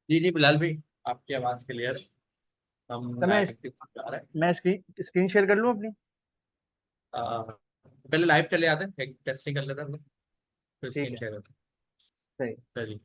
जी जी बिलाल भाई, आपकी आवाज़ क्लियर। हम तो लाइव जा रहे हैं। मैं स्क्रीन शेयर कर लूँ अपनी। पहले लाइव चले आते हैं, एक टेस्टिंग कर लेते हैं हम लोग, फिर ठीक स्क्रीन है। शेयर होता सही। है। चलिए।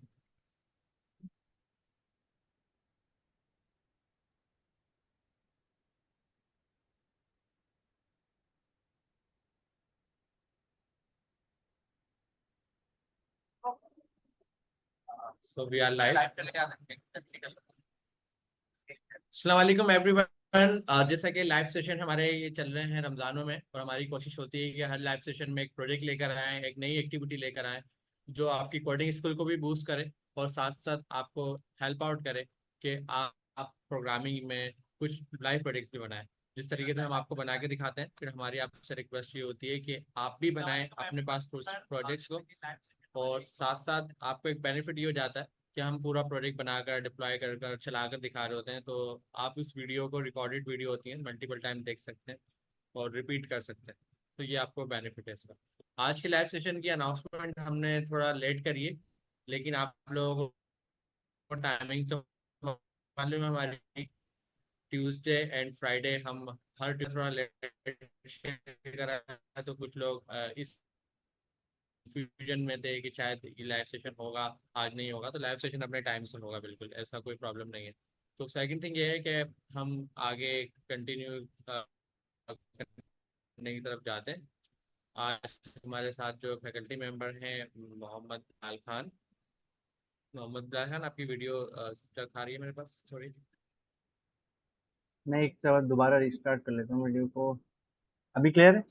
सो वी आर लाइव चले आते हैं, टेस्टिंग कर लेते हैं। अस्सलाम वालेकुम एवरीवन। जैसा कि लाइव सेशन हमारे ये चल रहे हैं रमज़ानों में, और हमारी कोशिश होती है कि हर लाइव सेशन में एक प्रोजेक्ट लेकर आएँ, एक नई एक्टिविटी लेकर आएँ जो आपकी कोडिंग स्किल को भी बूस्ट करे और साथ साथ आपको हेल्प आउट करे कि आप प्रोग्रामिंग में कुछ लाइव प्रोजेक्ट्स भी बनाएं। जिस तरीके से हम आपको बना के दिखाते हैं, फिर हमारी आपसे रिक्वेस्ट ये होती है कि आप भी बनाएं अपने पास प्रोजेक्ट्स को। और साथ साथ आपको एक बेनिफिट ये हो जाता है कि हम पूरा प्रोजेक्ट बनाकर डिप्लॉय कर कर चलाकर दिखा रहे होते हैं, तो आप इस वीडियो को, रिकॉर्डेड वीडियो होती है, मल्टीपल टाइम देख सकते हैं और रिपीट कर सकते हैं। तो ये आपको बेनिफिट है इसका। आज के लाइव सेशन की अनाउंसमेंट हमने थोड़ा लेट करी है, लेकिन आप लोगों को टाइमिंग तो मालूम है हमारी। ट्यूसडे एंड फ्राइडे हम हर ट्यूसडे थोड़ा लेट शेयर करा है, तो कुछ लोग इस कंफ्यूजन में थे कि शायद ये लाइव सेशन होगा, आज नहीं होगा। तो लाइव सेशन अपने टाइम से होगा, बिल्कुल ऐसा कोई प्रॉब्लम नहीं है। तो सेकंड थिंग ये है कि हम आगे कंटिन्यू करने की तरफ जाते हैं। आज हमारे साथ जो फैकल्टी मेंबर हैं, मोहम्मद बिलाल खान। मोहम्मद बिलाल खान, आपकी वीडियो स्टक आ रही है मेरे पास थोड़ी। मैं एक बार दोबारा रिस्टार्ट कर लेता हूँ वीडियो को। अभी क्लियर है?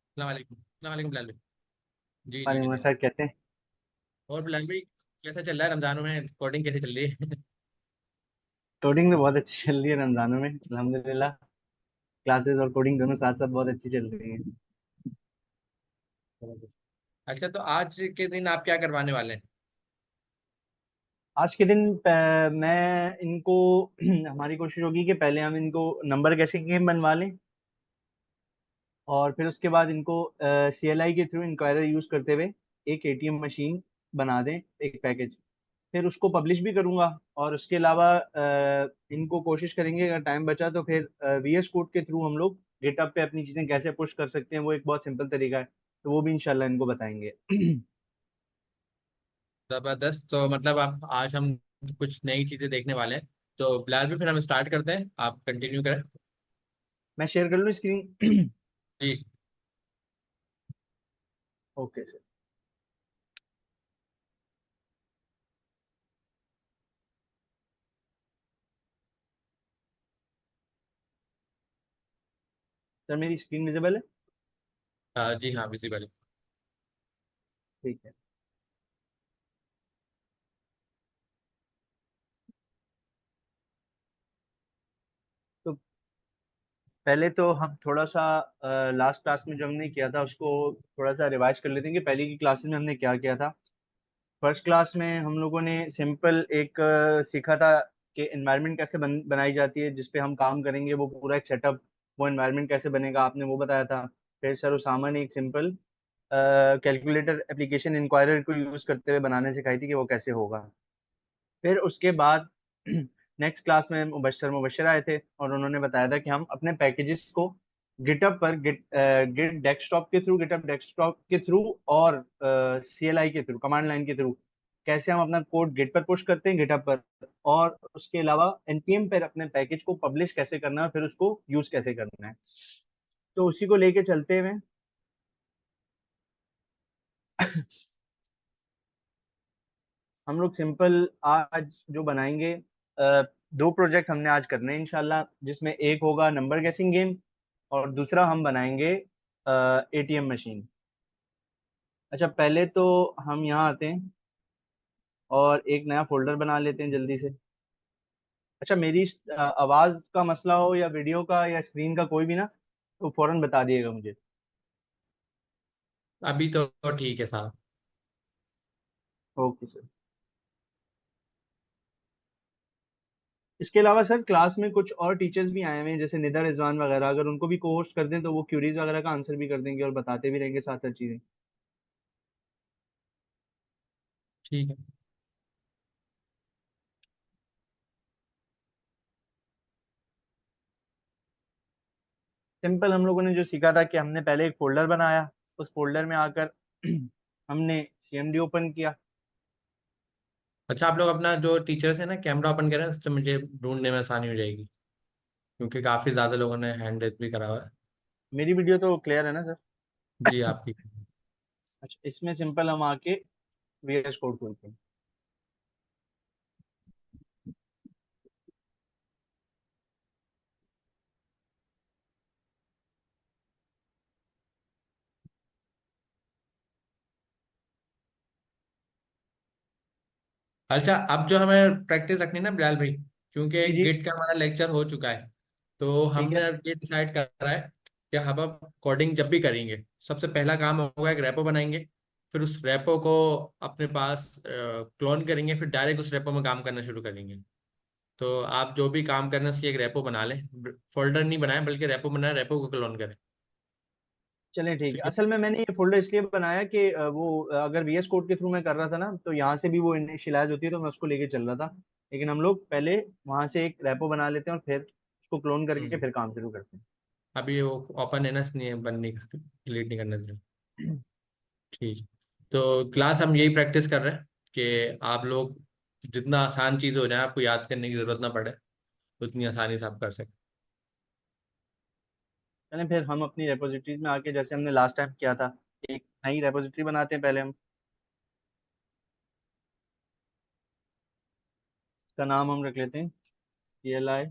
अस्सलाम वालेकुम बिलाल भाई। जी जी पानी जी में जी। सर कहते हैं। और बिलाल भाई, कैसा चल रहा है रमजानों में, कोडिंग कैसी चल रही है? कोडिंग तो बहुत अच्छी चल रही है रमजानों में, अल्हम्दुलिल्लाह। क्लासेस और कोडिंग दोनों साथ साथ बहुत अच्छी चल रही है। अच्छा, तो आज के दिन आप क्या करवाने वाले हैं? आज के दिन मैं इनको हमारी कोशिश होगी कि पहले हम इनको नंबर कैसे गेम बनवा लें, और फिर उसके बाद इनको CLI के थ्रू इंक्वायरर यूज करते हुए एक ATM मशीन बना दें, एक पैकेज। फिर उसको पब्लिश भी करूंगा। और उसके अलावा इनको कोशिश करेंगे, अगर टाइम बचा तो फिर VS कोड के थ्रू हम लोग गिटअप पे अपनी चीजें कैसे पुश कर सकते हैं, वो एक बहुत सिंपल तरीका है, तो वो भी इंशाल्लाह इनको बताएंगे। जबरदस्त। तो मतलब आप, आज हम कुछ नई चीजें देखने वाले हैं। तो बिलाल भी, फिर हम स्टार्ट करते हैं, आप कंटिन्यू करें। मैं शेयर कर लूँ स्क्रीन? जी। Okay sir. सर मेरी स्क्रीन विजिबल है? जी हाँ, विजिबल है। ठीक है। तो पहले तो हम थोड़ा सा लास्ट क्लास में जो हमने किया था उसको थोड़ा सा रिवाइज कर लेते हैं कि पहले की क्लासेस में हमने क्या किया था। फर्स्ट क्लास में हम लोगों ने सिंपल एक सीखा था कि एनवायरनमेंट कैसे बनाई जाती है जिस पे हम काम करेंगे, वो पूरा एक सेटअप, वो एनवायरनमेंट कैसे बनेगा, आपने वो बताया था। फिर सर उसामा ने एक सिंपल कैलकुलेटर एप्लीकेशन इंक्वायरर को यूज करते हुए बनाने सिखाई थी कि वो कैसे होगा। फिर उसके बाद नेक्स्ट क्लास में मुबशर आए थे और उन्होंने बताया था कि हम अपने पैकेजेस को गिटअप पर गिटअप डेस्कटॉप के थ्रू और CLI के थ्रू, कमांड लाइन के थ्रू कैसे हम अपना कोड गिट पर पुश करते हैं गिटअप पर, और उसके अलावा NPM पर अपने पैकेज को पब्लिश कैसे करना है, फिर उसको यूज कैसे करना है। तो उसी को लेके चलते हुए हम लोग सिंपल आज जो बनाएंगे, दो प्रोजेक्ट हमने आज करने हैं इंशाल्लाह, जिसमें एक होगा नंबर गेसिंग गेम और दूसरा हम बनाएंगे ATM मशीन। अच्छा, पहले तो हम यहाँ आते हैं और एक नया फोल्डर बना लेते हैं जल्दी से। अच्छा, मेरी आवाज का मसला हो या वीडियो का या स्क्रीन का कोई भी ना, तो फौरन बता दिएगा मुझे। अभी तो ठीक है साहब। Okay sir. इसके अलावा सर क्लास में कुछ और टीचर्स भी आए हुए हैं, जैसे निदा रिजवान वगैरह, अगर उनको भी को होस्ट कर दें तो वो क्यूरीज वगैरह का आंसर भी कर देंगे और बताते भी रहेंगे साथ साथ चीजें। ठीक है। सिंपल हम लोगों ने जो सीखा था कि हमने पहले एक फोल्डर बनाया, उस फोल्डर में आकर हमने सीएमडी ओपन किया। अच्छा, आप लोग अपना जो टीचर्स है ना कैमरा ओपन करें, उससे मुझे ढूंढने में आसानी हो जाएगी, क्योंकि काफी ज्यादा लोगों ने हैंड रेज भी करा हुआ है। मेरी वीडियो तो क्लियर है ना जी सर? आपकी। अच्छा, इसमें सिंपल हम आके वीएस कोड खोलते हैं। अच्छा, अब जो हमें प्रैक्टिस रखनी है ना बिलाल भाई, क्योंकि जी जी। गिट का हमारा लेक्चर हो चुका है, तो ठीक है। हमने अब ये डिसाइड करा है कि हम अब कोडिंग जब भी करेंगे, सबसे पहला काम होगा एक रेपो बनाएंगे। फिर उस रेपो को अपने पास क्लोन करेंगे, फिर डायरेक्ट उस रेपो में काम करना शुरू करेंगे। तो आप जो भी काम करना है उसकी एक रेपो बना लें। फोल्डर नहीं बनाए, बल्कि रेपो बनाए, रेपो को क्लोन करें। चलें ठीक है। ठीक है। असल में मैंने ये फोल्डर इसलिए बनाया कि अगर वीएस कोड के थ्रू मैं कर रहा था ना, तो यहाँ से भी वो इनिशियलाइज होती है, तो मैं उसको लेके चल रहा था। लेकिन हम लोग पहले वहां से एक रेपो बना लेते हैं और फिर उसको क्लोन करके हम्म। फिर काम शुरू करते हैं। अभी वो ओपन है ना, इसलिए बंद नहीं, डिलीट नहीं करना चाहिए। ठीक। तो क्लास हम यही प्रैक्टिस कर रहे हैं कि आप लोग जितना आसान चीज़ हो जाए, आपको याद करने की जरूरत ना पड़े, उतनी आसानी से आप कर सकते। चलें फिर हम अपनी रेपोजिटरीज में आके, जैसे हमने लास्ट टाइम किया था, एक नई रेपोजिटरी बनाते हैं पहले हम। इसका नाम हम रख लेते हैं CLI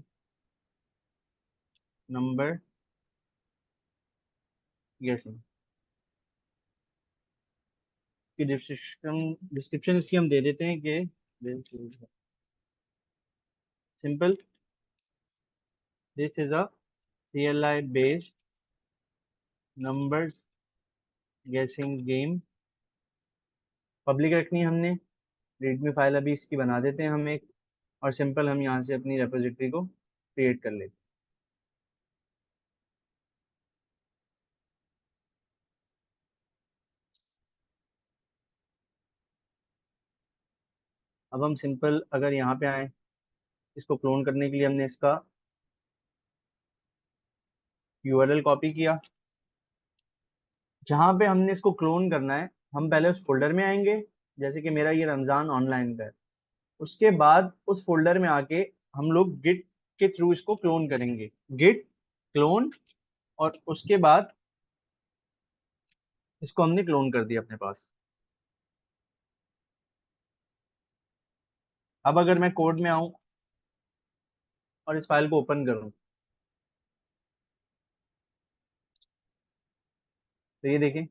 नंबर गेसिंग। की डिस्क्रिप्शन डिस्क्रिप्शन इसकी हम दे देते हैं कि simple, this is a CLI based number गेसिंग गेम। पब्लिक रखनी है हमने। रीडमी फाइल अभी इसकी बना देते हैं हम एक। और सिंपल हम यहाँ से अपनी रेपोजिटरी को क्रिएट कर लेते हैं। अब हम सिंपल अगर यहाँ पे आए, इसको क्लोन करने के लिए हमने इसका URL कॉपी किया। जहाँ पे हमने इसको क्लोन करना है, हम पहले उस फोल्डर में आएंगे। जैसे कि मेरा ये रमजान ऑनलाइन का है। उसके बाद उस फोल्डर में आके हम लोग गिट के थ्रू इसको क्लोन करेंगे। गिट क्लोन, और उसके बाद इसको हमने क्लोन कर दिया अपने पास। अब अगर मैं कोड में आऊं और इस फाइल को ओपन करूं, तो ये देखें,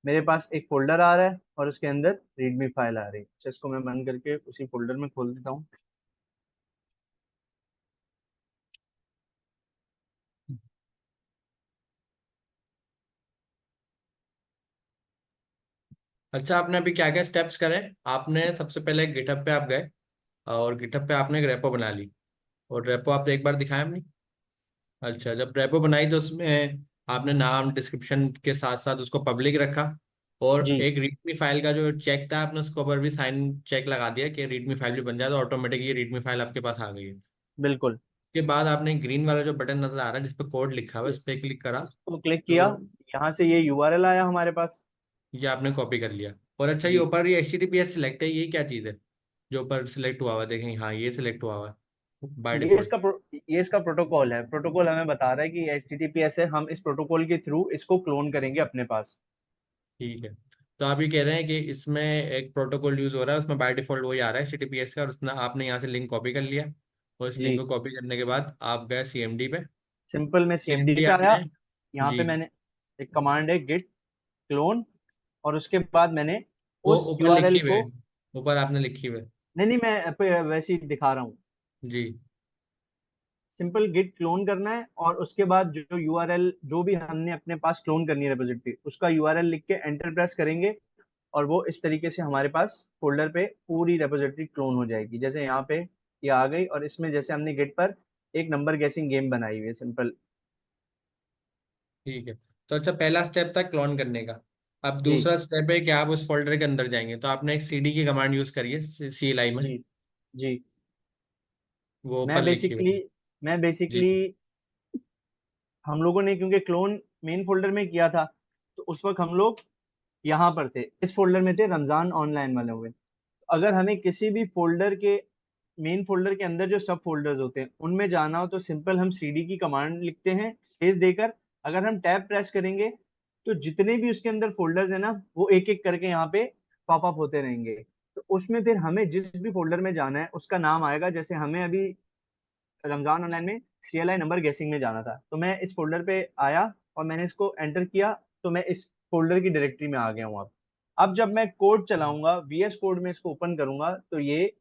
मेरे पास एक फोल्डर आ रहा है और उसके अंदर रीडमी फाइल आ रही है। अच्छा, इसको मैं बंद करके उसी फोल्डर में खोल देता हूँ। अच्छा, आपने अभी क्या क्या स्टेप्स करे? आपने सबसे पहले गिटहब पे आप गए, और गिटहब पे आपने एक रेपो बना ली, और रेपो आपने एक बार दिखाया हमने। अच्छा, जब रेपो बनाई तो उसमें आपने नाम डिस्क्रिप्शन के साथ साथ उसको पब्लिक रखा, और जी एक रीडमी फाइल का जो चेक था, आपने उसके ऊपर भी साइन चेक लगा दिया कि रीडमी फाइल भी बन जाए, तो ऑटोमेटिक ये रीडमी फाइल आपके पास आ गई है। बिल्कुल। उसके बाद आपने ग्रीन वाला जो बटन नजर आ रहा है जिस पे कोड लिखा हुआ है, ये इस पे क्लिक करा, इसको क्लिक किया। तो यहाँ से ये URL आया हमारे पास। ये आपने कॉपी कर लिया। और अच्छा, ये जी, ऊपर ये HTTPS सिलेक्ट है, ये क्या चीज़ है जो ऊपर सिलेक्ट हुआ हुआ है? देखें, हाँ ये सिलेक्ट हुआ हुआ है बाय डिफॉल्ट। ये इसका प्रोटोकॉल है। प्रोटोकॉल हमें बता रहा है कि HTTPS है, हम इस प्रोटोकॉल के थ्रू इसको क्लोन करेंगे अपने पास। ठीक है। तो आप ये कह रहे हैं कि इसमें एक प्रोटोकॉल यूज हो रहा है, उसमें बाय डिफॉल्ट वही आ रहा है HTTPS का, और उसने आपने यहाँ से लिंक कॉपी कर लिया, और इस लिंक जी, को कॉपी करने के बाद आप गए CMD पे। सिंपल मैं CMD CMD पे आया। आपने। यहाँ जी। पे मैंने एक कमांड है गिट क्लोन, और उसके बाद मैंने वो उस ऊपर लिखी URL हुई है, को, ऊपर आपने लिखी हुई है। नहीं नहीं, मैं वैसे ही दिखा रहा हूँ। जी। सिंपल गिट क्लोन करना है, और उसके बाद जो URL जो भी हमने अपने पास क्लोन करनी है रेपोजिटरी, उसका URL लिख के एंटर प्रेस करेंगे। और वो इस तरीके से हमारे पास फोल्डर पे पूरी रेपोजिटरी क्लोन हो जाएगी। जैसे यहाँ पे ये आ गई, और इसमें जैसे हमने गिट पर एक नंबर गेसिंग गेम बनाई हुई है सिंपल। ठीक है। तो अच्छा, पहला स्टेप था क्लोन करने का। अब जी दूसरा स्टेप है कि आप उस फोल्डर के अंदर जाएंगे, तो आपने एक CD की कमांड यूज करी है CLI में, जी जी। वो मैं ऊपर लिखी हुई बेसिकली है। मैं जी। बेसिकली हम लोगों ने क्योंकि क्लोन मेन फोल्डर में किया था, तो उस वक्त हम लोग यहाँ पर थे, इस फोल्डर में थे, रमजान ऑनलाइन वाले हुए। अगर हमें किसी भी फोल्डर के मेन फोल्डर के अंदर जो सब फोल्डर्स होते हैं उनमें जाना हो, तो सिंपल हम सीडी की कमांड लिखते हैं स्पेस देकर। अगर हम टैब प्रेस करेंगे तो जितने भी उसके अंदर फोल्डर्स है ना, वो एक एक करके यहाँ पे पॉपअप होते रहेंगे। तो उसमें फिर हमें जिस भी फोल्डर में जाना है उसका नाम आएगा। जैसे हमें अभी रमजान ऑनलाइन में CLI नंबर गेसिंग में जाना था, तो मैं इस फोल्डर पे आया और मैंने इसको एंटर किया, तो मैं इस फोल्डर की डायरेक्टरी में आ गया हूँ। अब जब मैं कोड चलाऊंगा, VS कोड में इसको ओपन करूंगा, तो ये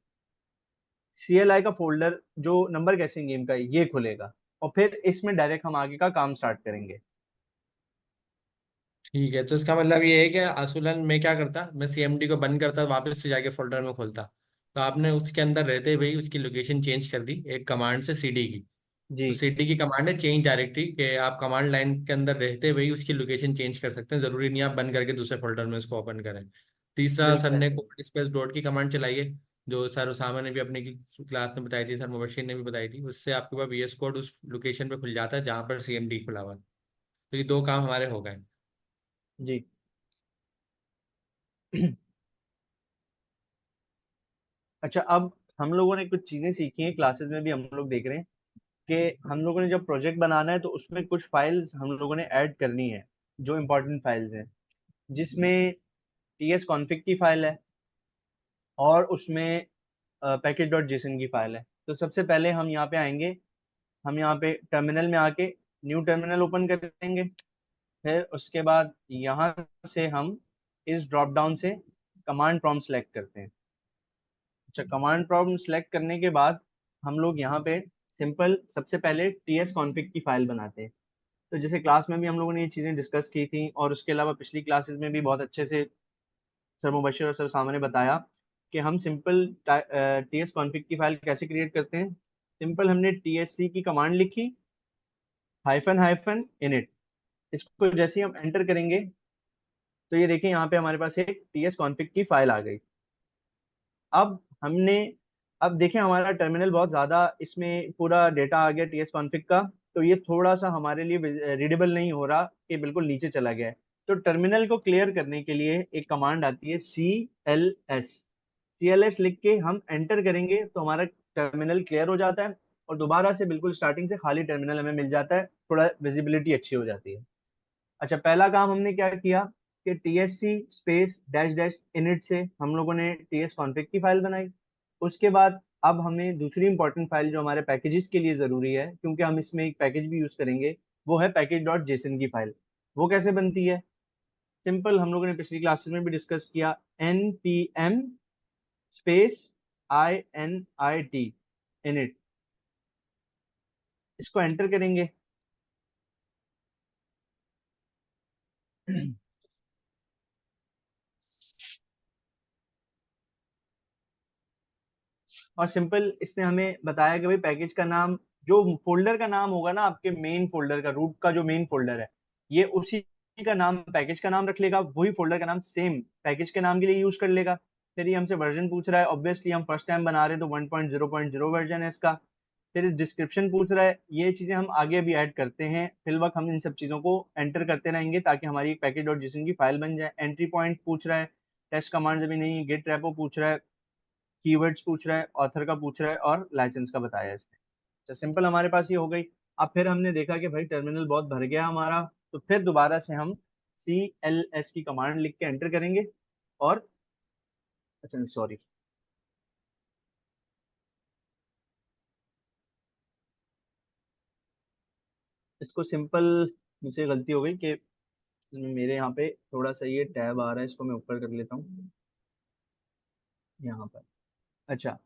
CLI का फोल्डर जो नंबर गेसिंग गेम का है ये खुलेगा, और फिर इसमें डायरेक्ट हम आगे का काम स्टार्ट करेंगे। ठीक है, तो इसका मतलब ये है कि असूलन मैं क्या करता, मैं CMD को बंद करता, वापस से जाके फोल्डर में खोलता। तो आपने उसके अंदर रहते हुए उसकी लोकेशन चेंज कर दी एक कमांड से, CD की। जी। तो CD की कमांड है चेंज डायरेक्टरी, कि आप कमांड लाइन के अंदर रहते हुए उसकी लोकेशन चेंज कर सकते हैं, जरूरी नहीं आप बंद करके दूसरे फोल्डर में उसको ओपन करें। तीसरा, सर बिल्कुल ने ऐसे ही। कोड स्पेस डॉट की कमांड चलाई है, जो सर उसामा ने भी अपनी क्लास में बताई थी, सर मुबशिर ने भी बताई थी। उससे आपके पास VS कोड उस लोकेशन पे खुल जाता है जहाँ पर CMD खुला हुआ है। तो ये दो काम हमारे हो गए। जी। अच्छा, अब हम लोगों ने कुछ चीजें सीखी हैं, क्लासेस में भी हम लोग देख रहे हैं कि हम लोगों ने जब प्रोजेक्ट बनाना है तो उसमें कुछ फाइल्स हम लोगों ने ऐड करनी है, जो इम्पोर्टेंट फाइल्स हैं, जिसमें TS कॉन्फ़िग की फाइल है और उसमें पैकेज डॉट जेसन की फाइल है। तो सबसे पहले हम यहाँ पे आएंगे, हम यहाँ पे टर्मिनल में आके न्यू टर्मिनल ओपन करेंगे। फिर उसके बाद यहाँ से हम इस ड्रॉप डाउन से कमांड प्रॉम्प्ट सेलेक्ट करते हैं। अच्छा, कमांड प्रॉम्प्ट सेलेक्ट करने के बाद हम लोग यहाँ पे सिंपल सबसे पहले TS कॉन्फ़िग की फाइल बनाते हैं। तो जैसे क्लास में भी हम लोगों ने ये चीज़ें डिस्कस की थी, और उसके अलावा पिछली क्लासेस में भी बहुत अच्छे से सर मुबशिर और सर सामने बताया कि हम सिंपल TS कॉन्फ़िग की फाइल कैसे क्रिएट करते हैं। सिंपल हमने TSC की कमांड लिखी, हाइफन हाइफन इनिट। इसको जैसे ही हम एंटर करेंगे, तो ये देखिए यहाँ पे हमारे पास एक TS कॉन्फ़िग की फाइल आ गई। अब हमने अब देखें हमारा टर्मिनल बहुत ज़्यादा, इसमें पूरा डेटा आ गया TS कॉन्फ़िग का। तो ये थोड़ा सा हमारे लिए रीडेबल नहीं हो रहा, कि बिल्कुल नीचे चला गया है। तो टर्मिनल को क्लियर करने के लिए एक कमांड आती है CLS लिख के हम एंटर करेंगे तो हमारा टर्मिनल क्लियर हो जाता है, और दोबारा से बिल्कुल स्टार्टिंग से खाली टर्मिनल हमें मिल जाता है, थोड़ा विजिबिलिटी अच्छी हो जाती है। अच्छा, पहला काम हमने क्या किया कि TSC space dash dash init से हम लोगों ने TS कॉन्फ़िग की फाइल बनाई। उसके बाद अब हमें दूसरी इंपॉर्टेंट फाइल जो हमारे पैकेजेस के लिए ज़रूरी है, क्योंकि हम इसमें एक पैकेज भी यूज़ करेंगे, वो है पैकेज डॉट जेसन की फाइल। वो कैसे बनती है? सिंपल, हम लोगों ने पिछली क्लासेस में भी डिस्कस किया, npm स्पेस init इनिट, इसको एंटर करेंगे। और सिंपल इसने हमें बताया कि भाई पैकेज का नाम, जो फोल्डर का नाम होगा ना आपके मेन फोल्डर का, रूट का जो मेन फोल्डर है, ये उसी का नाम पैकेज का नाम रख लेगा, वही फोल्डर का नाम सेम पैकेज के नाम के लिए यूज कर लेगा। फिर ये हमसे वर्जन पूछ रहा है, ऑब्वियसली हम फर्स्ट टाइम बना रहे हैं तो 1.0.0 वर्जन है इसका। फिर इस डिस्क्रिप्शन पूछ रहा है, ये चीजें हम आगे भी ऐड करते हैं, फिल वक्त हम इन सब चीजों को एंटर करते रहेंगे ताकि हमारी पैकेज डॉट जेसन की फाइल बन जाए। एंट्री पॉइंट पूछ रहा है, टेस्ट कमांड अभी नहीं, गेट रेपो पूछ रहा है, कीवर्ड्स पूछ रहा है, ऑथर का पूछ रहा है, और लाइसेंस का बताया है इसने। तो सिंपल हमारे पास ये हो गई। अब फिर हमने देखा कि भाई टर्मिनल बहुत भर गया हमारा, तो फिर दोबारा से हम CLS की कमांड लिख के एंटर करेंगे। और अच्छा सॉरी, इसको सिंपल, मुझसे गलती हो गई कि मेरे यहाँ पे थोड़ा सा ये टैब आ रहा है, इसको मैं ऊपर कर लेता हूँ यहाँ पर। अच्छा,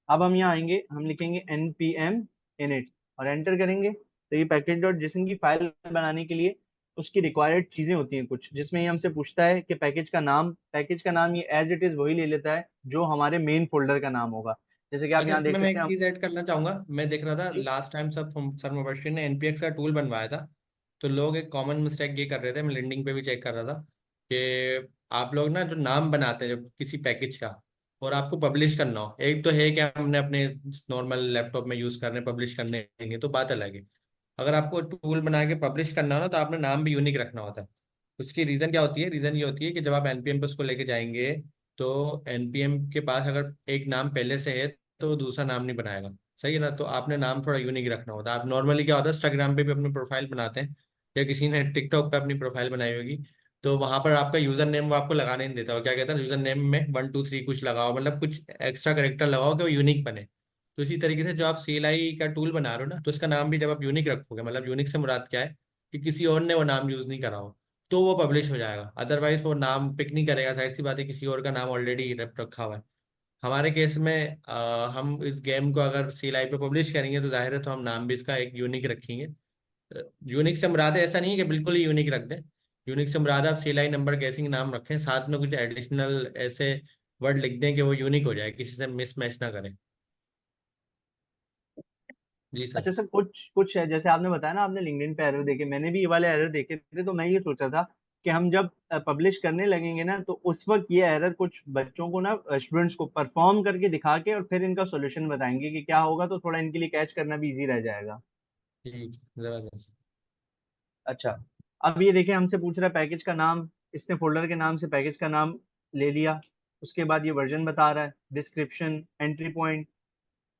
अब हम यहाँ आएंगे, हम लिखेंगे npm init और एंटर करेंगे, तो ये पैकेज डॉट जेसन की फाइल बनाने के लिए उसकी रिक्वायर्ड चीजें होती हैं कुछ, जिसमें ये हमसे पूछता है कि पैकेज का नाम ये एज इट इज वही ले लेता है जो हमारे मेन फोल्डर का नाम होगा। जैसे कि आप अच्छा, यहाँ देख इसमें मैं सकते एक हैं हम। चीज ऐड करना चाहूंगा। मैं देख रहा था जी। लास्ट टाइम सब सर मुबशिर ने NPX का टूल बनवाया था, तो लोग एक कॉमन मिस्टेक ये कर रहे थे, मैं लिंक्डइन पे भी चेक कर रहा था, कि आप लोग ना जो नाम बनाते हैं जब किसी पैकेज का, और आपको पब्लिश करना हो, एक तो है कि हमने अपने नॉर्मल लैपटॉप में यूज करने पब्लिश करने देंगे तो बात अलग है। अगर आपको टूल बना के पब्लिश करना हो ना, तो आपने नाम भी यूनिक रखना होता है। उसकी रीज़न क्या होती है? रीज़न ये होती है कि जब आप एनपीएम पे उसको लेके जाएंगे, तो एनपीएम के पास अगर एक नाम पहले से है तो दूसरा नाम नहीं बनाएगा। सही है ना? तो आपने नाम थोड़ा यूनिक रखना होता है। आप नॉर्मली क्या होता है, इंस्टाग्राम पे भी अपनी प्रोफाइल बनाते हैं, या किसी ने टिकटॉक पे अपनी प्रोफाइल बनाई होगी, तो वहां पर आपका यूजर नेम वो आपको लगाने नहीं देता। वो क्या कहता है, यूजर नेम में 1 2 3 कुछ लगाओ, मतलब कुछ एक्स्ट्रा करेक्टर लगाओ कि वो यूनिक बने। तो इसी तरीके से जो आप सीएलआई का टूल बना रहे हो ना, तो इसका नाम भी जब आप यूनिक रखोगे, मतलब यूनिक से मुराद क्या है कि किसी और ने वो नाम यूज नहीं करा हो, तो वो पब्लिश हो जाएगा। अदरवाइज वो नाम पिक नहीं करेगा, साइड सी बात है, किसी और का नाम ऑलरेडी रखा हुआ है। हमारे केस में हम इस गेम को अगर सीएलआई पे पब्लिश करेंगे, तो जाहिर है तो हम नाम भी इसका एक यूनिक रखेंगे। यूनिक से मुराद है, ऐसा नहीं है कि बिल्कुल ही यूनिक रख दें। यूनिक से मुराद आप सीएलआई नंबर गैसिंग नाम रखें, साथ में कुछ एडिशनल ऐसे वर्ड लिख दें कि वो यूनिक हो जाए, किसी से मिस मैच ना करें। जी सर। अच्छा सर, कुछ कुछ है जैसे आपने बताया ना, आपने लिंक्डइन पे एरर देखे, मैंने भी ये वाले एरर देखे थे। तो मैं ये सोच रहा था कि हम जब पब्लिश करने लगेंगे ना, तो उस वक्त ये एरर कुछ बच्चों को ना, स्टूडेंट्स को परफॉर्म करके दिखा के और फिर इनका सॉल्यूशन बताएंगे कि क्या होगा, तो थोड़ा इनके लिए कैच करना भी इजी रह जाएगा। ठीक, जबरदस्त। अच्छा, अब ये देखिए, हमसे पूछ रहा है पैकेज का नाम। इसने फोल्डर के नाम से पैकेज का नाम ले लिया। उसके बाद ये वर्जन बता रहा है, description, entry point,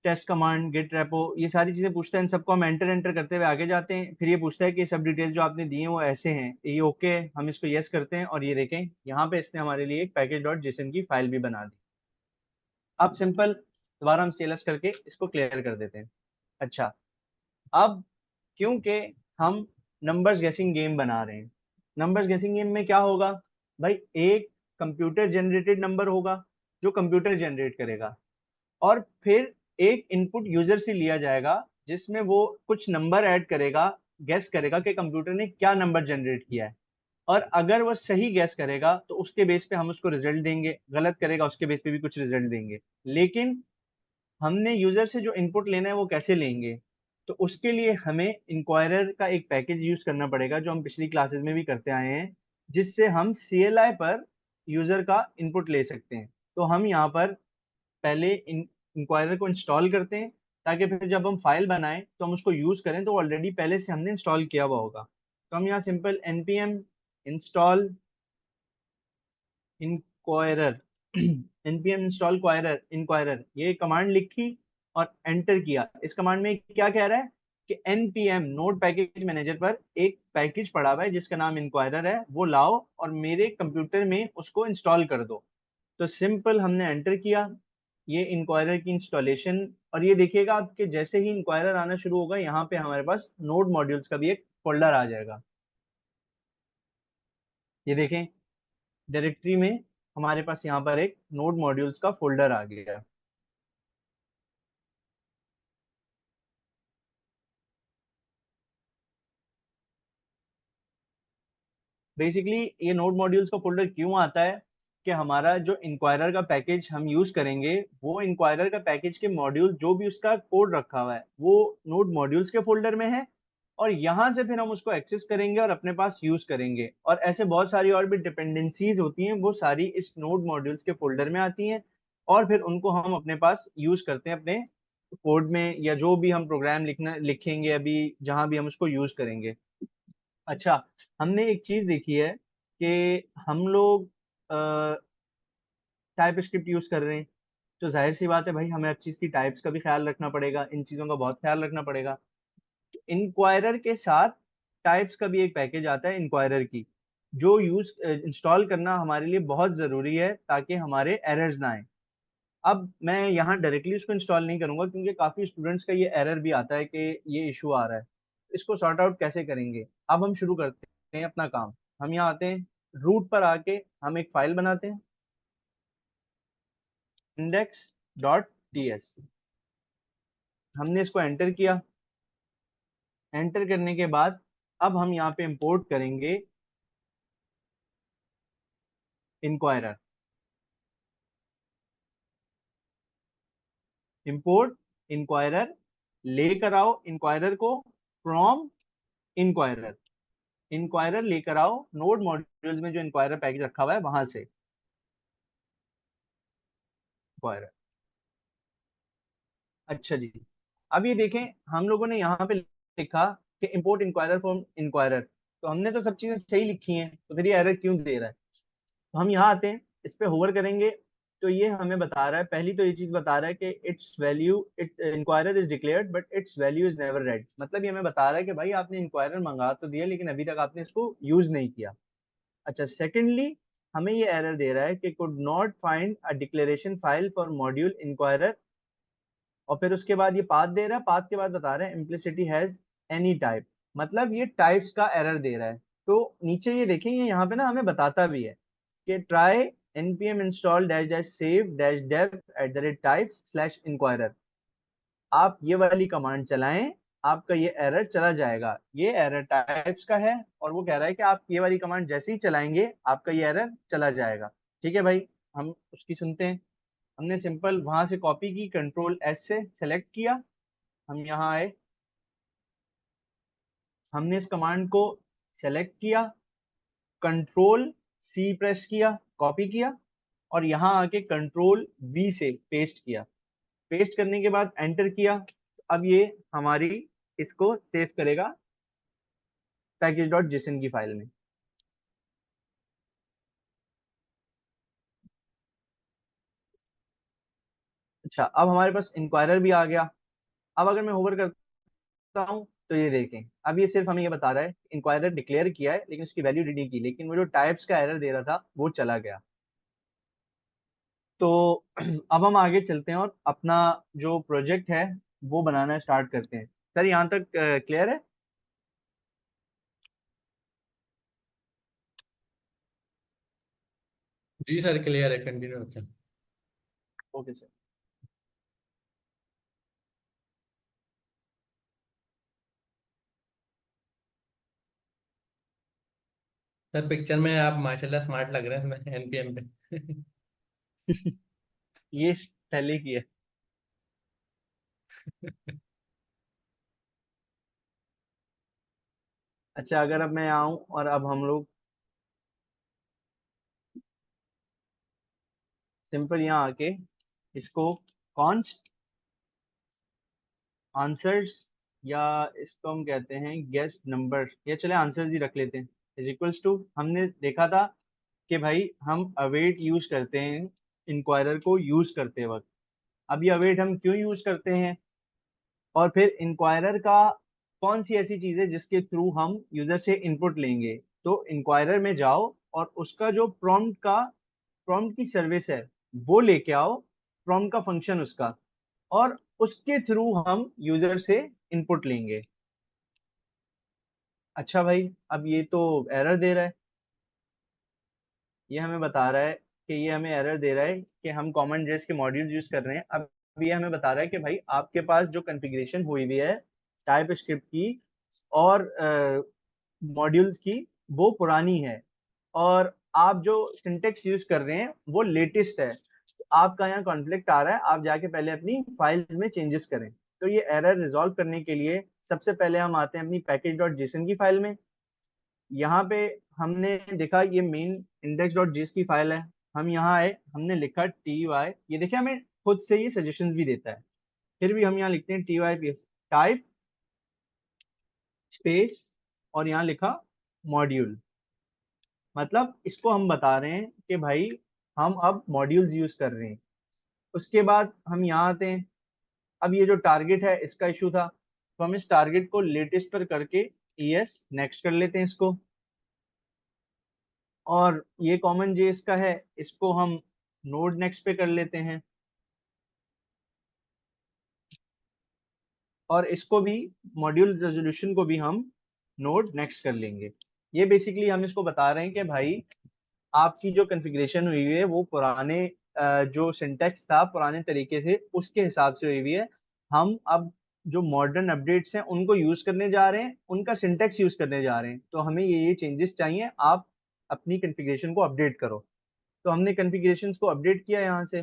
test command, get repo, ये सारी चीजें पूछता है। इन सबको हम एंटर एंटर करते हुए आगे जाते हैं। फिर ये पूछता है कि सब डिटेल जो आपने दिए हैं वो ऐसे हैं, ये ओके है? हम इसको यस करते हैं, और ये देखें यहाँ पे इसने हमारे लिए एक पैकेज डॉट जेसन की फाइल भी बना दी। अब सिंपल दोबारा हम CLS करके इसको क्लियर कर देते हैं। अच्छा, अब क्योंकि हम नंबर्स गेसिंग गेम बना रहे हैं, नंबर्स गेसिंग गेम में क्या होगा भाई, एक कंप्यूटर जनरेटेड नंबर होगा जो कंप्यूटर जनरेट करेगा, और फिर एक इनपुट यूजर से लिया जाएगा जिसमें वो कुछ नंबर ऐड करेगा, गेस करेगा कि कंप्यूटर ने क्या नंबर जनरेट किया है। और अगर वो सही गेस करेगा तो उसके बेस पे हम उसको रिजल्ट देंगे, गलत करेगा उसके बेस पे भी कुछ रिजल्ट देंगे। लेकिन हमने यूजर से जो इनपुट लेना है वो कैसे लेंगे? तो उसके लिए हमें इंक्वायरर का एक पैकेज यूज करना पड़ेगा, जो हम पिछली क्लासेस में भी करते आए हैं, जिससे हम CLI पर यूजर का इनपुट ले सकते हैं। तो हम यहाँ पर पहले इंक्वायरर को इंस्टॉल करते हैं, ताकि फिर जब हम फाइल बनाएं तो हम उसको यूज करें तो ऑलरेडी पहले से हमने इंस्टॉल किया हुआ होगा। तो हम यहाँ simple npm install inquirer npm install inquirer ये कमांड लिखी और एंटर किया। इस कमांड में क्या कह रहा है कि npm नोड पैकेज मैनेजर पर एक पैकेज पड़ा हुआ है जिसका नाम इंक्वायरर है, वो लाओ और मेरे कंप्यूटर में उसको इंस्टॉल कर दो। तो सिंपल हमने एंटर किया, ये इंक्वायरर की इंस्टॉलेशन। और ये देखिएगा आपके जैसे ही इंक्वायरर आना शुरू होगा, यहाँ पे हमारे पास नोड मॉड्यूल्स का भी एक फोल्डर आ जाएगा। ये देखें, डायरेक्टरी में हमारे पास यहाँ पर एक नोड मॉड्यूल्स का फोल्डर आ गया है। बेसिकली ये नोड मॉड्यूल्स का फोल्डर क्यों आता है कि हमारा जो इंक्वायरर का पैकेज हम यूज करेंगे, वो इंक्वायरर का पैकेज के मॉड्यूल जो भी उसका कोड रखा हुआ है वो नोड मॉड्यूल्स के फोल्डर में है, और यहाँ से फिर हम उसको एक्सेस करेंगे और अपने पास यूज करेंगे। और ऐसे बहुत सारी और भी डिपेंडेंसीज होती हैं, वो सारी इस नोड मॉड्यूल्स के फोल्डर में आती हैं, और फिर उनको हम अपने पास यूज करते हैं अपने कोड में, या जो भी हम प्रोग्राम लिखेंगे अभी, जहां भी हम उसको यूज करेंगे। अच्छा, हमने एक चीज देखी है कि हम लोग टाइप स्क्रिप्ट यूज कर रहे हैं, तो जाहिर सी बात है भाई, हमें हर चीज की टाइप्स का भी ख्याल रखना पड़ेगा, इन चीजों का बहुत ख्याल रखना पड़ेगा। इंक्वायरर के साथ टाइप्स का भी एक पैकेज आता है इंक्वायरर की, जो यूज इंस्टॉल करना हमारे लिए बहुत जरूरी है ताकि हमारे एरर्स ना आए। अब मैं यहाँ डायरेक्टली उसको इंस्टॉल नहीं करूंगा, क्योंकि काफी स्टूडेंट्स का ये एरर भी आता है कि ये इशू आ रहा है। इसको सॉर्ट आउट कैसे करेंगे? अब हम शुरू करते हैं अपना काम। हम यहाँ आते हैं, रूट पर आके हम एक फाइल बनाते हैं, index.ts। हमने इसको एंटर किया। एंटर करने के बाद अब हम यहाँ पे इंपोर्ट करेंगे इंक्वायरर। इंपोर्ट इंक्वायरर, लेकर आओ इंक्वायरर को फ्रॉम इंक्वायरर। इंक्वायरर लेकर आओ नोड मॉड्यूल्स में जो इंक्वायरर पैकेज रखा हुआ है वहां से इंक्वायरर। अच्छा जी, अब ये देखें, हम लोगों ने यहाँ पे लिखा कि इंपोर्ट इंक्वायरर फ्रॉम इंक्वायरर, तो हमने तो सब चीजें सही लिखी हैं, तो फिर ये एरर क्यों दे रहा है? तो हम यहाँ आते हैं, इस पे होवर करेंगे, तो ये हमें बता रहा है, पहली तो ये चीज बता रहा है कि it's value, it inquirer is declared but it's value is never red. मतलब ये हमें बता रहा है कि भाई आपने इंक्वायरर मंगा तो दिया, लेकिन अभी तक आपने इसको यूज नहीं किया। अच्छा, सेकेंडली हमें ये एरर दे रहा है कि could not find a declaration file for module inquirer, और फिर उसके बाद ये पाथ दे रहा है, पाथ के बाद बता रहा है इम्प्लिसिटी हैज एनी टाइप, मतलब ये टाइप्स का एरर दे रहा है। तो नीचे ये देखेंगे, यहाँ पे ना हमें बताता भी है कि try npm install dash dash save dash dev at the rate types slash inquirer, आप ये वाली कमांड चलाएं, आपका ये एरर चला जाएगा। ये एरर टाइप्स का है, और वो कह रहा है कि आप ये वाली कमांड जैसे ही चलाएंगे आपका ये एरर चला जाएगा। ठीक है भाई, हम उसकी सुनते हैं। हमने सिंपल वहां से कॉपी की, कंट्रोल एस से सेलेक्ट किया, हम यहाँ आए, हमने इस कमांड को सेलेक्ट किया, कंट्रोल सी प्रेस किया, कॉपी किया, और यहाँ आके कंट्रोल वी से पेस्ट किया। पेस्ट करने के बाद एंटर किया, अब ये हमारी इसको सेव करेगा पैकेज डॉट जेसन की फाइल में। अच्छा, अब हमारे पास इंक्वायरर भी आ गया। अब अगर मैं होवर करता हूँ तो ये देखें, अब ये सिर्फ हमें ये बता रहा है इंक्वायरर डिक्लेयर किया है लेकिन उसकी वैल्यू रीड नहीं की, लेकिन वो जो टाइप्स का एरर दे रहा था वो चला गया। तो अब हम आगे चलते हैं और अपना जो प्रोजेक्ट है वो बनाना स्टार्ट करते हैं। सर यहाँ तक क्लियर है? जी सर, क्लियर है, कंटिन्यू रखें। Okay sir. सर पिक्चर में आप माशाल्लाह स्मार्ट लग रहे हैं इसमें एनपीएम पे। ये पहले की है। अच्छा, अगर अब मैं आऊं और अब हम लोग सिंपल यहाँ आके इसको कॉन्स्ट आंसर्स, या इसको हम कहते हैं गेस्ट नंबर, या चले आंसर्स ही रख लेते हैं, इज इक्वल्स टू, हमने देखा था कि भाई हम अवेट यूज करते हैं इंक्वायरर को यूज करते वक्त। अब ये अवेट हम क्यों यूज करते हैं, और फिर इंक्वायरर का कौन सी ऐसी चीज है जिसके थ्रू हम यूजर से इनपुट लेंगे। तो इंक्वायरर में जाओ और उसका जो प्रॉम्प्ट की सर्विस है वो लेके आओ, प्रॉम्प्ट का फंक्शन उसका, और उसके थ्रू हम यूजर से इनपुट लेंगे। अच्छा भाई, अब ये तो एरर दे रहा है, ये हमें बता रहा है कि ये हमें एरर दे रहा है कि हम कॉमन जेस के मॉड्यूल यूज कर रहे हैं। अब ये हमें बता रहा है कि भाई आपके पास जो कॉन्फ़िगरेशन हुई हुई है टाइप स्क्रिप्ट की और मॉड्यूल्स की, वो पुरानी है, और आप जो सिंटेक्स यूज कर रहे हैं वो लेटेस्ट है। तो आपका यहाँ कॉन्फ्लिक्ट आ रहा है, आप जाके पहले अपनी फाइल्स में चेंजेस करें। तो ये एरर रिजॉल्व करने के लिए सबसे पहले हम आते हैं अपनी पैकेज डॉट जेसन की फाइल में। यहाँ पे हमने देखा ये मेन इंडेक्स डॉट जेएस की फाइल है, हम यहाँ आए, हमने लिखा टी वाई, ये देखिए हमें खुद से ये सजेशंस भी देता है, फिर भी हम यहाँ लिखते हैं टी वाई टाइप स्पेस, और यहाँ लिखा मॉड्यूल। मतलब इसको हम बता रहे हैं कि भाई हम अब मॉड्यूल्स यूज कर रहे हैं। उसके बाद हम यहाँ आते हैं, अब ये जो टारगेट है इसका इशू था, तो हम इस टारगेट को लेटेस्ट पर करके यस नेक्स्ट कर लेते हैं इसको, और ये कॉमन जे इसका है, इसको हम नोड नेक्स्ट पे कर लेते हैं, और इसको भी मॉड्यूल रेजोल्यूशन को भी हम नोड नेक्स्ट कर लेंगे। ये बेसिकली हम इसको बता रहे हैं कि भाई आपकी जो कॉन्फ़िगरेशन हुई हुई है वो पुराने जो सिंटेक्स था पुराने तरीके से उसके हिसाब से हुई हुई है। हम अब जो मॉडर्न अपडेट्स हैं उनको यूज करने जा रहे हैं, उनका सिंटेक्स यूज करने जा रहे हैं, तो हमें ये चेंजेस चाहिए, आप अपनी कॉन्फ़िगरेशन को अपडेट करो। तो हमने कॉन्फ़िगरेशंस को अपडेट किया यहाँ से।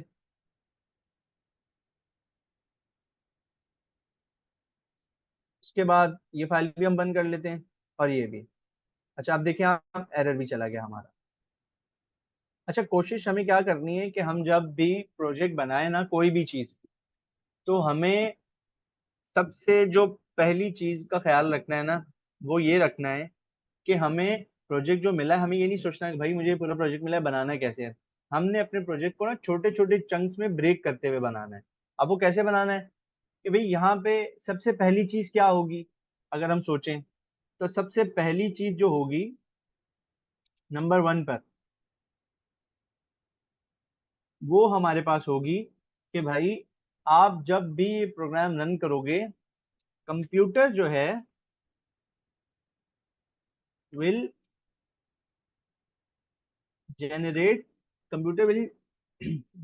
उसके बाद ये फाइल भी हम बंद कर लेते हैं, और ये भी। अच्छा, अब देखिए आप, एरर भी चला गया हमारा। अच्छा, कोशिश हमें क्या करनी है कि हम जब भी प्रोजेक्ट बनाए ना कोई भी चीज, तो हमें सबसे जो पहली चीज का ख्याल रखना है ना, वो ये रखना है कि हमें प्रोजेक्ट जो मिला है, हमें ये नहीं सोचना है कि भाई मुझे ये पूरा प्रोजेक्ट मिला है, बनाना कैसे है। हमने अपने प्रोजेक्ट को ना छोटे छोटे चंक्स में ब्रेक करते हुए बनाना है। अब वो कैसे बनाना है कि भाई यहाँ पे सबसे पहली चीज क्या होगी, अगर हम सोचें तो सबसे पहली चीज जो होगी नंबर 1 पर, वो हमारे पास होगी कि भाई आप जब भी ये प्रोग्राम रन करोगे, कंप्यूटर जो है will generate computer will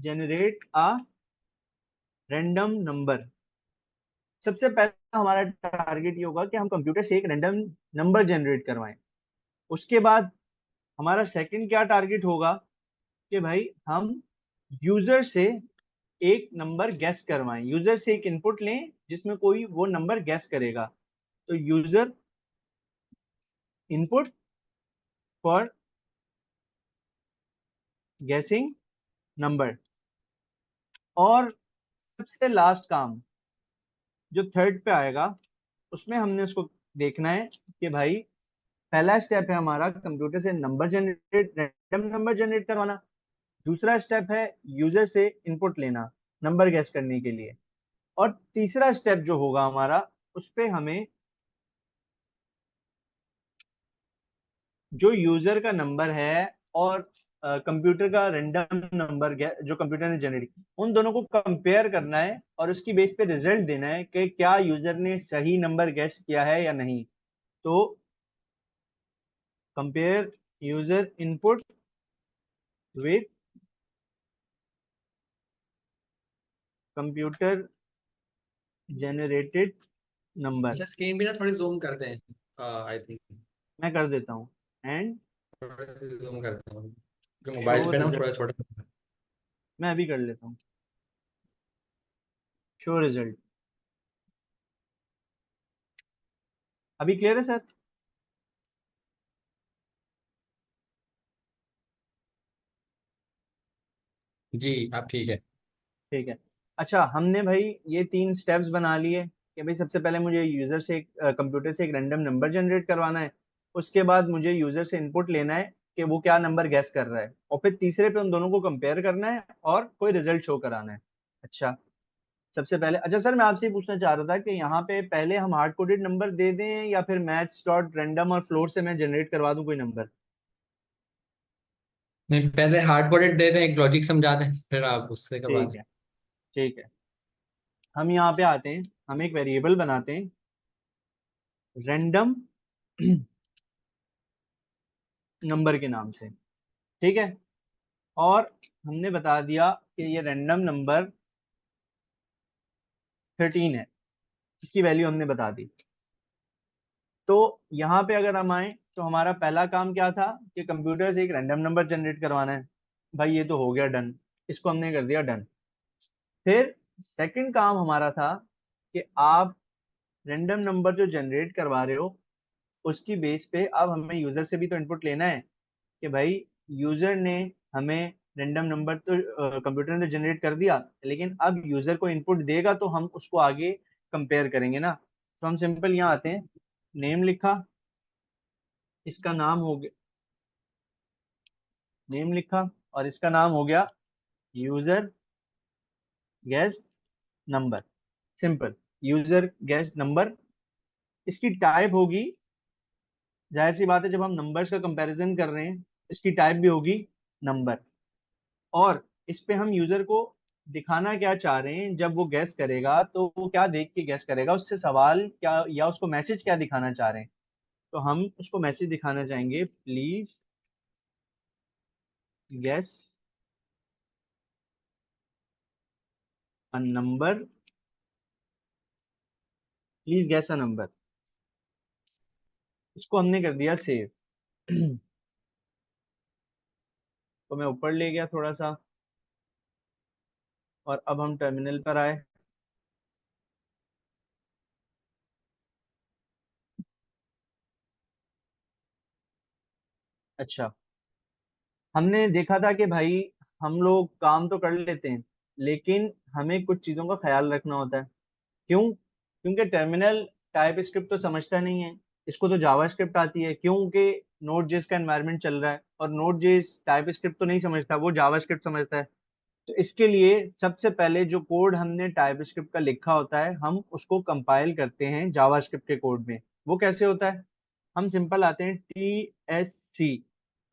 generate a random number. सबसे पहला हमारा टारगेट ये होगा कि हम कंप्यूटर से एक रैंडम नंबर जनरेट करवाएं। उसके बाद हमारा सेकंड क्या टारगेट होगा कि भाई हम यूजर से एक नंबर गैस करवाएं, यूजर से एक इनपुट लें जिसमें कोई वो नंबर गैस करेगा। तो user input for guessing number. और सबसे लास्ट काम जो थर्ड पे आएगा, उसमें हमने उसको देखना है कि भाई पहला स्टेप है हमारा कंप्यूटर से number generate random number generate करवाना। दूसरा स्टेप है यूजर से इनपुट लेना नंबर गैस करने के लिए। और तीसरा स्टेप जो होगा हमारा, उस पे हमें जो यूजर का नंबर है और कंप्यूटर का रैंडम नंबर जो कंप्यूटर ने जनरेट किया, उन दोनों को कंपेयर करना है और उसकी बेस पे रिजल्ट देना है कि क्या यूजर ने सही नंबर गैस किया है या नहीं। तो compare user input with computer generated number. अच्छा, स्क्रीन भी ना थोड़ी जूम करते हैं, आई थिंक मैं कर देता हूँ। एंड थोड़ा सा जूम करते हैं क्योंकि शो मोबाइल पे ना रिजल्ट, थोड़ा छोटा। मैं अभी कर लेता हूँ। शो रिजल्ट, अभी क्लियर है सर? जी आप ठीक है। ठीक है। अच्छा, हमने भाई ये 3 स्टेप्स बना लिए कि भाई सबसे पहले मुझे यूजर से कंप्यूटर से एक रैंडम नंबर जनरेट करवाना है। उसके बाद मुझे यूजर से इनपुट लेना है कि वो क्या नंबर गैस कर रहा है, और फिर तीसरे पे उन दोनों को कंपेयर करना है और कोई रिजल्ट शो कराना है। अच्छा, सबसे पहले अच्छा सर मैं आपसे ये पूछना चाह रहा था कि यहाँ पे पहले हम हार्ड कोडेड नंबर दे दें या फिर मैथ्स डॉट रैंडम और फ्लोट से मैं जनरेट करवा दूं कोई नंबर? नहीं, पहले हार्ड कोडेड दे दें, एक लॉजिक समझा दें, फिर आप उससे करवा ठीक दें। है। ठीक है, हम यहाँ पे आते हैं, हम एक वेरिएबल बनाते हैं रैंडम नंबर के नाम से। ठीक है। और हमने बता दिया कि ये रैंडम नंबर 13 है, इसकी वैल्यू हमने बता दी। तो यहाँ पे अगर हम आए तो हमारा पहला काम क्या था कि कंप्यूटर से एक रैंडम नंबर जनरेट करवाना है। भाई ये तो हो गया डन, इसको हमने कर दिया डन। फिर सेकंड काम हमारा था कि आप रैंडम नंबर जो जनरेट करवा रहे हो, उसकी बेस पे अब हमें यूजर से भी तो इनपुट लेना है कि भाई यूजर ने हमें रैंडम नंबर तो कंप्यूटर ने जनरेट कर दिया, लेकिन अब यूजर को इनपुट देगा तो हम उसको आगे कंपेयर करेंगे ना। तो हम सिंपल यहाँ आते हैं, नेम लिखा, इसका नाम हो गया, नेम लिखा और इसका नाम हो गया user guest number. Simple, user guest number. इसकी टाइप होगी, जाहिर सी बात है जब हम नंबर्स का कंपैरिजन कर रहे हैं, इसकी टाइप भी होगी नंबर। और इस पे हम यूजर को दिखाना क्या चाह रहे हैं, जब वो गैस करेगा तो वो क्या देख के गैस करेगा, उससे सवाल क्या या उसको मैसेज क्या दिखाना चाह रहे हैं। तो हम उसको मैसेज दिखाना चाहेंगे, please gas a number, please gas a number. इसको हमने कर दिया सेव। तो मैं ऊपर ले गया थोड़ा सा, और अब हम टर्मिनल पर आए। अच्छा, हमने देखा था कि भाई हम लोग काम तो कर लेते हैं, लेकिन हमें कुछ चीज़ों का ख्याल रखना होता है। क्यों? क्योंकि टर्मिनल टाइप स्क्रिप्ट तो समझता नहीं है, इसको तो जावा स्क्रिप्ट आती है, क्योंकि नोड जेएस का एनवायरनमेंट चल रहा है और नोड जेएस टाइप स्क्रिप्ट तो नहीं समझता, वो जावा स्क्रिप्ट समझता है। तो इसके लिए सबसे पहले जो कोड हमने टाइप स्क्रिप्ट का लिखा होता है, हम उसको कंपाइल करते हैं जावा स्क्रिप्ट के कोड में। वो कैसे होता है? हम सिंपल आते हैं TSC,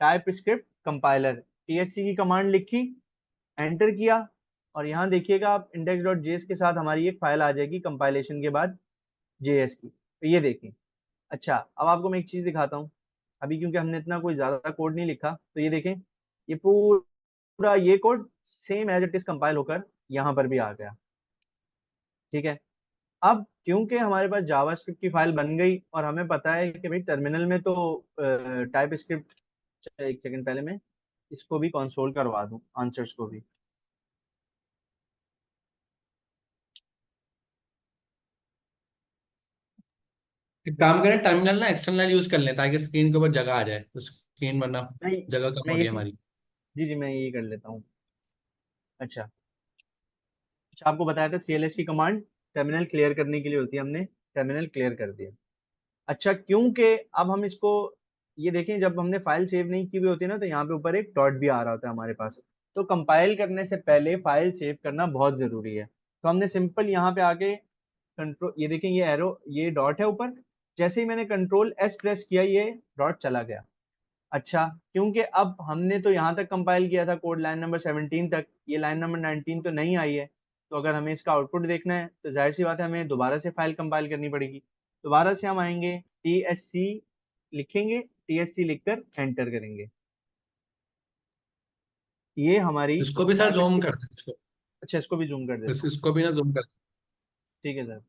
type script compiler. TSC की कमांड लिखी, एंटर किया, और यहाँ देखिएगा आप इंडेक्स डॉट जेएस के साथ हमारी एक फाइल आ जाएगी कंपाइलेशन के बाद जेएस की। तो ये देखें। अच्छा, अब आपको मैं एक चीज दिखाता हूँ। अभी क्योंकि हमने इतना कोई ज्यादा कोड नहीं लिखा, तो ये देखें, ये पूरा ये code same as it is compile होकर यहाँ पर भी आ गया। ठीक है। अब क्योंकि हमारे पास जावास्क्रिप्ट की फाइल बन गई और हमें पता है कि भाई टर्मिनल में तो टाइप स्क्रिप्ट, एक सेकंड पहले मैं इसको भी कंसोल करवा दूं, आंसर्स को भी। एक काम करें, टर्मिनल ना एक्सटर्नल यूज कर लें ताकि स्क्रीन के ऊपर जगह आ जाए, तो स्क्रीन वरना नहीं, जगह कम मैं हो रही है यही, हमारी। जी जी मैं यही कर लेता हूँ। अच्छा, अच्छा आपको बताया था CLS की कमांड टर्मिनल क्लियर करने के लिए होती है, हमने टर्मिनल क्लियर कर दिया। अच्छा, क्योंकि अब हम इसको, ये देखें, जब हमने फाइल सेव नहीं की हुई होती है ना, तो यहाँ पे ऊपर एक डॉट भी आ रहा होता है हमारे पास। तो कंपाइल करने से पहले फाइल सेव करना बहुत जरूरी है। तो हमने सिंपल यहाँ पे आके कंट्रोल, ये देखें ये एरो, ये डॉट है ऊपर, जैसे ही मैंने कंट्रोल S प्रेस किया, ये डॉट चला गया। अच्छा, क्योंकि अब हमने तो यहाँ तक कंपाइल किया था कोड लाइन नंबर 17 तक, ये लाइन नंबर 19 तो नहीं आई है। तो अगर हमें इसका आउटपुट देखना है तो जाहिर सी बात है हमें दोबारा से फाइल कंपाइल करनी पड़ेगी। दोबारा से हम आएंगे, TSC लिखेंगे, TSC लिखकर एंटर करेंगे। ये हमारी इसको भी सर टाइप जूम स्क्रिप्ट। कर दें इसको। अच्छा, इसको भी जूम कर देता हूँ। इसको भी ना जूम कर। ठीक है सर।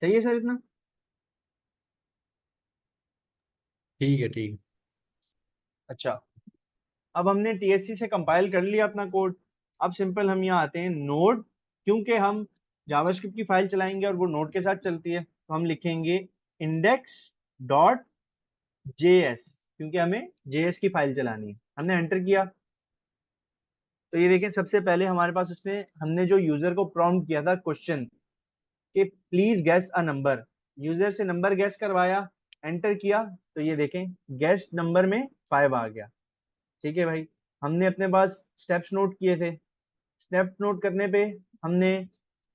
चाहिए सर इतना? ठीक है, ठीक है। अच्छा, अब हमने TSC से कंपाइल कर लिया अपना कोड। अब सिंपल हम यहाँ आते हैं नोड, क्योंकि हम जावास्क्रिप्ट की फाइल चलाएंगे और वो नोड के साथ चलती है, तो हम लिखेंगे इंडेक्स डॉट जेएस, क्योंकि हमें जेएस की फाइल चलानी है। हमने एंटर किया, तो ये देखें, सबसे पहले हमारे पास उसने, हमने जो यूजर को प्रॉम्प्ट किया था क्वेश्चन कि please gas a number, user से नंबर गैस करवाया, एंटर किया, तो ये देखें गैस नंबर में 5 आ गया। ठीक है भाई, हमने अपने पास स्टेप्स नोट किए थे, स्टेप नोट करने पे हमने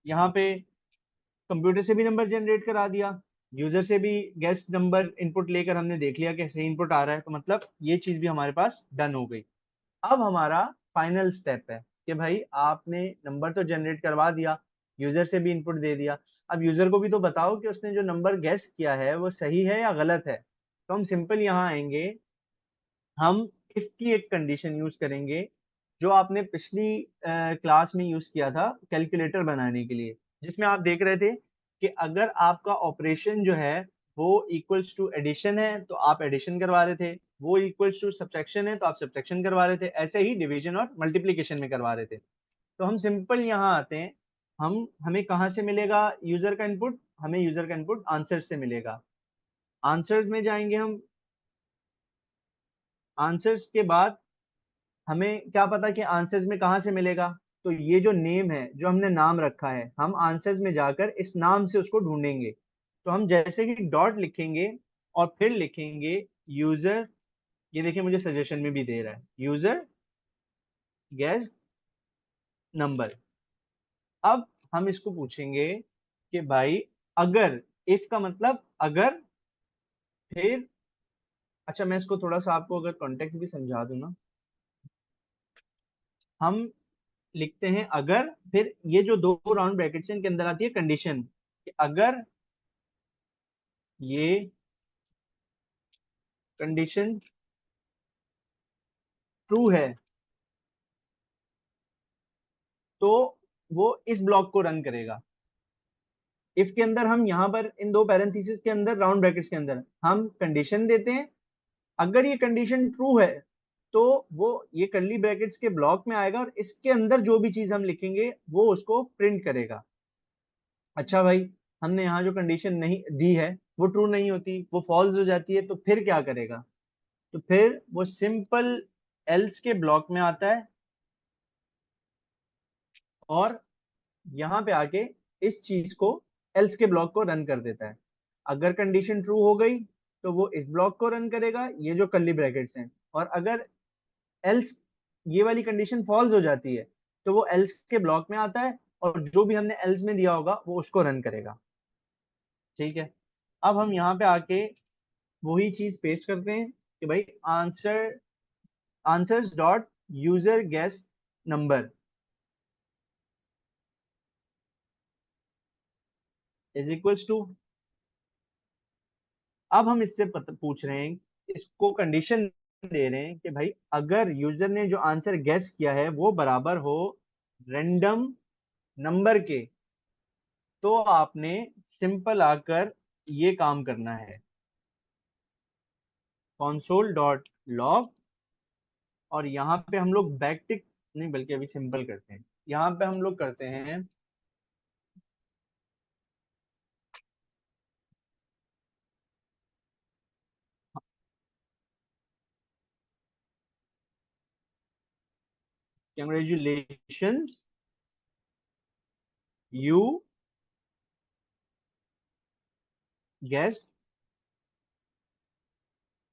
यहाँ पे कंप्यूटर से भी नंबर जनरेट करा दिया, यूजर से भी गेस्ट नंबर इनपुट लेकर हमने देख लिया कि सही इनपुट आ रहा है, तो मतलब ये चीज भी हमारे पास डन हो गई। अब हमारा फाइनल स्टेप है कि भाई आपने नंबर तो जनरेट करवा दिया, यूजर से भी इनपुट दे दिया, अब यूजर को भी तो बताओ कि उसने जो नंबर गेस किया है वो सही है या गलत है। तो हम सिंपल यहाँ आएंगे, हम इफ की एक कंडीशन यूज करेंगे, जो आपने पिछली क्लास में यूज किया था कैलकुलेटर बनाने के लिए, जिसमें आप देख रहे थे कि अगर आपका ऑपरेशन जो है वो इक्वल्स टू एडिशन है तो आप एडिशन करवा रहे थे, वो इक्वल्स टू सब्ट्रैक्शन है तो आप सब्ट्रैक्शन करवा रहे थे, ऐसे ही डिवीजन और मल्टीप्लीकेशन में करवा रहे थे। तो हम सिंपल यहाँ आते हैं, हम हमें कहाँ से मिलेगा यूजर का इनपुट? हमें यूजर का इनपुट आंसर से मिलेगा। आंसर्स में जाएंगे हम, आंसर्स के बाद हमें क्या पता कि आंसर्स में कहाँ से मिलेगा? तो ये जो नेम है, जो हमने नाम रखा है, हम आंसर्स में जाकर इस नाम से उसको ढूंढेंगे। तो हम जैसे ही डॉट लिखेंगे और फिर लिखेंगे यूजर, ये देखिए मुझे सजेशन में भी दे रहा है यूजर गेस नंबर। अब हम इसको पूछेंगे कि भाई अगर, इफ का मतलब अगर, फिर, अच्छा मैं इसको थोड़ा सा आपको अगर कॉन्टेक्स्ट भी समझा दूं ना, हम लिखते हैं अगर, फिर ये जो दो राउंड ब्रैकेट्स हैं इनके अंदर आती है कंडीशन कि अगर ये कंडीशन ट्रू है तो वो इस ब्लॉक को रन करेगा। इफ के अंदर हम यहाँ पर इन दो पैरेंथेसिस के अंदर राउंड ब्रैकेट्स के अंदर हम कंडीशन देते हैं, अगर ये कंडीशन ट्रू है तो वो ये कर्ली ब्रैकेट्स के ब्लॉक में आएगा और इसके अंदर जो भी चीज हम लिखेंगे वो उसको प्रिंट करेगा। अच्छा भाई, हमने यहाँ जो कंडीशन नहीं दी है वो ट्रू नहीं होती, वो फॉल्स हो जाती है, तो फिर क्या करेगा? तो फिर वो सिंपल एल्स के ब्लॉक में आता है और यहाँ पे आके इस चीज को, एल्स के ब्लॉक को रन कर देता है। अगर कंडीशन ट्रू हो गई तो वो इस ब्लॉक को रन करेगा, ये जो कर्ली ब्रैकेट्स हैं, और अगर एल्स ये वाली कंडीशन फॉल्स हो जाती है तो वो एल्स के ब्लॉक में आता है और जो भी हमने एल्स में दिया होगा वो उसको रन करेगा। ठीक है, अब हम यहाँ पे आके वही चीज पेस्ट करते हैं कि भाई answers dot user guess number is equals to. अब हम इससे पूछ रहे हैं, इसको कंडीशन दे रहे हैं कि भाई अगर यूजर ने जो आंसर गेस किया है वो बराबर हो रैंडम नंबर के, तो आपने सिंपल आकर ये काम करना है, console डॉट लॉग, और यहाँ पे हम लोग बैकटिक नहीं बल्कि अभी सिंपल करते हैं, यहाँ पे हम लोग करते हैं congratulations you guess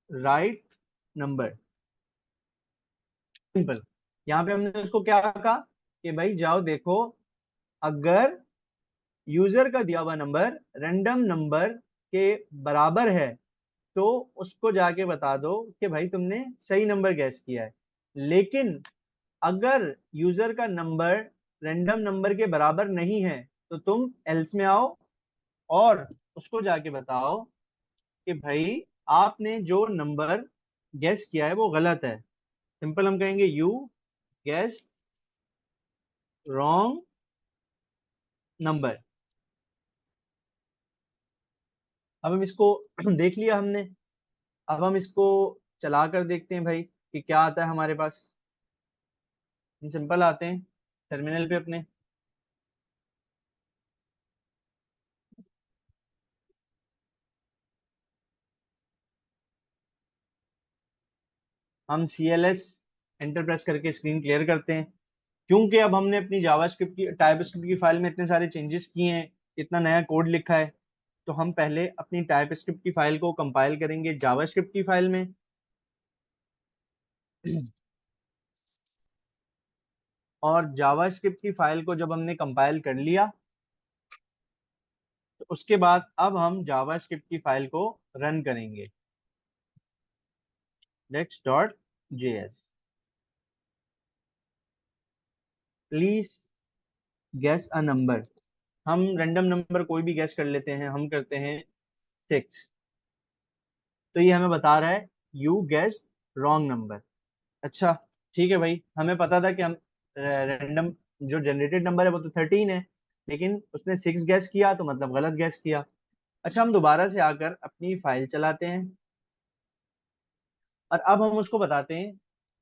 right number. Simple. यहाँ पे हमने उसको क्या कहा कि भाई जाओ देखो, अगर यूजर का दिया हुआ नंबर रैंडम नंबर के बराबर है तो उसको जाके बता दो कि भाई तुमने सही नंबर गैस किया है। लेकिन अगर यूजर का नंबर रैंडम नंबर के बराबर नहीं है तो तुम एल्स में आओ और उसको जाके बताओ कि भाई आपने जो नंबर गैस किया है वो गलत है। सिंपल हम कहेंगे यू गैस रॉन्ग नंबर। अब हम इसको देख लिया हमने, अब हम इसको चला कर देखते हैं भाई कि क्या आता है हमारे पास। हम सिंपल आते हैं टर्मिनल पे अपने, हम CLS एंटर प्रेस करके स्क्रीन क्लियर करते हैं। क्योंकि अब हमने अपनी जावास्क्रिप्ट की टाइपस्क्रिप्ट की फाइल में इतने सारे चेंजेस किए हैं, इतना नया कोड लिखा है, तो हम पहले अपनी टाइपस्क्रिप्ट की फाइल को कंपाइल करेंगे जावास्क्रिप्ट की फाइल में। और जावास्क्रिप्ट की फाइल को जब हमने कंपाइल कर लिया तो उसके बाद अब हम जावास्क्रिप्ट की फाइल को रन करेंगे next.js। Please guess a number. हम रैंडम नंबर कोई भी गेस कर लेते हैं, हम करते हैं 6। तो ये हमें बता रहा है यू गेस रॉन्ग नंबर। अच्छा, ठीक है भाई, हमें पता था कि हम रैंडम जो जनरेटेड नंबर है वो तो 13 है, लेकिन उसने 6 गैस किया तो मतलब गलत गैस किया। अच्छा, हम दोबारा से आकर अपनी फाइल चलाते हैं और अब हम उसको बताते हैं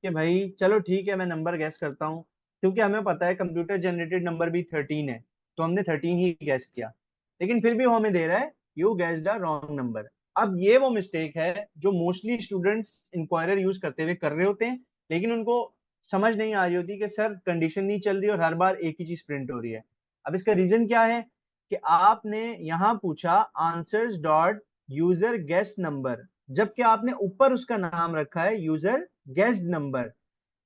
कि भाई चलो ठीक है, मैं नंबर गैस करता हूँ। क्योंकि हमें पता है कंप्यूटर जनरेटेड नंबर भी 13 है, तो हमने 13 ही गैस किया, लेकिन फिर भी वो हमें दे रहा है you gassed the wrong number. अब ये वो मिस्टेक है जो मोस्टली स्टूडेंट्स इंक्वायरर यूज करते हुए कर रहे होते हैं, लेकिन उनको समझ नहीं आ रही होती कि सर कंडीशन नहीं चल रही और हर बार एक ही चीज प्रिंट हो रही है। अब इसका रीजन क्या है कि आपने यहाँ पूछा answers dot user guest number, जबकि आपने ऊपर उसका नाम रखा है यूजर गेस्ड नंबर।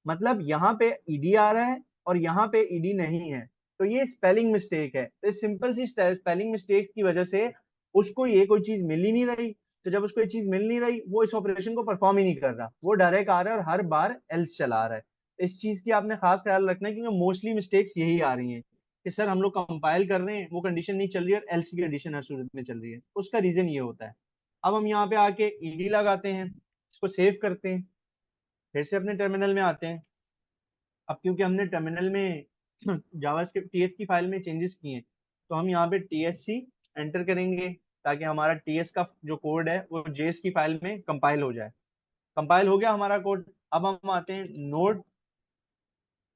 मतलब यहाँ पे ईडी आ रहा है और यहाँ पे ईडी नहीं है, तो ये स्पेलिंग मिस्टेक है। तो इस सिंपल सी स्पेलिंग मिस्टेक की वजह से उसको ये कोई चीज मिल ही नहीं रही। तो जब उसको ये चीज मिल नहीं रही वो इस ऑपरेशन को परफॉर्म ही नहीं कर रहा, वो डायरेक्ट आ रहा है और हर बार एल्स चला रहा है। इस चीज की आपने खास ख्याल रखना है क्योंकि मोस्टली मिस्टेक्स यही आ रही हैं कि सर हम लोग कंपाइल कर रहे हैं, वो कंडीशन नहीं चल रही है और एल्स की कंडीशन हर सूरत में चल रही है। उसका रीजन ये होता है। अब हम यहाँ पे आके ईडी लगाते हैं, इसको सेव करते हैं, फिर से अपने टर्मिनल में आते हैं। अब क्योंकि हमने टर्मिनल में जावास्क्रिप्ट टीएस की फाइल में चेंजेस किए हैं, तो हम यहाँ पे TSC एंटर करेंगे ताकि हमारा टीएस का जो कोड है वो जेएस की फाइल में कंपाइल हो जाए। कंपाइल हो गया हमारा कोड। अब हम आते हैं node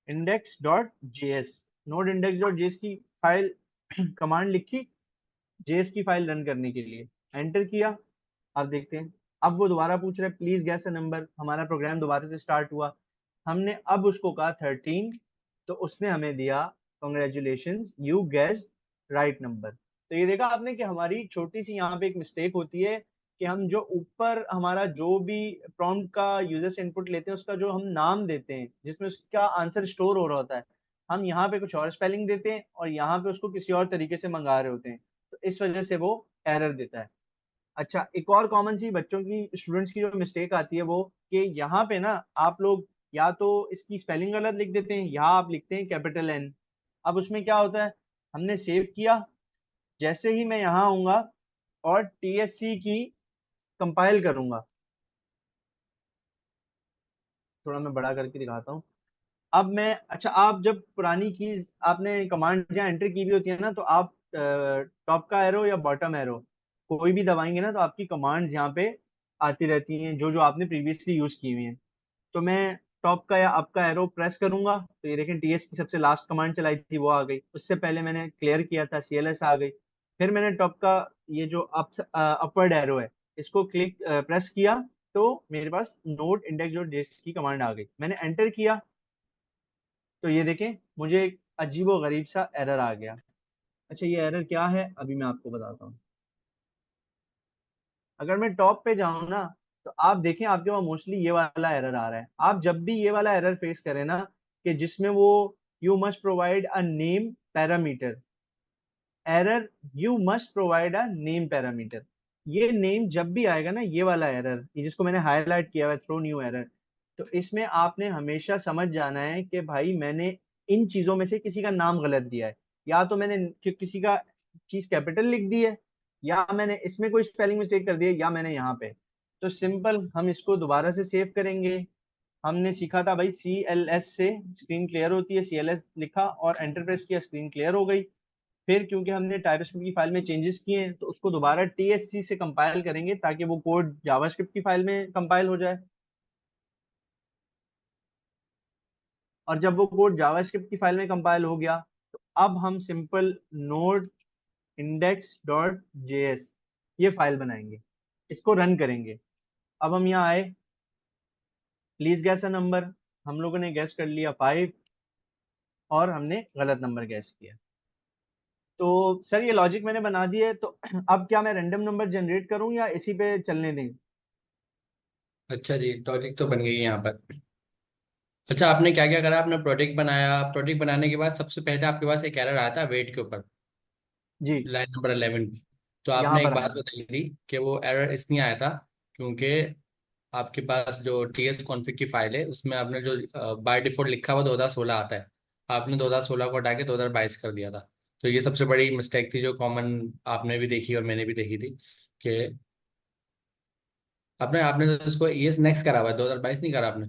index dot JS. Node index dot JS की फाइल कमांड लिखी जेएस की फाइल रन करने के लिए, एंटर किया। अब देखते हैं, अब वो दोबारा पूछ रहा है प्लीज गैस अ नंबर, हमारा प्रोग्राम दोबारा से स्टार्ट हुआ। हमने अब उसको कहा 13, तो उसने हमें दिया congratulation you gas right number. तो ये देखा आपने कि हमारी छोटी सी यहाँ पे एक मिस्टेक होती है कि हम जो ऊपर हमारा जो भी प्रॉम्प्ट का यूजर से इनपुट लेते हैं उसका जो हम नाम देते हैं जिसमें उसका आंसर स्टोर हो रहा होता है, हम यहाँ पे कुछ और स्पेलिंग देते हैं और यहाँ पे उसको किसी और तरीके से मंगा रहे होते हैं, तो इस वजह से वो एरर देता है। अच्छा, एक और कॉमन सी बच्चों की स्टूडेंट्स की जो मिस्टेक आती है वो कि यहाँ पे ना आप लोग या तो इसकी स्पेलिंग गलत लिख देते हैं या आप लिखते हैं कैपिटल एन। अब उसमें क्या होता है, हमने सेव किया, जैसे ही मैं यहाँ आऊंगा और टीएससी की कंपाइल करूंगा, थोड़ा मैं बड़ा करके दिखाता हूँ। अब मैं, अच्छा आप जब पुरानी कीज आपने कमांड जहाँ एंटर की भी होती है ना, तो आप टॉप का एरो या बॉटम एरो कोई भी दबाएंगे ना तो आपकी कमांड्स यहाँ पे आती रहती हैं जो जो आपने प्रीवियसली यूज की हुई हैं। तो मैं टॉप का या अप का एरो प्रेस करूंगा तो ये देखें टीएस की सबसे लास्ट कमांड चलाई थी वो आ गई, उससे पहले मैंने क्लियर किया था सीएलएस आ गई। फिर मैंने टॉप का ये जो अपवर्ड एरो है इसको क्लिक प्रेस किया तो मेरे पास नोट इंडेक्स डॉट जेएस की कमांड आ गई, मैंने एंटर किया तो ये देखें मुझे एक अजीबो गरीब सा एरर आ गया। अच्छा ये एरर क्या है अभी मैं आपको बताता हूँ। अगर मैं टॉप पे जाऊं ना तो आप देखें आपके पास मोस्टली ये वाला एरर आ रहा है। आप जब भी ये वाला एरर फेस करें ना कि जिसमें वो you must provide a name parameter, error you must provide a name parameter, ये नेम जब भी आएगा ना ये वाला एरर, ये जिसको मैंने हाईलाइट किया हुआ है थ्रो न्यू एरर, तो इसमें आपने हमेशा समझ जाना है कि भाई मैंने इन चीजों में से किसी का नाम गलत दिया है, या तो मैंने किसी का चीज कैपिटल लिख दी है, या मैंने इसमें कोई स्पेलिंग मिस्टेक कर दी है, या मैंने यहाँ पे। तो सिंपल हम इसको दोबारा से सेव करेंगे। हमने सीखा था भाई सी एल एस से स्क्रीन क्लियर होती है, सी एल एस लिखा और एंटर प्रेस किया, स्क्रीन क्लियर हो गई। फिर क्योंकि हमने टाइपस्क्रिप्ट की फाइल में चेंजेस किए हैं तो उसको दोबारा टीएससी से कंपाइल करेंगे ताकि वो कोड जावास्क्रिप्ट की फाइल में कंपाइल हो जाए। और जब वो कोड जावास्क्रिप्ट की फाइल में कंपाइल हो गया तो अब हम simple node index dot JS ये फाइल बनाएंगे, इसको रन करेंगे। अब हम यहाँ आए, प्लीज गैस अ नंबर, हम लोगों ने गैस कर लिया 5 और हमने गलत नंबर गैस किया। तो सर ये लॉजिक मैंने बना दिया है, तो अब क्या मैं रैंडम नंबर जनरेट करूं या इसी पे चलने दें? अच्छा जी, टॉपिक तो बन गई है यहाँ पर। अच्छा, आपने क्या क्या करा? आपने प्रोजेक्ट बनाया, प्रोजेक्ट बनाने के बाद सबसे पहले आपके पास एक एरर आया था वेट के ऊपर, जी, लाइन नंबर 11 की। तो यहाँ आपने एक पर बात आया। बताई थी कि वो एरर इसलिए आया था क्योंकि आपके पास जो टीएस कॉन्फ़िग की फाइल है उसमें आपने जो बाय डिफॉल्ट लिखा हुआ 2016 आता है, आपने 2016 को हटा के 2022 कर दिया था। तो ये सबसे बड़ी मिस्टेक थी जो कॉमन आपने भी देखी और मैंने भी देखी थी कि आपने आपने तो इसको ईएस नेक्स्ट करा हुआ है, 2022 नहीं करा आपने।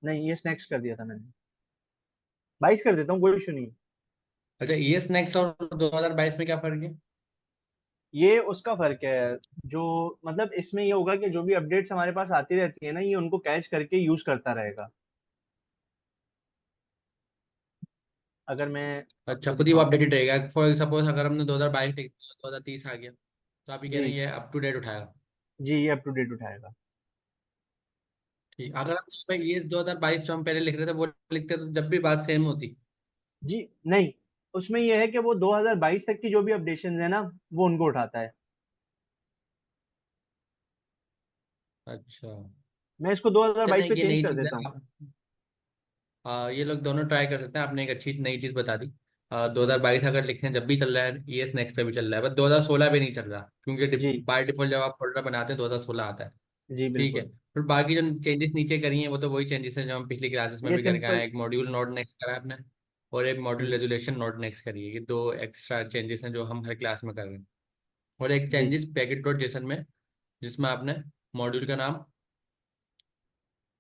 नहीं, ये स्नैक्स कर दिया था मैंने, 22 कर देता हूँ, कोई इशू नहीं है। अच्छा, ईएस नेक्स्ट और 2022 में क्या फर्क है? ये उसका फर्क है, जो मतलब इसमें ये होगा कि जो भी अपडेट्स हमारे पास आती रहती है ना ये उनको कैच करके यूज करता रहेगा। अगर मैं अच्छा, आपको खुद ही वो दिखाऊं। अपडेटेड रहेगा। फॉर सपोज अगर हमने 2022 लिख दिया, 2030 आ गया, तो आप ये कह जी रहे हैं ये अप टू डेट उठाएगा। जी, ये अप टू डेट उठाएगा। ठीक, अगर हम ये 2022 जो हम पहले लिख रहे थे वो लिखते तो जब भी बात सेम होती। जी नहीं, उसमें ये है कि वो 2022 तक की जो भी अपडेशन है ना वो उनको उठाता है। अच्छा, मैं इसको 2022 चलने पे की चेंज नई कर चीज है देता हूँ। आप। ये लोग दोनों ट्राई कर सकते हैं। आपने एक अच्छी नई चीज बता दी। 2022 अगर लिखें जब भी चल रहा है, ईएस नेक्स्ट पे भी चल रहा है, बस 2016 पे नहीं चल रहा क्योंकि जी बाय डिफॉल्ट जब आप फोल्डर बनाते हैं 2016 आता है। जी ठीक है, बिल्कुल। फिर बाकी जो चेंजेस नीचे करी हैं वो तो वही चेंजेस हैं जो हम पिछली क्लासेस में ये भी करके आए सिंपल। हैं। एक मॉड्यूल नोड नेक्स्ट करा है आपने, और एक मॉड्यूल जी रेजोल्यूशन नोड नेक्स्ट करी है। ये दो एक्स्ट्रा चेंजेस हैं जो हम हर क्लास में कर रहे हैं। और एक जी चेंजेस पैकेट डॉट जेसन में, जिसमें आपने मॉड्यूल का नाम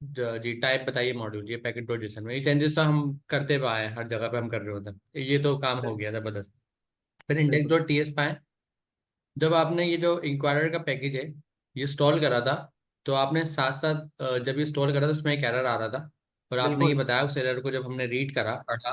जी टाइप बताइए मॉड्यूल, ये पैकेट डॉट जेसन में। ये चेंजेस तो हम करते हुए आए हैं, हर जगह पे हम कर रहे होते हैं, ये तो काम हो गया जबरदस्त। फिर इंडेक्स बिल्कुल। डॉट टीएस पाए, जब आपने ये जो इंक्वायरर का पैकेज है ये इंस्टॉल करा था, तो आपने साथ साथ जब ये स्टोर करा तो उसमें एक एरर आ रहा था, और आपने ये बिल्कुल बताया उस एरर को जब हमने रीड करा पढ़ा,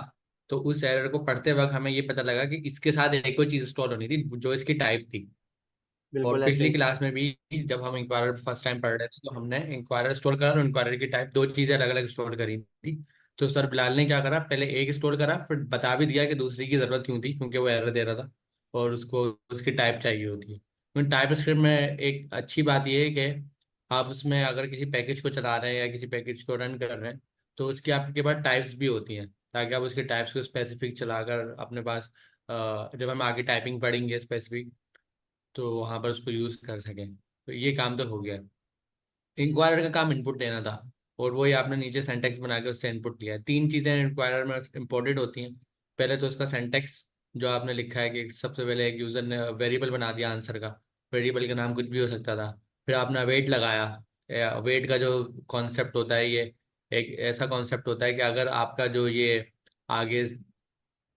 तो उस एरर को पढ़ते वक्त हमें ये पता लगा कि इसके साथ एक और चीज स्टोर होनी थी जो इसकी टाइप थी। और बिल्कुल ऐसे पिछली ही। क्लास में भी जब हम इंक्वायरर फर्स्ट टाइम पढ़ रहे थे तो हमने इंक्वायरर स्टोर करा और इंक्वायरर की टाइप, दो चीजें अलग अलग स्टोर करी थी। तो सर बिलाल ने क्या करा, पहले एक स्टोर करा, फिर बता भी दिया कि दूसरी की जरूरत क्यों थी, क्योंकि वो एरर दे रहा था और उसको उसकी टाइप चाहिए होती है। तो टाइप स्क्रिप्ट में एक अच्छी बात यह है कि आप उसमें अगर किसी पैकेज को चला रहे हैं या किसी पैकेज को रन कर रहे हैं तो उसकी आपके पास टाइप्स भी होती हैं, ताकि आप उसके टाइप्स को स्पेसिफिक चलाकर अपने पास जब हम आगे टाइपिंग पढ़ेंगे स्पेसिफिक, तो वहां पर उसको यूज कर सकें। तो ये काम तो हो गया। इंक्वायरर का काम इनपुट देना था, और वही आपने नीचे सेंटेक्स बना के उससे इनपुट लिया है। तीन चीजें इंक्वायरर में इंपॉर्टेंट होती हैं। पहले तो उसका सेंटेक्स, जो आपने लिखा है कि सबसे पहले एक यूजर ने वेरिएबल बना दिया आंसर का, वेरिएबल का नाम कुछ भी हो सकता था। फिर आपने वेट लगाया। वेट का जो कॉन्सेप्ट होता है, ये एक ऐसा कॉन्सेप्ट होता है कि अगर आपका जो ये आगे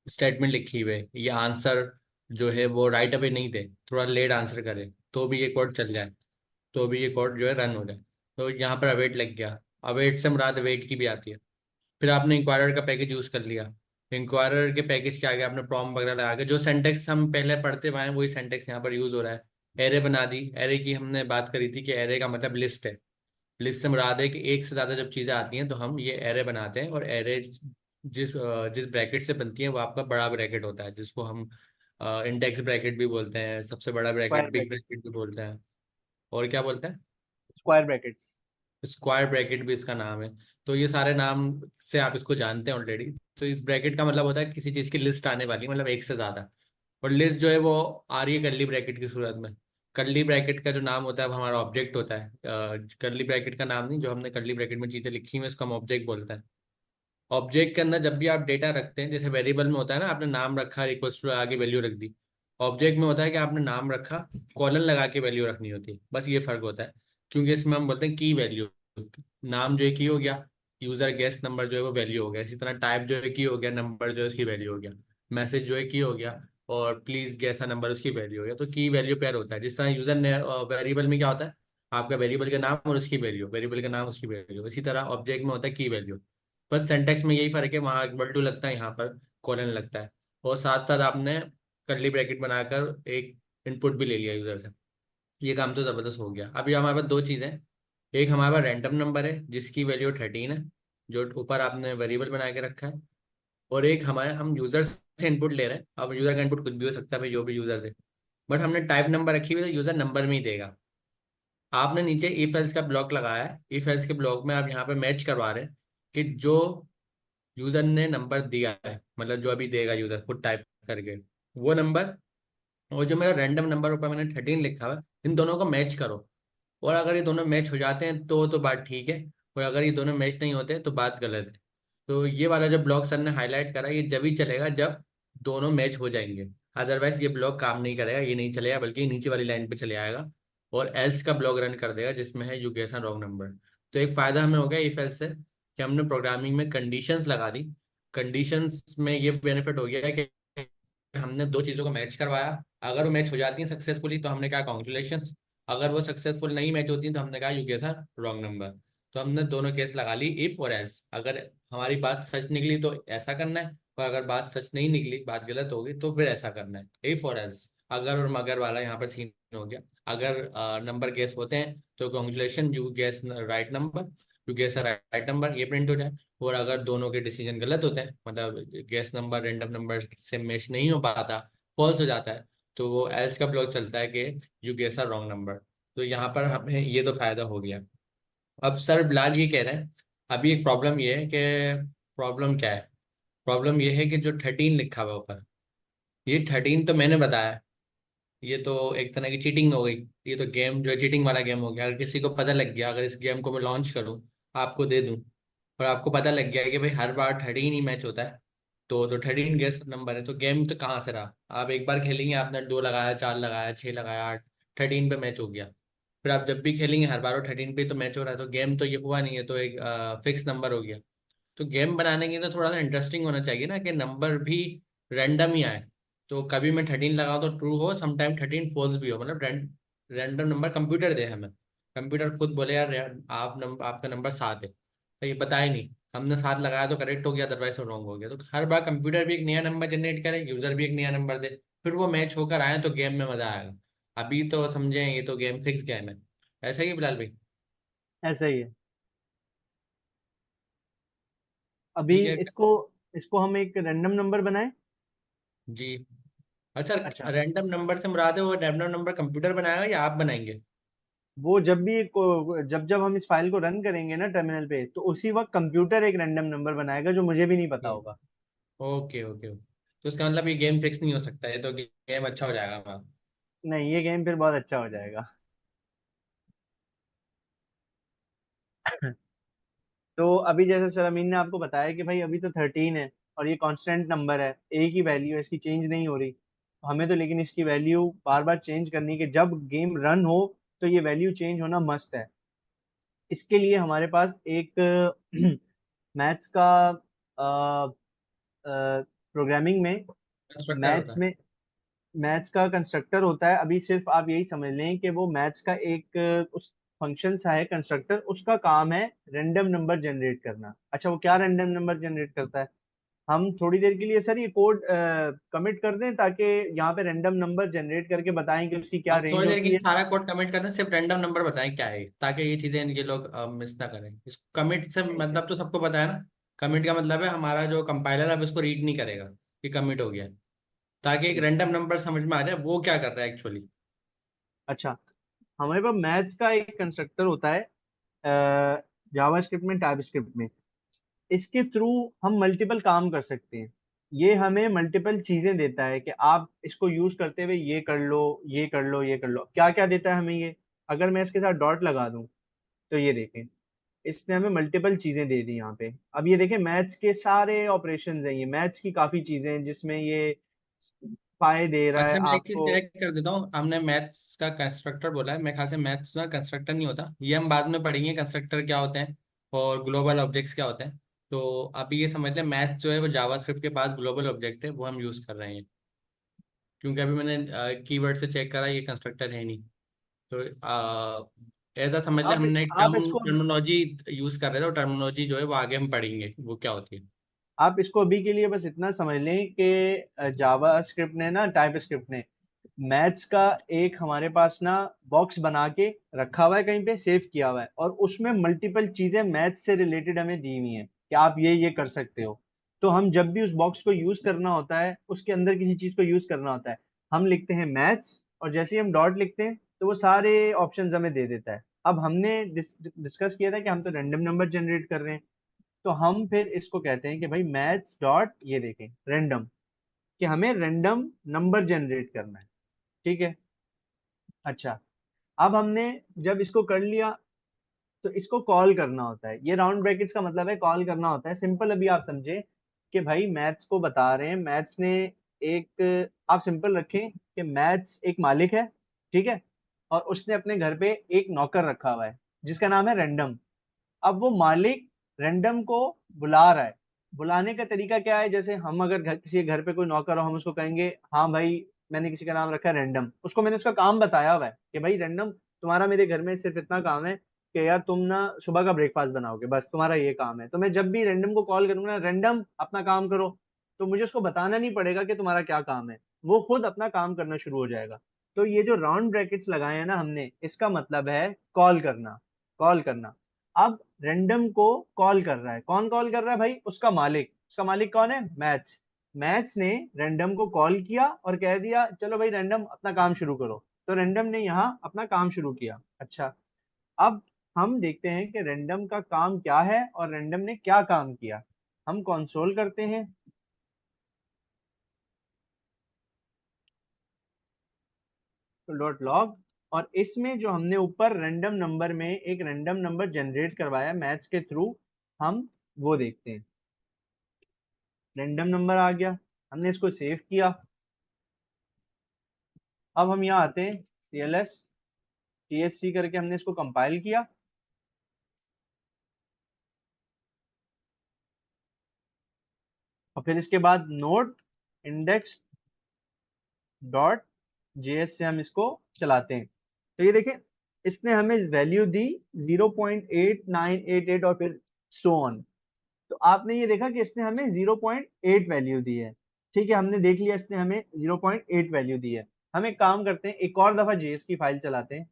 स्टेटमेंट लिखी हुई है, ये आंसर जो है वो राइट अवे नहीं दे, थोड़ा लेट आंसर करे, तो भी ये कोड चल जाए, तो भी ये कोड जो है रन हो जाए। तो यहाँ पर अवेट लग गया। अवेट से मुराद अवेट की भी आती है। फिर आपने इंक्वायरर का पैकेज यूज कर लिया। इंक्वायरर के पैकेज के आगे आपने प्रॉम्प्ट वगैरह लगा के जो सेंटेक्स हम पहले पढ़ते हुए हैं वही सेंटेक्स यहाँ पर यूज हो रहा है। एरे बना दी। एरे की हमने बात करी थी कि एरे का मतलब लिस्ट है। लिस्ट से मुराद है कि एक से ज्यादा जब चीजें आती हैं तो हम ये एरे बनाते हैं, और एरे जिस ब्रैकेट से बनती है वो आपका बड़ा ब्रैकेट होता है, जिसको हम इंडेक्स ब्रैकेट भी बोलते हैं, सबसे बड़ा square bracket big bracket. Bracket भी बोलते हैं। और क्या बोलते हैं? Square brackets. स्क्वायर ब्रैकेट भी इसका नाम है। तो ये सारे नाम से आप इसको जानते हैं ऑलरेडी। तो इस ब्रैकेट का मतलब होता है किसी चीज की लिस्ट आने वाली, मतलब एक से ज्यादा। और लिस्ट जो है वो आ रही है कर्ली ब्रैकेट की सूरत में। कर्ली ब्रैकेट का जो नाम होता है वो हमारा ऑब्जेक्ट होता है। कर्ली ब्रैकेट का नाम नहीं, जो हमने कर्ली ब्रैकेट में चीजें लिखी हुई है उसको हम ऑब्जेक्ट बोलते हैं। ऑब्जेक्ट के अंदर जब भी आप डेटा रखते हैं, जैसे वेरिएबल में होता है ना, आपने नाम रखा, इक्वल्स टू आगे वैल्यू रख दी। ऑब्जेक्ट में होता है कि आपने नाम रखा, कॉलन लगा के वैल्यू रखनी होती है, बस ये फर्क होता है। क्योंकि इसमें हम बोलते हैं की वैल्यू। नाम जो है की हो गया, यूजर गेस्ट नंबर जो है वो वैल्यू हो गया, इसी तरह टाइप जो है की हो गया, नंबर जो है उसकी वैल्यू हो गया, मैसेज जो है की हो गया, और प्लीज गेस अ नंबर उसकी वैल्यू हो गया। तो की वैल्यू पेयर होता है। जिस तरह यूजर ने वेरिएबल में क्या होता है, आपका वेरिएबल का नाम और उसकी वैल्यू, वेरिएबल का नाम उसकी वैल्यू, इसी तरह ऑब्जेक्ट में होता है की वैल्यू। बस सिंटेक्स में यही फर्क है, वहाँ इक्वल टू लगता है, यहाँ पर कोलन लगता है। और साथ साथ आपने कर्ली ब्रैकेट बनाकर एक इनपुट भी ले लिया यूजर से। ये काम तो जबरदस्त हो गया। अभी हमारे पास दो चीजें, एक हमारे पास रैंडम नंबर है जिसकी वैल्यू 13 है, जो ऊपर आपने वेरिएबल बना के रखा है। और एक हमारे हम यूजर से इनपुट ले रहे हैं। अब यूजर का इनपुट कुछ भी हो सकता है भाई, जो भी यूजर दे, बट हमने टाइप नंबर रखी हुई है तो यूजर नंबर में ही देगा। आपने नीचे इफ एल्स का ब्लॉक लगाया है। इफ एल्स के ब्लॉक में आप यहाँ पे मैच करवा रहे हैं कि जो यूजर ने नंबर दिया है, मतलब जो अभी देगा यूजर खुद टाइप करके, वो नंबर, और जो मेरा रैंडम नंबर ऊपर मैंने 13 लिखा हुआ है, इन दोनों को मैच करो। और अगर ये दोनों मैच हो जाते हैं तो बात ठीक है, और अगर ये दोनों मैच नहीं होते तो बात गलत है। तो ये वाला जो ब्लॉक सर ने हाईलाइट करा, ये जब ही चलेगा जब दोनों मैच हो जाएंगे। अदरवाइज ये ब्लॉक काम नहीं करेगा, ये नहीं चलेगा, बल्कि नीचे वाली लाइन पे चले आएगा और एल्स का ब्लॉक रन कर देगा जिसमें है you guess a wrong number. तो एक फायदा हमें हो गया इफ एल्स से कि हमने प्रोग्रामिंग में कंडीशंस लगा दी। कंडीशंस में ये बेनिफिट हो गया है कि हमने दो चीजों को मैच करवाया। अगर वो मैच हो जाती हैं सक्सेसफुली तो हमने कहा कॉन्ग्रेचुलेशन। अगर वो सक्सेसफुल नहीं मैच होती तो हमने कहा you guess a wrong number. तो हमने दोनों केस लगा ली, इफ और एल्स। अगर हमारी बात सच निकली तो ऐसा करना है, और अगर बात सच नहीं निकली, बात गलत होगी, तो फिर ऐसा करना है, इफ और एल्स। अगर और मगर वाला यहाँ पर सीन हो गया। अगर नंबर गेस होते हैं तो congratulation, you guess right number, you guess right number, ये प्रिंट हो जाए। और अगर दोनों के डिसीजन गलत होते हैं, मतलब गेस नंबर रैंडम नंबर से मैच नहीं हो पाता, फॉल्स हो जाता है, तो वो एल्स का ब्लॉक चलता है कि you guess a wrong number. तो यहाँ पर हमें ये तो फायदा हो गया। अब सर बिलाल ये कह रहे हैं, अभी एक प्रॉब्लम ये है कि, प्रॉब्लम क्या है? प्रॉब्लम ये है कि जो 13 लिखा हुआ है ऊपर, ये 13 तो मैंने बताया, ये तो एक तरह की चीटिंग हो गई। ये तो गेम जो है चीटिंग वाला गेम हो गया। अगर किसी को पता लग गया, अगर इस गेम को मैं लॉन्च करूं, आपको दे दूं, और आपको पता लग गया कि भाई हर बार 13 ही मैच होता है, तो 13 गेस नंबर है, तो गेम तो कहाँ से रहा? आप एक बार खेलेंगे, आपने दो लगाया, चार लगाया, छह लगाया, आठ, 13 पे मैच हो गया। फिर आप जब भी खेलेंगे हर बार वो 13 पे तो मैच हो रहा है, तो गेम तो ये हुआ नहीं है, तो एक फिक्स नंबर हो गया। तो गेम बनाने के लिए तो थोड़ा सा इंटरेस्टिंग होना चाहिए ना, कि नंबर भी रैंडम ही आए। तो कभी मैं 13 लगाऊं तो ट्रू हो, समटाइम 13 फॉल्स भी हो, मतलब रैंडम नंबर कंप्यूटर दे हमें। कंप्यूटर खुद बोले यार आपका नंबर 7 है, तो ये बताया नहीं, हमने 7 लगाया तो करेक्ट हो गया, अदरवाइज रॉन्ग हो गया। तो हर बार कंप्यूटर भी एक नया नंबर जनरेट करे, यूजर भी एक नया नंबर दे, फिर वो मैच होकर आए तो गेम में मजा आएगा। अभी तो समझे ये तो गेम फिक्स गेम है। ऐसा ही है बिलाल भाई? ऐसा ही है। अभी ठीक है। इसको इसको हम एक रैंडम नंबर बनाए। जी। अच्छा, अच्छा, रैंडम नंबर से मुराद है वो रैंडम नंबर कंप्यूटर बनाएगा या आप बनाएंगे? वो जब जब हम इस फाइल को रन करेंगे ना टर्मिनल पे, तो उसी वक्त कंप्यूटर एक रैंडम नंबर बनाएगा जो मुझे भी नहीं पता होगा। Okay okay. तो इसका मतलब ये गेम फिक्स नहीं हो सकता, ये तो गेम अच्छा हो जाएगा हमारा। नहीं, ये गेम फिर बहुत अच्छा हो जाएगा। तो अभी जैसे सर अमीन ने आपको बताया कि भाई अभी तो 13 है, और ये कांस्टेंट नंबर है, एक ही वैल्यू है, इसकी चेंज नहीं हो रही। हमें तो लेकिन इसकी वैल्यू बार बार चेंज करनी है कि जब गेम रन हो तो ये वैल्यू चेंज होना मस्ट है। इसके लिए हमारे पास एक मैथ्स का प्रोग्रामिंग में कंस्ट्रक्टर होता मैथ्स है। में मैथ्स का कंस्ट्रक्टर होता है। अभी सिर्फ आप यही समझ लें कि वो मैथ्स का एक उस फंक्शन सा है कंस्ट्रक्टर, उसका काम है रैंडम नंबर जनरेट करना। अच्छा, वो क्या रैंडम नंबर जनरेट करता है? हम थोड़ी देर के लिए सर ये कोड कमिट कर दें ताकि यहाँ पे रैंडम नंबर जनरेट करके बताएं कि उसकी क्या हम रेंज थोड़ी देर के होती लिए है। सारा कोड कमिट करते हैं, सिर्फ रैंडम नंबर बताएं क्या है, ताकि ये चीजें ये लोग मिस ना करें। इस कमिट से मतलब तो सबको पता है ना, कमिट का मतलब है हमारा जो कंपाइलर अब इसको रीड नहीं करेगा कि कमिट हो गया है, ताकि एक रैंडम नंबर समझ में आ जाए वो क्या कर रहा है एक्चुअली। अच्छा, हमारे पास मैथ्स का एक कंस्ट्रक्टर होता है जावास्क्रिप्ट में, टाइपस्क्रिप्ट में। इसके थ्रू हम मल्टीपल काम कर सकते हैं। ये हमें मल्टीपल चीजें देता है कि आप इसको यूज करते हुए ये कर लो, ये कर लो, ये कर लो। क्या क्या देता है हमें ये? अगर मैं इसके साथ डॉट लगा दूं तो ये देखें, इसने हमें मल्टीपल चीजें दे दी यहाँ पे। अब ये देखें, मैथ्स के सारे ऑपरेशंस हैं, ये मैथ्स की काफी चीजें हैं जिसमें ये फाय दे रहा है अच्छा मैं एक चीज आपको। करेक्ट कर देता हूँ, हमने मैथ्स का कंस्ट्रक्टर बोला है, मेरे ख्याल से मैथ्स का कंस्ट्रक्टर नहीं होता, ये हम बाद में पढ़ेंगे कंस्ट्रक्टर क्या होते हैं और ग्लोबल ऑब्जेक्ट्स क्या होते हैं। तो अभी ये समझ लें मैथ्स जो है वो जावास्क्रिप्ट के पास ग्लोबल ऑब्जेक्ट है, वो हम यूज कर रहे हैं, क्योंकि अभी मैंने कीवर्ड से चेक करा ये कंस्ट्रक्टर है नहीं। तो ऐसा समझ लें आप हमने आप इसको टर्मिनोलॉजी यूज कर रहे थे, और टर्मिनोलॉजी जो है वो आगे हम पढ़ेंगे वो क्या होती है। आप इसको अभी के लिए बस इतना समझ लें कि जावा स्क्रिप्ट ने ना, टाइप स्क्रिप्ट ने मैथ्स का एक हमारे पास ना बॉक्स बना के रखा हुआ है, कहीं पे सेव किया हुआ है, और उसमें मल्टीपल चीजें मैथ्स से रिलेटेड हमें दी हुई हैं कि आप ये कर सकते हो। तो हम जब भी उस बॉक्स को यूज करना होता है, उसके अंदर किसी चीज को यूज करना होता है, हम लिखते हैं मैथ्स, और जैसे ही हम डॉट लिखते हैं तो वो सारे ऑप्शंस हमें दे देता है। अब हमने डिस्कस किया था कि हम तो रैंडम नंबर जनरेट कर रहे हैं, तो हम फिर इसको कहते हैं कि भाई मैथ्स डॉट, ये देखें, रैंडम, कि हमें रैंडम नंबर जनरेट करना है। ठीक है। अच्छा, अब हमने जब इसको कर लिया तो इसको कॉल करना होता है। ये राउंड ब्रैकेट्स का मतलब है कॉल करना होता है। सिंपल अभी आप समझे कि भाई मैथ्स को बता रहे हैं, मैथ्स ने एक, आप सिंपल रखें कि मैथ्स एक मालिक है, ठीक है, और उसने अपने घर पे एक नौकर रखा हुआ है जिसका नाम है रैंडम। अब वो मालिक रैंडम को बुला रहा है। बुलाने का तरीका क्या है? जैसे हम अगर किसी के घर पे कोई नौकर हो, हम उसको कहेंगे हाँ भाई, मैंने किसी का नाम रखा है रैंडम, उसको मैंने उसका काम बताया हुआ है कि भाई रैंडम, तुम्हारा मेरे घर में सिर्फ इतना काम है कि यार तुम ना सुबह का ब्रेकफास्ट बनाओगे, बस तुम्हारा ये काम है। तो मैं जब भी रैंडम को कॉल करूंगा, रैंडम अपना काम करो, तो मुझे उसको बताना नहीं पड़ेगा कि तुम्हारा क्या काम है, वो खुद अपना काम करना शुरू हो जाएगा। तो ये जो राउंड ब्रैकेट्स लगाए हैं ना हमने, इसका मतलब है कॉल करना, कॉल करना। अब रैंडम को कॉल कर रहा है, कौन कॉल कर रहा है भाई? उसका मालिक। उसका मालिक कौन है? मैथ्स। मैथ्स ने रैंडम को कॉल किया और कह दिया चलो भाई रैंडम अपना काम शुरू करो। तो रैंडम ने यहाँ अपना काम शुरू किया। अच्छा, अब हम देखते हैं कि रैंडम का काम क्या है और रैंडम ने क्या काम किया। हम कंसोल करते हैं, तो डॉट लॉग, और इसमें जो हमने ऊपर रैंडम नंबर में एक रैंडम नंबर जनरेट करवाया मैथ्स के थ्रू, हम वो देखते हैं। रैंडम नंबर आ गया, हमने इसको सेव किया। अब हम यहाँ आते हैं, CLS TSC करके हमने इसको कंपाइल किया, और फिर इसके बाद नोट इंडेक्स डॉट JS से हम इसको चलाते हैं। तो ये देखें, इसने हमें वैल्यू दी 0.8988 और फिर सो ऑन। तो आपने ये देखा कि इसने हमें 0.8 वैल्यू दी है। ठीक है, हमने देख लिया इसने हमें 0.8 वैल्यू दी है। हम एक काम करते हैं, एक और दफा जेएस की फाइल चलाते हैं।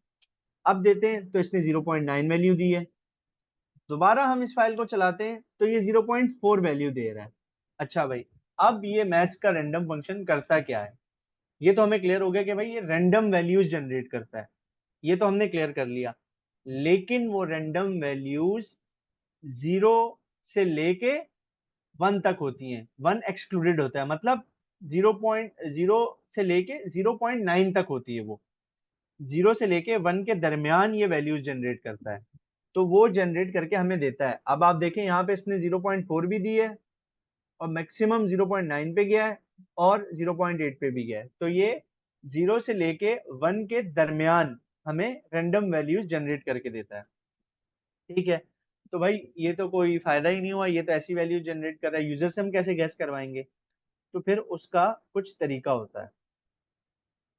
अब देते हैं तो इसने 0.9 वैल्यू दी है। दोबारा हम इस फाइल को चलाते हैं तो ये 0.4 वैल्यू दे रहा है। अच्छा भाई, अब ये मैथ्स का रैंडम फंक्शन करता क्या है? ये तो हमें क्लियर हो गया कि भाई ये रैंडम वैल्यूज जनरेट करता है। ये तो हमने क्लियर कर लिया। लेकिन वो रैंडम वैल्यूज 0 से लेके 1 तक होती हैं, 1 एक्सक्लूडेड होता है, मतलब 0.0 से लेके 0.9 तक होती है वो। 0 से लेके 1 के दरमियान ये वैल्यूज जनरेट करता है। तो वो जनरेट करके हमें देता है। अब आप देखें यहाँ पे इसने 0.4 भी दी है और मैक्सिमम 0.9 पे गया है और 0.8 पे भी गया है। तो ये 0 से लेके 1 के दरमियान हमें रैंडम वैल्यूज जनरेट करके देता है। ठीक है, तो भाई ये तो कोई फायदा ही नहीं हुआ, ये तो ऐसी वैल्यू जनरेट कर रहा है, यूजर से हम कैसे गैस करवाएंगे? तो फिर उसका कुछ तरीका होता है।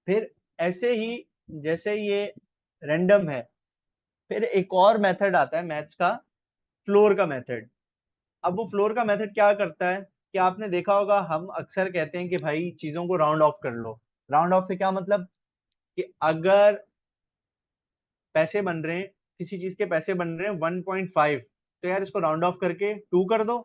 फिर ऐसे ही जैसे ये रैंडम है, फिर एक और मेथड आता है मैथ्स का, फ्लोर का मेथड। अब वो फ्लोर का मेथड क्या करता है कि आपने देखा होगा, हम अक्सर कहते हैं कि भाई चीजों को राउंड ऑफ कर लो। राउंड ऑफ से क्या मतलब कि अगर पैसे बन रहे हैं, किसी चीज के पैसे बन रहे हैं 1.5, तो यार इसको राउंड ऑफ करके 2 कर दो।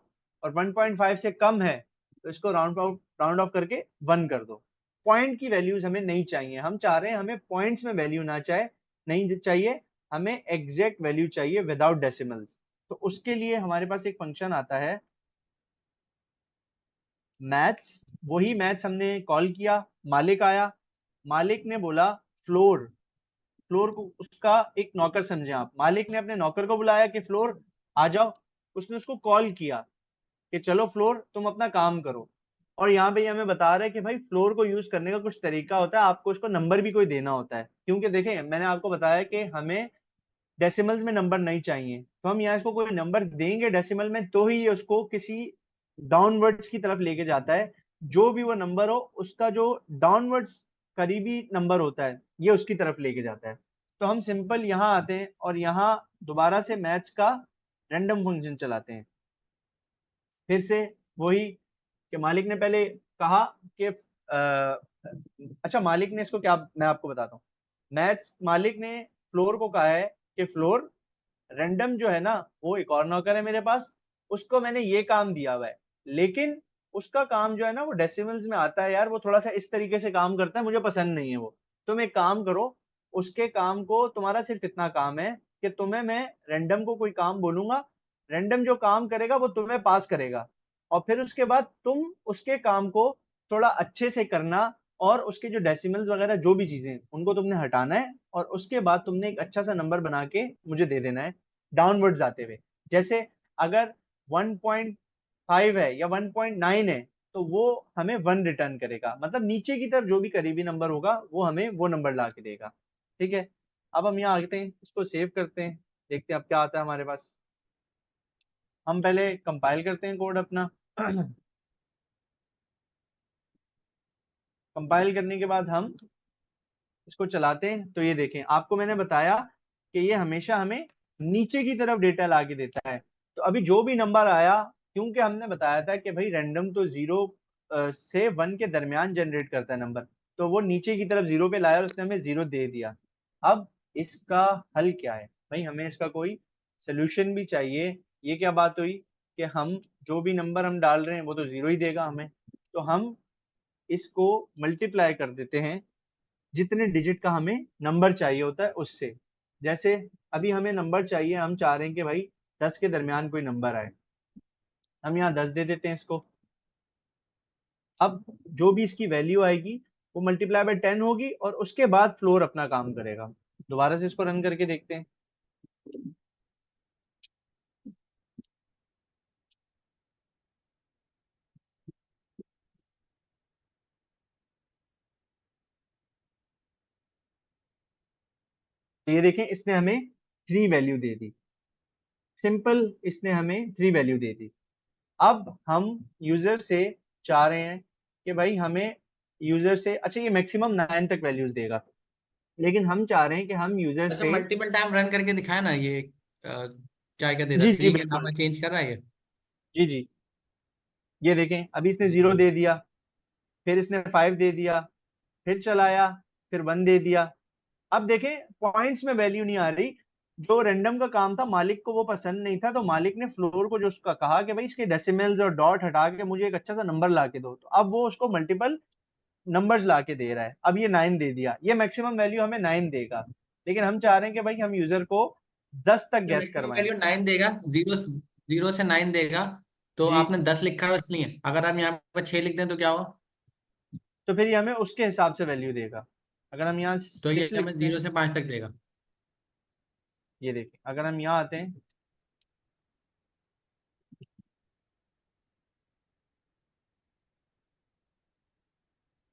और 1.5 से कम है तो इसको राउंड ऑफ करके 1 कर दो। पॉइंट की वैल्यूज हमें नहीं चाहिए, हम चाह रहे हैं हमें पॉइंट्स में वैल्यू ना चाहे, नहीं चाहिए, हमें एग्जैक्ट वैल्यू चाहिए विदाउट डेसिमल्स। तो उसके लिए हमारे पास एक फंक्शन आता है मैथ्स। वही मैथ्स हमने कॉल किया, मालिक आया, मालिक ने बोला फ्लोर। फ्लोर को उसका एक नौकर समझे आप, मालिक ने अपने नौकर को बुलाया कि फ्लोर आ जाओ। उसने उसको कॉल किया कि चलो फ्लोर तुम अपना काम करो। और यहाँ पे ये हमें बता रहा है कि भाई फ्लोर को यूज करने का कुछ तरीका होता है, आपको उसको नंबर भी कोई देना होता है, क्योंकि देखें मैंने आपको बताया कि हमें डेसिमल्स में नंबर नहीं चाहिए, तो हम यहाँ इसको कोई नंबर देंगे डेसिमल में तो ही ये उसको किसी डाउनवर्ड्स की तरफ लेके जाता है। जो भी वो नंबर हो उसका जो डाउनवर्ड्स करीबी नंबर होता है ये उसकी तरफ लेके जाता है। तो हम सिंपल यहाँ आते हैं और यहाँ दोबारा से मैथ्स का रैंडम फंक्शन चलाते हैं। फिर से वही कि मालिक ने पहले कहा कि अच्छा मालिक ने इसको क्या, मैं आपको बताता हूँ। मैथ्स मालिक ने फ्लोर को कहा है कि फ्लोर रैंडम जो है ना, वो एक और नौकर है मेरे पास, उसको मैंने ये काम दिया हुआ है, लेकिन उसका काम जो है ना वो डेसिमल्स में आता है यार, वो थोड़ा सा इस तरीके से काम करता है, मुझे पसंद नहीं है वो। तुम एक काम करो, उसके काम को, तुम्हारा सिर्फ इतना काम है कि तुम्हें मैं रैंडम को कोई काम बोलूंगा, रैंडम जो काम करेगा वो तुम्हें पास करेगा, और फिर उसके बाद तुम उसके काम को थोड़ा अच्छे से करना, और उसके जो डेसिमल्स वगैरह जो भी चीजें हैं, उनको तुमने हटाना है, और उसके बाद तुमने एक अच्छा सा नंबर बना के मुझे दे देना है डाउनवर्ड्स आते हुए। जैसे अगर 1.5 है या 1.9 है तो वो हमें 1 रिटर्न करेगा, मतलब नीचे की तरफ जो भी करीबी नंबर होगा वो हमें वो नंबर ला के देगा। ठीक है, अब हम यहाँ आते हैं, इसको सेव करते हैं, देखते हैं अब क्या आता है हमारे पास। हम पहले कंपाइल करते हैं कोड अपना। कंपाइल करने के बाद हम इसको चलाते हैं तो ये देखें, आपको मैंने बताया कि ये हमेशा हमें नीचे की तरफ डेटा ला के देता है। तो अभी जो भी नंबर आया, क्योंकि हमने बताया था कि भाई रैंडम तो 0 से 1 के दरमियान जनरेट करता है नंबर, तो वो नीचे की तरफ 0 पे लाया और उसने हमें 0 दे दिया। अब इसका हल क्या है भाई? हमें इसका कोई सोल्यूशन भी चाहिए। ये क्या बात हुई कि हम जो भी नंबर हम डाल रहे हैं वो तो 0 ही देगा हमें, तो हम इसको मल्टीप्लाई कर देते हैं जितने डिजिट का हमें नंबर चाहिए होता है उससे। जैसे अभी हमें नंबर चाहिए, हम चाह रहे हैं कि भाई 10 के दरमियान कोई नंबर आए, हम यहाँ 10 दे देते हैं इसको। अब जो भी इसकी वैल्यू आएगी वो मल्टीप्लाई बाय 10 होगी और उसके बाद फ्लोर अपना काम करेगा। दोबारा से इसको रन करके देखते हैं। तो ये देखें, इसने हमें 3 वैल्यू दे दी। सिंपल, इसने हमें 3 वैल्यू दे दी। अब हम यूजर से चाह रहे हैं कि भाई हमें यूजर से, अच्छा ये मैक्सिमम 9 तक वैल्यूज देगा, लेकिन हम चाह रहे हैं कि हम यूजर अच्छा, से। मल्टीपल टाइम रन करके दिखाया ना ये। क्या क्या दे रहा जी है, जी 3 के नाम बिल्कुल। में चेंज कर रहा है ये। जी जी, ये देखें अभी इसने जी। 0 दे दिया, फिर इसने 5 दे दिया, फिर चलाया, फिर 1 दे दिया। अब देखें पॉइंट्स में वैल्यू नहीं आ रही। जो रैंडम का काम था मालिक को वो पसंद नहीं था, तो मालिक ने फ्लोर को जो उसका कहा कि भाई इसके डेसिमल्स और डॉट हटा के मुझे एक अच्छा सा नंबर ला के दो, तो अब वो उसको मल्टीपल नंबर्स ला के दे रहा है। अब ये 9 दे दिया, ये मैक्सिमम वैल्यू हमें 9 देगा। लेकिन हम चाह रहे हैं कि भाई हम यूजर को 10 तक ये गैस मैक्सिमम करवाएं। वैल्यू 9 देगा, 0 से 9 देगा। तो जी, आपने 10 लिखा है इसलिए, अगर हम यहाँ पर 6 लिख दें तो क्या होगा? तो फिर ये हमें उसके हिसाब से वैल्यू देगा। अगर हम यहाँ तो ये 6 हमें लिखते हैं, 0 से 5 तक देगा। ये देखिए अगर हम यहाँ आते हैं,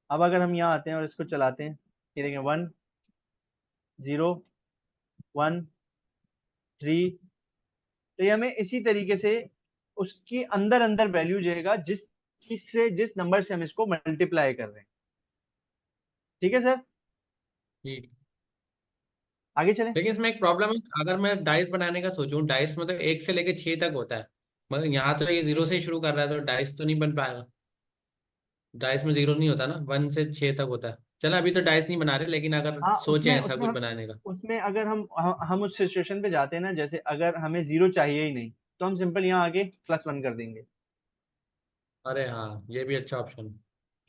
अब अगर हम यहाँ आते हैं और इसको चलाते हैं, ये देखें 1 0 1 3, तो ये हमें इसी तरीके से उसकी अंदर अंदर वैल्यू देगा जिस नंबर से हम इसको मल्टीप्लाई कर रहे हैं। ठीक है सर, ठीक। आगे चलें। लेकिन इसमें एक प्रॉब्लम है, अगर मैं डाइस बनाने का सोचूं, डाइस मतलब 1 से लेके 6 तक होता है। मगर यहाँ तो ये 0 से ही शुरू कर रहा है, तो डाइस तो नहीं बन पाएगा। डाइस में 0 नहीं होता ना, 1 से 6 तक होता है। चलो अभी तो डाइस नहीं बना रहे, लेकिन अगर हाँ सोचे ऐसा कुछ बनाने का। उसमें अगर हम उस सिचुएशन पे जाते हैं ना, जैसे अगर हमें 0 चाहिए ही नहीं, तो हम सिंपल यहाँ आगे +1 कर देंगे अरे हाँ, ये भी अच्छा ऑप्शन है।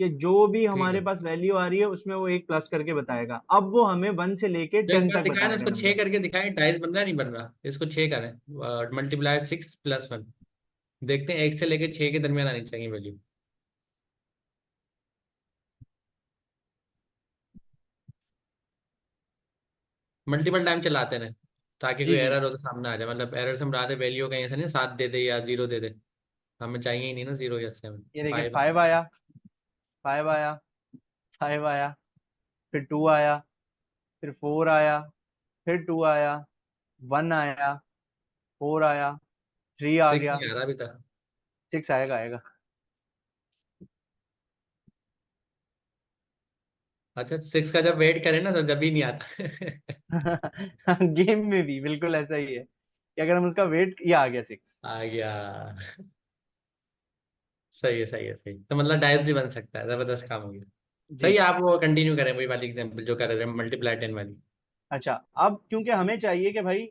कि जो भी ठीक हमारे है, पास वैल्यू आ रही है उसमें वो एक प्लस करके बताएगा। अब वो हमें 1 से लेके तो एक 10 बार तक दिखाए ना, बताएगा इसको 6 नंबर। करके दिखाएं, डाइस बन रहा है नहीं बन रहा, इसको 6 करें, मल्टीप्लाई 6 + 1। देखते हैं 1 से लेके 6 के दरमियान आनी चाहिए वैल्यू। मल्टीपल टाइम चलाते रहे, ताकि जी कोई जी, एरर हो तो सामने आ जाए। मतलब एरर से हम रहा वैल्यू कहीं ऐसा नहीं 7 दे दे या 0 दे दे। हमें चाहिए ही नहीं ना 0 या 7। ये देखें 5 है। 5 आया, 5 आया, 5 आया, फिर 2 आया, फिर 4 आया, फिर 2 आया, 1 आया, 4 आया, 3 आ 6 गया, नहीं आ रहा अभी तक। 6 आएगा आएगा। अच्छा, 6 का जब वेट करें ना तो जब ही नहीं आता। गेम में भी बिल्कुल ऐसा ही है कि अगर हम उसका वेट, ये आ गया 6। आ गया। सही है, सही है, सही। तो मतलब डायस भी बन सकता है, जबरदस्त काम हो गया। सही जी, है, आप वो कंटिन्यू करें वही वाली एग्जांपल जो कर रहे हैं, मल्टीप्लाई 10 वाली। अच्छा। अब क्योंकि हमें चाहिए कि भाई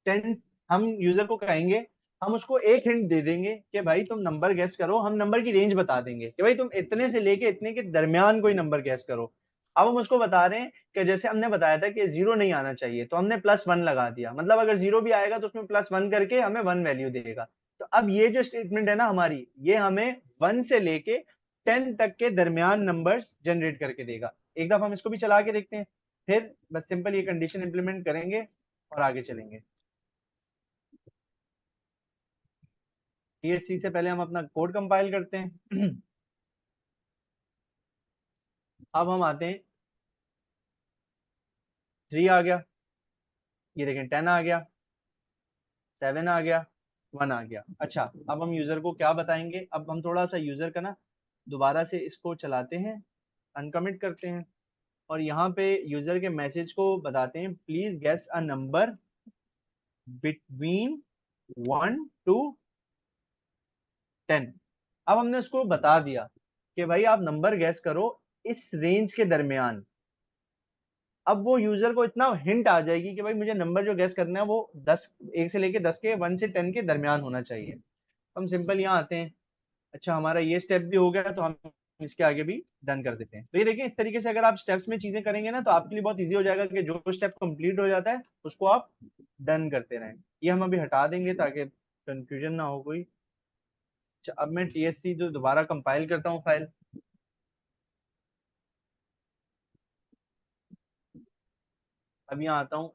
10, हम यूजर को कहेंगे, हम उसको एक हिंट दे देंगे कि भाई तुम नंबर गैस करो, हम नंबर की रेंज बता देंगे कि भाई तुम इतने से लेके इतने के दरमियान कोई नंबर गैस करो। अब हम उसको बता रहे हैं कि जैसे हमने बताया था कि 0 नहीं आना चाहिए, तो हमने +1 लगा दिया, मतलब अगर 0 भी आएगा तो उसमें +1 करके हमें 1 वैल्यू देगा। तो अब ये जो स्टेटमेंट है ना हमारी, ये हमें 1 से लेके 10 तक के दरमियान नंबर्स जनरेट करके देगा। एक दफा हम इसको भी चला के देखते हैं, फिर बस सिंपल ये कंडीशन इंप्लीमेंट करेंगे और आगे चलेंगे। TSC से पहले हम अपना कोड कंपाइल करते हैं। अब हम आते हैं, 3 आ गया, ये देखें 10 आ गया, 7 आ गया, 1 आ गया। अच्छा, अब हम यूजर को क्या बताएंगे, अब हम थोड़ा सा यूजर का ना दोबारा से इसको चलाते हैं, अनकमिट करते हैं, और यहाँ पे यूजर के मैसेज को बताते हैं, please guess a number between 1 to 10। अब हमने उसको बता दिया कि भाई आप नंबर गैस करो इस रेंज के दरमियान। अब वो यूजर को इतना हिंट आ जाएगी कि भाई मुझे नंबर जो गैस करना है वो 10, 1 से लेके 10 के, 1 से 10 के दरमियान होना चाहिए। हम सिंपल यहाँ आते हैं। अच्छा, हमारा ये स्टेप भी हो गया, तो हम इसके आगे भी डन कर देते हैं। तो ये देखिए इस तरीके से अगर आप स्टेप्स में चीजें करेंगे ना, तो आपके लिए बहुत ईजी हो जाएगा कि जो स्टेप कंप्लीट हो जाता है उसको आप डन करते रहें। ये हम अभी हटा देंगे ताकि कंफ्यूजन ना हो कोई। अच्छा, अब मैं TSC जो दोबारा कंपाइल करता हूँ फाइल, अब यहाँ आता हूँ,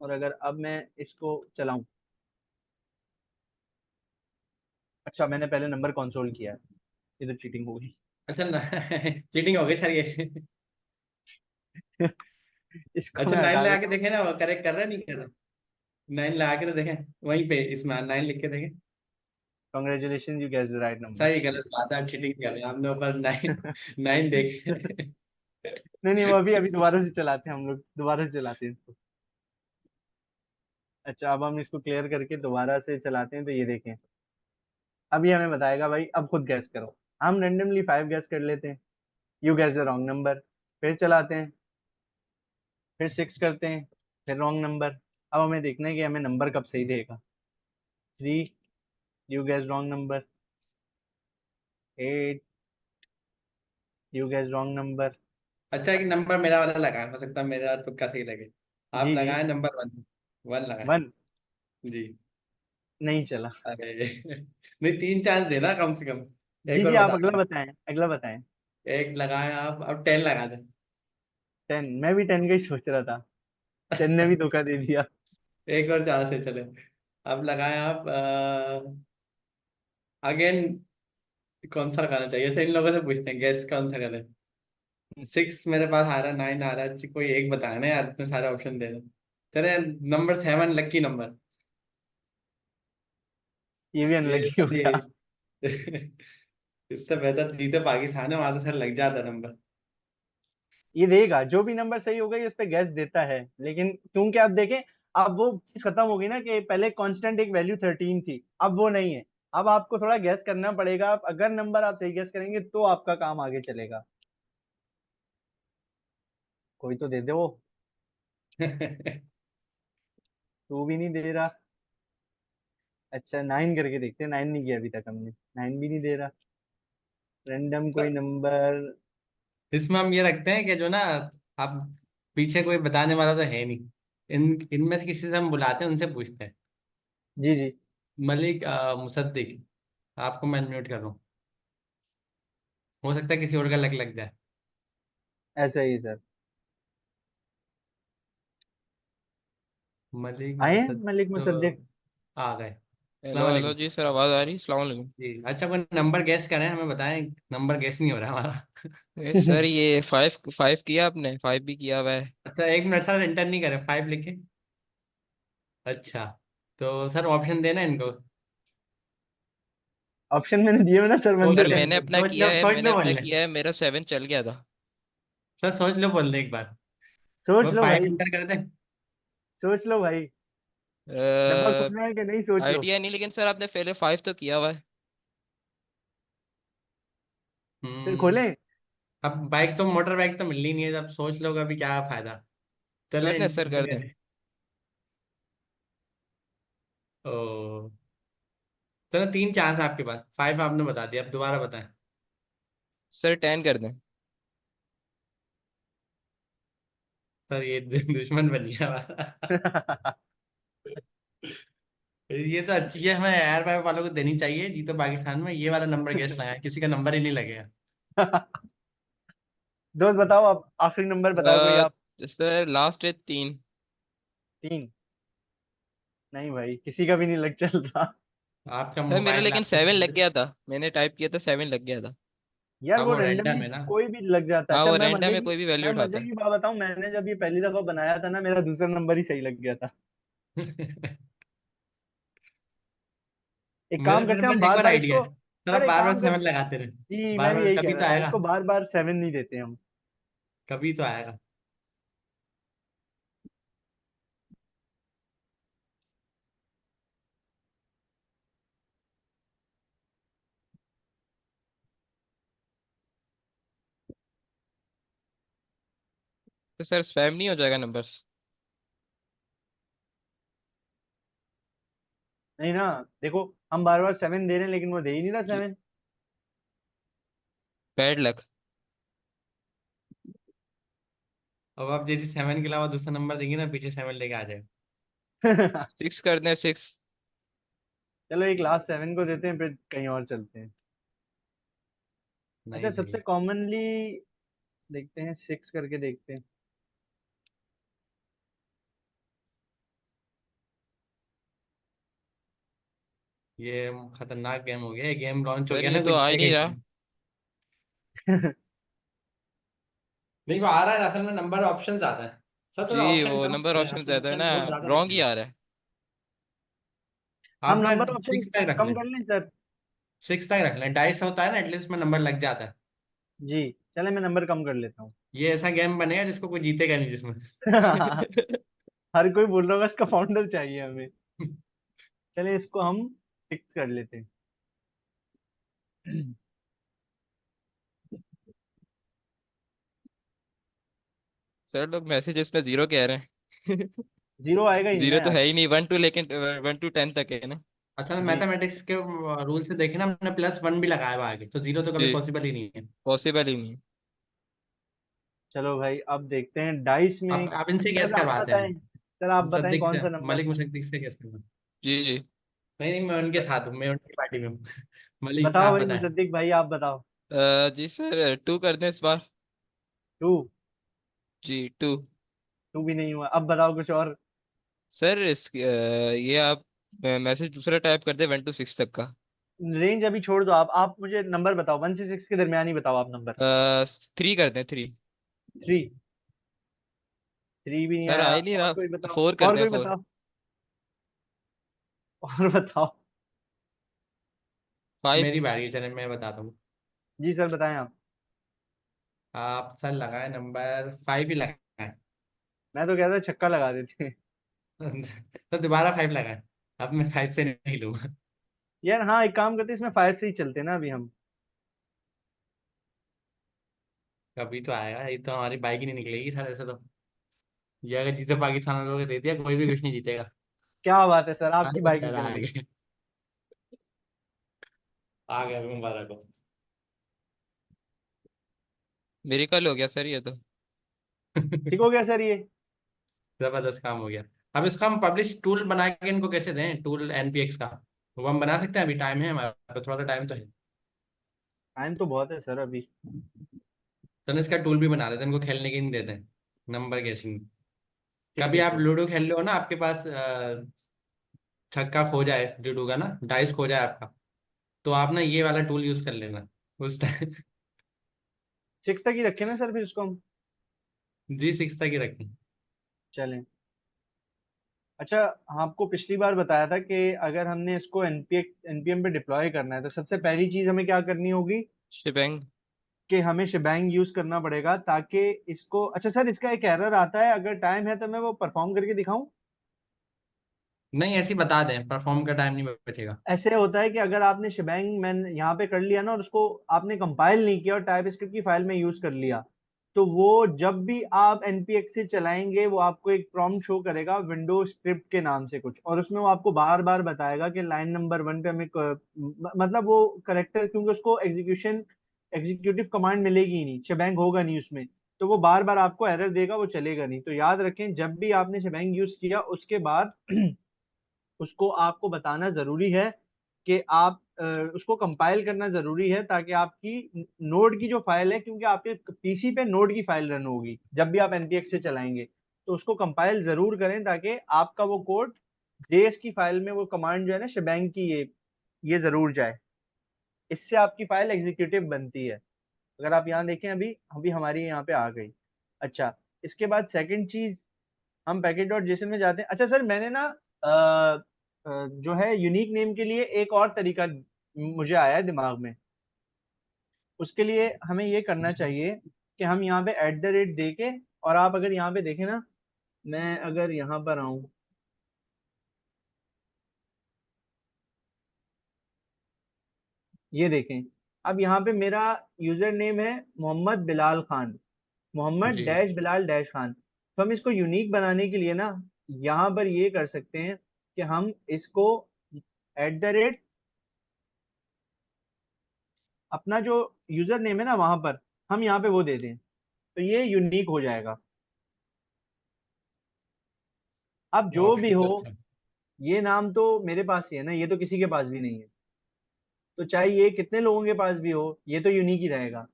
और अगर अब मैं इसको चलाऊं, अच्छा मैंने पहले नंबर कंसोल किया है, ये तो चीटिंग हो गई। अच्छा ना, चीटिंग हो गई सर ये। इसको अच्छा, मैं 9 हटा लगा के देता हूँ। देखे ना, वो करेक्ट कर रहा है नहीं कर रहा। 9 लगा के तो देखें, वहीं पे इसमें 9 लिख के देखें। Congratulation, you guess the right number. सही, गलत बात है, चीटिंग कर रहे हैं हमने ऊपर 9। 9 देखे। नहीं नहीं, वो अभी अभी दोबारा से चलाते हैं, हम लोग दोबारा से चलाते हैं इसको। अच्छा, अब हम इसको क्लियर करके दोबारा से चलाते हैं, तो ये देखें। अभी हमें बताएगा भाई, अब खुद गैस करो। हम रेंडमली 5 गैस कर लेते हैं। You gas the wrong number. फिर चलाते हैं। फिर 6 करते हैं। फिर रॉन्ग नंबर। अब हमें देखना है कि हमें नंबर कब सही देगा। 3। You gas wrong number. 8। You gas wrong number. अच्छा, एक नंबर मेरा वाला लगाए, हो सकता है मेरा तुक्का सही लगे। आप जी जी। लगाए नंबर 1। 1 लगाए। 1। जी। नहीं चला। अरे नहीं, 3 चांस देना कम से कम। जी एक और जी, आप बता अगला दें। बताएं, अगला बताएं। एक लगाए आप, अब 10 लगा दें। 10। मैं भी 10 का ही सोच रहा था। 10 ने भी धोखा दे दिया। एक और चांस से चले। अब लगाए आप अगेन। कौन सा लगाना चाहिए, तो इन लोगों से पूछते हैं गैस कौन सा करें। 6 मेरे पास आ रहा है, 9 आ रहा है, कोई एक बताया ना यार, इतने सारे ऑप्शन दे रहे हैं। चले। Number 7 lucky number. ये भी ये अनलकी हो सही गया। है। इससे बेहतर जीते पाकिस्तान है, वहां तो सर लग जाता नंबर। ये देगा, जो भी नंबर सही होगा ये उस पे गैस देता है, लेकिन क्योंकि आप देखें, अब वो चीज खत्म हो गई ना कि पहले कांस्टेंट एक वैल्यू 13 थी, अब वो नहीं है। अब आपको थोड़ा गैस करना पड़ेगा, आप अगर नंबर आप सही गैस करेंगे तो आपका काम आगे चलेगा। कोई तो दे दे वो। तू भी नहीं दे रहा। अच्छा, 9 करके देखते हैं, 9 नहीं किया अभी तक हमने। 9 भी नहीं दे रहा। रैंडम कोई नंबर। इसमें हम ये रखते हैं कि जो ना, आप पीछे कोई बताने वाला तो है नहीं। इनमें से किसी से हम बुलाते हैं, उनसे पूछते हैं। जी जी। मलिक मुसद्दिक, आपको मैं म्यूट कर रहा हूँ। हो सकता है किसी और का लग लग जाए। ऐसा ही है सर। मलिक आए हैं मुसद्दिक मलिक मुसद्दिक। आ गए। हेलो अस्सलाम हेलो वालेकुम। जी सर, आवाज़ आ रही? अस्सलाम वालेकुम। जी, अच्छा कोई नंबर गैस करें, हमें बताएं। नंबर गैस नहीं हो रहा हमारा। सर ये 5 5 किया आपने? 5 भी किया हुआ है। अच्छा, 1 मिनट सर, इंटर नहीं करें, 5 लिखे। अच्छा, तो सर ऑप्शन देना इनको। ऑप्शन मैंने दिए हुए ना सर, वन सोच से सर लो, 10 मैंने तक। अपना किया है, सोच मैंने लो अपना बोल लें। किया है, मेरा 7 चल गया था। सर सोच लो बोल लें एक बार। सोच वो लो 5 भाई। इंटर कर दें। सोच लो भाई। डब्बा खोलना है कि नहीं, सोच लो। आइडिया नहीं, लेकिन सर आपने पहले 5 तो किया हुआ है। फिर हम्म। खोलें। अब बाइक तो, मोटर बाइक तो मिलनी नहीं है, अब सोच लो अभी क्या फायदा। चले कर दें सर, इंटर कर दें। करें। ओ, चलो 3 चांस आपके पास, 5 आपने बता दिया, अब दोबारा बताएं। सर 10 कर दें। सर ये दुश्मन बन गया हमारा। ये तो अच्छी है, हमें एयर पाइप वालों को देनी चाहिए, जीतो पाकिस्तान में ये वाला नंबर गैस लगाया, किसी का नंबर ही नहीं लगेगा। दोस्त बताओ, आप आखिरी नंबर बताओ कोई आप। सर लास्ट है 3। 3। नहीं भाई, किसी का भी नहीं लग चल रहा। आपका सर मेरा मोबाइल लेकिन लैपटॉप 7 चल लग रहा है। गया था, मैंने टाइप किया था 7 लग गया था। यार अब वो वो रैंडम रेंडमली है ना। कोई भी लग जाता है। हाँ अच्छा, वो रैंडम है, कोई भी वैल्यू मैं उठाता मजे है। की बात बताऊं, मैंने जब ये पहली दफा बनाया था ना, मेरा दूसरा नंबर ही सही लग गया था। एक मेरे काम मेरे करते हैं हम पास एक बार और बार आइडिया इसको। है, सर सर आप एक बार बार काम कर। 7 लगाते रहे। जी, मैं बार भी बार यही कह कभी रहा तो था, आएगा। इसको बार बार 7 नहीं देते हम। कभी तो आएगा। तो सर स्पैम नहीं हो जाएगा नंबर? नहीं ना। देखो, हम बार बार 7 दे रहे हैं, लेकिन वो दे ही नहीं रहा 7। Bad luck. अब आप जैसे 7 के अलावा दूसरा नंबर देंगे ना, पीछे 7 लेके आ जाएगा। 6 कर दें, 6। चलो एक लास्ट 7 को देते हैं, फिर कहीं और चलते हैं। अच्छा, नहीं सबसे नहीं, कॉमनली देखते हैं, 6 करके देखते हैं। ये खतरनाक गेम हो गया, ये गेम लॉन्च हो सर गया ये ना, तो कोई आ ही नहीं देखेगा रहा। नहीं। नहीं, वो आ रहा है, असल में नंबर ऑप्शन ज्यादा है। सर थोड़ा जी ऑप्शन वो कम नंबर है, ऑप्शन आपको ज्यादा है ऑप्शन ना। बहुत ज्यादा रॉन्ग दिख ही रहे आ हैं। रहा है। हम आप ना नंबर ऑप्शन 6 तक रख कम लें। कर लें सर। 6 तक रख लें, डाइस होता है ना, एटलीस्ट में नंबर लग जाता है। जी। चले, मैं नंबर कम कर लेता हूँ। ये ऐसा गेम बनेगा जिसको कोई जीतेगा नहीं जिसमें। हर कोई बोल रहा होगा इसका फाउंडर चाहिए हमें। चले इसको हम 6 कर लेते हैं। सर लोग मैसेज इसमें 0 कह रहे हैं। जीरो आएगा ही नहीं ना 0 तो यार। है ही नहीं, 1 to लेकिन 1 to 10 तक है ना। अच्छा, जी मैथमेटिक्स के रूल से देखे ना, हमने +1 भी लगाया हुआ आगे, तो जीरो तो कभी जी, पॉसिबल ही नहीं है। पॉसिबल ही नहीं। चलो भाई, अब देखते हैं डाइस में। अब इनसे गैस सर आप करवाते हैं बताएं, हम। सर आप बताएं मुसद्दिक कौन से, सा नंबर। मलिक मुसद्दिक से गैस करना। जी जी। नहीं नहीं, मैं उनके साथ हूँ, मैं उनकी पार्टी में हूँ। मलिक बताओ आप भाई बताएं। मुसद्दिक भाई, आप बताओ। जी सर, 2 कर दें इस बार। 2। जी 2। 2 भी नहीं हुआ, अब बताओ कुछ और। सर ये आप मैसेज दूसरा टाइप कर दे 1 to 6 तक का। रेंज अभी छोड़ दो, आप मुझे नंबर बताओ, 1 से 6 के दरमियान ही बताओ आप नंबर। 3 कर दें, 3। 3। 3 भी नहीं सर आ आया, ही नहीं और रहा। कोई बताओ। 4 कर और दें, कोई 4। बताओ। और बताओ। फाइव। मेरी बारी है, चले मैं बताता हूँ। जी सर बताएं आप। आप सर लगाए नंबर 5 ही लगाए। मैं तो कहता छक्का लगा देते हैं। तो दोबारा 5 लगाए। अब मैं 5 से नहीं लूंगा। यार हाँ, एक काम करते हैं, इसमें 5 से ही चलते हैं ना अभी हम। कभी तो आएगा, ये तो हमारी बाइक ही नहीं निकलेगी सर ऐसे तो। ये अगर जिसे पाकिस्तान वालों को दे दिया, कोई भी कुछ नहीं जीतेगा। क्या बात है सर, आपकी अरे बाइक सर निकल आ गई। गए। आ गया अभी मुबारक हो। मेरिकल हो गया सर ये तो। ठीक हो गया सर ये। जबरदस्त काम हो गया। अब इसका हम पब्लिश टूल बना के इनको कैसे दें, टूल एनपीएक्स का? वो हम बना सकते हैं, अभी टाइम है हमारे पास, थोड़ा सा टाइम तो है। टाइम तो बहुत है सर अभी। तो ना इसका टूल भी बना देते हैं, इनको खेलने की नहीं देते हैं, नंबर गेसिंग। ठीक कभी है आप सर। लूडो खेल रहे हो ना, आपके पास छक्का खो जाए लूडो का ना, डाइस खो जाए आपका, तो आप ना ये वाला टूल यूज कर लेना उस टाइम। 6 तक ही रखे ना सर फिर इसको हम। G6 तक ही रखें। चलें। अच्छा, आपको पिछली बार बताया था कि अगर हमने इसको एनपीएम पे डिप्लॉय करना है तो सबसे पहली चीज हमें क्या करनी होगी, शिबेंग। कि हमें शेबैंग यूज करना पड़ेगा ताकि इसको। अच्छा सर, इसका एक एरर आता है, अगर टाइम है तो मैं वो परफॉर्म करके दिखाऊं। नहीं, ऐसे ही बता दें, परफॉर्म का टाइम नहीं बचेगा। ऐसे होता है कि अगर आपने शेबैंग मैन यहाँ पे कर लिया ना और उसको आपने कंपाइल नहीं किया और टाइप स्क्रिप्ट की फाइल में यूज कर लिया, तो वो जब भी आप npx से चलाएंगे वो आपको एक प्रॉम्प्ट शो करेगा विंडो स्क्रिप्ट के नाम से कुछ, और उसमें वो आपको बार बार बताएगा कि लाइन नंबर 1 पे हमें मतलब वो करेक्टर, क्योंकि उसको एग्जीक्यूटिव कमांड मिलेगी ही नहीं, शेबैंग होगा नहीं उसमें, तो वो बार बार आपको एरर देगा, वो चलेगा नहीं। तो याद रखें, जब भी आपने शेबैंग यूज किया उसके बाद उसको आपको बताना जरूरी है कि आप उसको कंपाइल करना जरूरी है, ताकि आपकी नोड की जो फाइल है, क्योंकि आपके पीसी पे नोड की फाइल रन होगी जब भी आप npx से चलाएंगे, तो उसको कंपाइल जरूर करें ताकि आपका वो कोड जेएस की फाइल में, वो कमांड जो है ना शेबैंग की, ये जरूर जाए। इससे आपकी फाइल एग्जीक्यूटिव बनती है। अगर आप यहाँ देखें, अभी अभी हमारी यहाँ पे आ गई। अच्छा, इसके बाद सेकंड चीज, हम पैकेज डॉट जेसन में जाते हैं। अच्छा सर, मैंने ना जो है यूनिक नेम के लिए एक और तरीका मुझे आया है दिमाग में। उसके लिए हमें ये करना चाहिए कि हम यहाँ पे @ दे के, और आप अगर यहाँ पे देखें ना, मैं अगर यहाँ पर आऊँ, ये देखें, अब यहाँ पे मेरा यूजर नेम है मोहम्मद बिलाल खान, मोहम्मद जी। Dash Bilal dash Khan. तो हम इसको यूनिक बनाने के लिए ना, यहाँ पर ये कर सकते हैं कि हम इसको @ अपना जो यूजर नेम है ना वहां पर हम यहाँ पे वो दे दें, तो ये यूनिक हो जाएगा। अब जो भी ऑप्शन हो, तो अच्छा है। ये नाम तो मेरे पास ही है ना, ये तो किसी के पास भी नहीं है, तो चाहे ये कितने लोगों के पास भी हो, ये तो यूनिक ही रहेगा।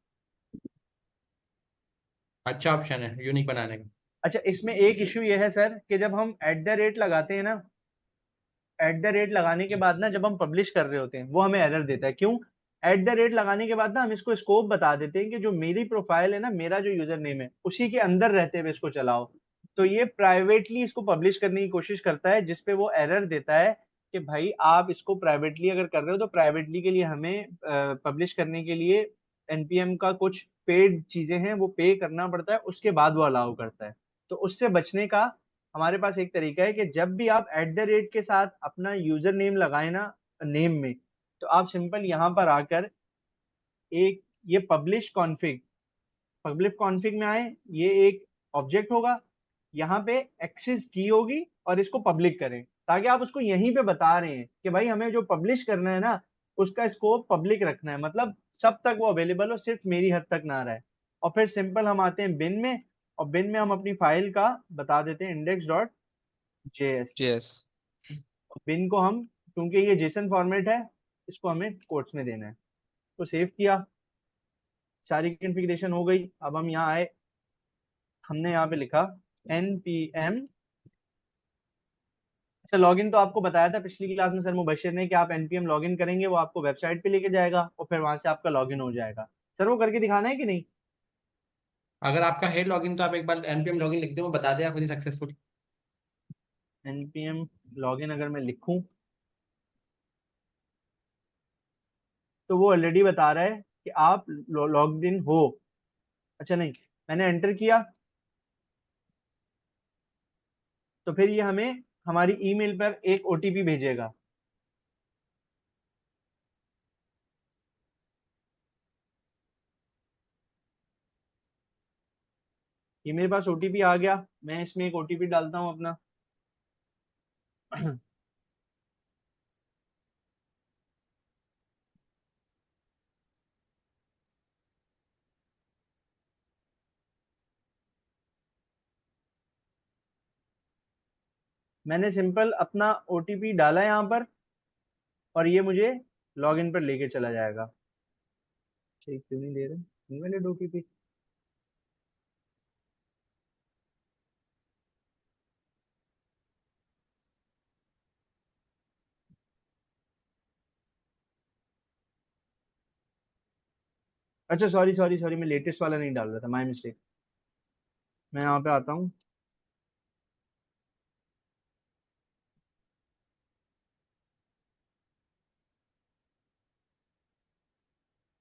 अच्छा ऑप्शन है यूनिक बनाने का। अच्छा, इसमें एक इश्यू ये है सर कि जब हम लगाते हैं ना, लगाने के बाद ना जब हम पब्लिश कर रहे होते हैं वो हमें एरर देता है। क्यों? लगाने के बाद ना हम इसको स्कोप बता देते हैं कि जो मेरी प्रोफाइल है ना, मेरा जो यूजर नेम है उसी के अंदर रहते हुए इसको चलाओ। तो ये प्राइवेटली इसको पब्लिश करने की कोशिश करता है, जिसपे वो एरर देता है कि भाई आप इसको प्राइवेटली अगर कर रहे हो तो प्राइवेटली के लिए हमें पब्लिश करने के लिए एनपीएम का कुछ पेड चीजें हैं वो पे करना पड़ता है, उसके बाद वो अलाउ करता है। तो उससे बचने का हमारे पास एक तरीका है कि जब भी आप एट द रेट के साथ अपना यूजर नेम लगाए ना नेम में, तो आप सिंपल यहाँ पर आकर एक ये पब्लिश कॉन्फ़िग में आए, ये एक ऑब्जेक्ट होगा, यहाँ पे एक्सेस की होगी और इसको पब्लिक करें, ताकि आप उसको यहीं पे बता रहे हैं कि भाई हमें जो पब्लिश करना है ना उसका स्कोप पब्लिक रखना है, मतलब सब तक वो अवेलेबल हो, सिर्फ मेरी हद तक ना रहे। और फिर सिंपल हम आते हैं बिन में, और बिन में हम अपनी फाइल का बता देते हैं इंडेक्स डॉट जेएस। जेएस। बिन को हम, क्योंकि ये जेसन फॉर्मेट है, इसको हमें कोट्स में देना है। तो सेव किया, सारी कॉन्फ़िगरेशन हो गई। अब हम यहाँ आए, हमने यहाँ पे लिखा npm। अच्छा, लॉगिन तो आपको बताया था पिछली क्लास में सर मुबशिर ने कि आप npm लॉगिन करेंगे, वो आपको वेबसाइट पे लेके जाएगा और फिर वहां से आपका लॉगिन हो जाएगा। सर वो करके दिखाना है कि नहीं? अगर आपका है लॉगिन तो आप एक बार npm लॉगिन लिख दो, मैं बता दें आप खुद ही सक्सेसफुल। npm लॉगिन अगर मैं लिखूं तो वो ऑलरेडी बता रहा है कि आप लॉग्ड इन हो। अच्छा नहीं, मैंने एंटर किया तो फिर ये हमें हमारी ईमेल पर एक ओटीपी भेजेगा। ये मेरे पास ओटीपी आ गया, मैं इसमें एक ओटीपी डालता हूँ अपना। मैंने सिंपल अपना ओटीपी डाला यहाँ पर और ये मुझे लॉगिन पर लेके चला जाएगा। ठीक, क्यों नहीं दे रहे इनवैलिड ओटीपी? अच्छा सॉरी सॉरी सॉरी, मैं लेटेस्ट वाला नहीं डाल रहा था, माय मिस्टेक। मैं यहाँ पे आता हूँ,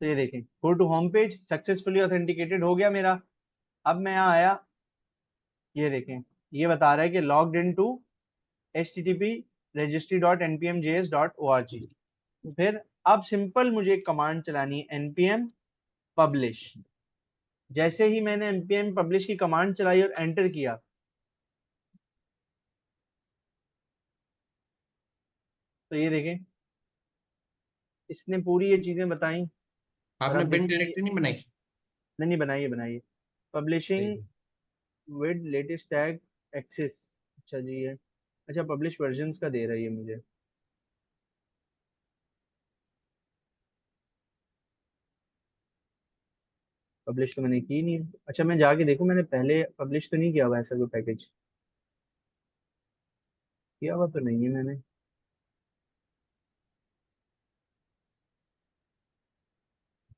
तो ये देखें go to home page successfully authenticated हो गया मेरा। अब मैं यहाँ आया, ये देखें ये बता रहा है कि logged in to http registry.npmjs.org। तो फिर अब सिंपल मुझे एक कमांड चलानी है npm publish। जैसे ही मैंने npm publish की कमांड चलाई और एंटर किया, तो ये देखें इसने पूरी ये चीजें बताई। और आपने आप बिन देखेंगे, डायरेक्टरी नहीं बनाई? नहीं नहीं, बनाइए बनाइए। सही पब्लिशिंग है। With latest tag access. अच्छा जी ये, अच्छा पब्लिश वर्जन्स का दे रहा है ये मुझे। पब्लिश तो मैंने की नहीं। अच्छा मैं जाके देखूं, मैंने पहले पब्लिश तो नहीं किया हुआ ऐसा कोई पैकेज, किया हुआ तो नहीं है मैंने।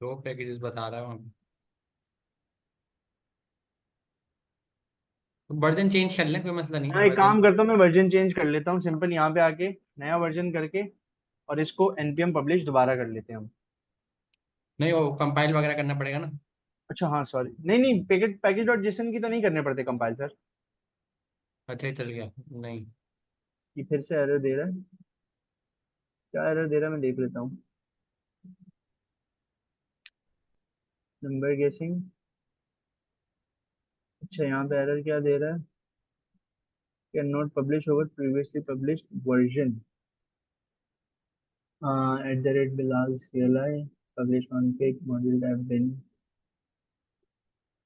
दो पैकेजेस बता रहा हूँ, तो वर्जन चेंज कर लें, कोई मसला नहीं हाँ है एक वर्जन। काम करता हूँ, मैं वर्जन चेंज कर लेता हूँ सिंपल, यहाँ पे आके नया वर्जन करके और इसको npm पब्लिश दोबारा कर लेते हैं हम। नहीं, वो कंपाइल वगैरह करना पड़ेगा ना। अच्छा हाँ सॉरी, नहीं नहीं, पैकेज पैकेज डॉट जेसन की तो नहीं करने पड़ते कंपाइल सर? अच्छा ही चल गया। नहीं, ये फिर से एरर दे रहा है, क्या एरर दे रहा है मैं देख लेता हूँ। नंबर गेसिंग, अच्छा यहाँ पे एरर क्या दे रहा है, can not publish over previously published version @Bilal CLI publish config module tab bin.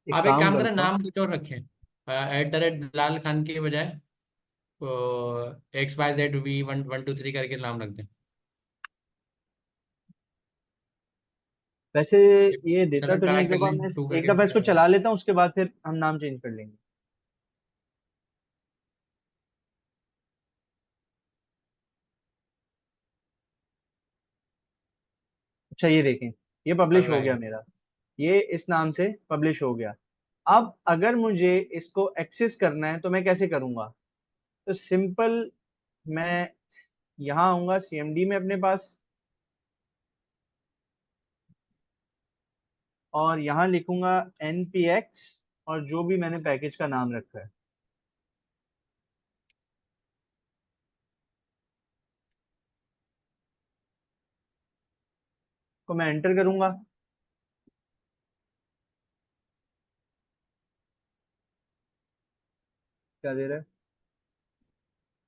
एक आप एक काम काम करें, करता हूँ, नाम कुछ और रखें, @बिलाल खान के बजाय तो XYZV1123 करके नाम रख दें। वैसे ये देता चलो तो नहीं, ट्राई एक कर दफा लें, मैं, टू एक करके दफा इसको ट्राई करें। चला लेता हूँ उसके बाद फिर हम नाम चेंज कर लेंगे। अच्छा ये देखें, ये कर पब्लिश हो रहा गया है। मेरा, ये इस नाम से पब्लिश हो गया। अब अगर मुझे इसको एक्सेस करना है तो मैं कैसे करूंगा? तो सिंपल, मैं यहाँ आऊंगा CMD में अपने पास, और यहाँ लिखूंगा npx और जो भी मैंने पैकेज का नाम रखा है। तो मैं एंटर करूंगा। क्या दे रहा है?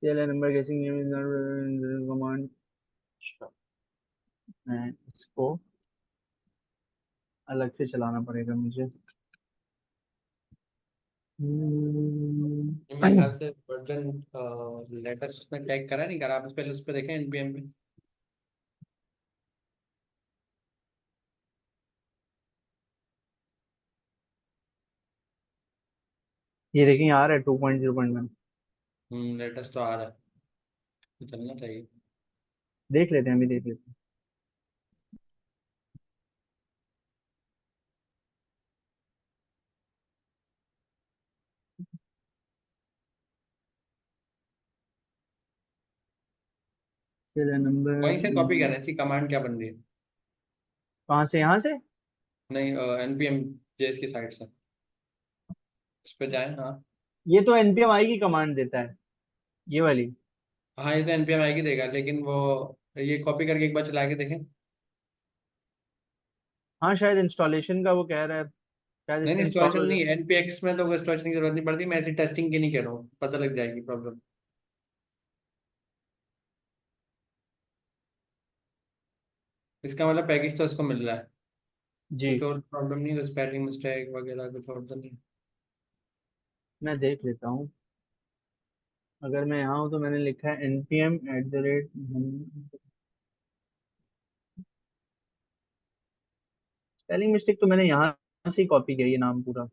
serial number guessing name is not command। मैं इसको अलग से चलाना पड़ेगा मुझे। मेरे ख्याल से वर्जन लेटेस्ट उसमें टैग करा नहीं करा, आप पहले उस पर देखें एनपीएम पे। ये देखिए आ रहा है 2.0.1। लेटेस्ट तो आ रहा है, तो चलना चाहिए। देख लेते हैं, अभी देख लेते हैं। serial वहीं से कॉपी कर नंबर रहे हैं, इसकी कमांड क्या बन रही है? कहाँ से? यहाँ से? नहीं, एनपीएम जेएस की साइड से उस पर जाएं। हाँ ये तो npm आई की कमांड देता है, ये वाली। हाँ, ये तो एनपीएम आएगी देगा, लेकिन वो ये कॉपी करके एक बार चला के देखें। हाँ शायद इंस्टॉलेशन का वो कह रहा है, शायद नहीं इससे नहीं, इंस्टॉल इंस्टॉलेशन हो जाए। नहीं, एनपीएक्स में तो इंस्टॉलेशन की जरूरत नहीं पड़ती, मैं ऐसी टेस्टिंग की नहीं कह रहा हूँ, पता लग जाएगी प्रॉब्लम। इसका मतलब पैकेज तो इसको मिल रहा है, जी कुछ और प्रॉब्लम नहीं है, स्पेलिंग मिस्टेक वगैरह कुछ और तो नहीं। मैं देख लेता हूँ। अगर मैं यहाँ हूँ तो मैंने लिखा है npm@। स्पेलिंग मिस्टेक तो मैंने यहाँ से ही कॉपी किया ये नाम पूरा।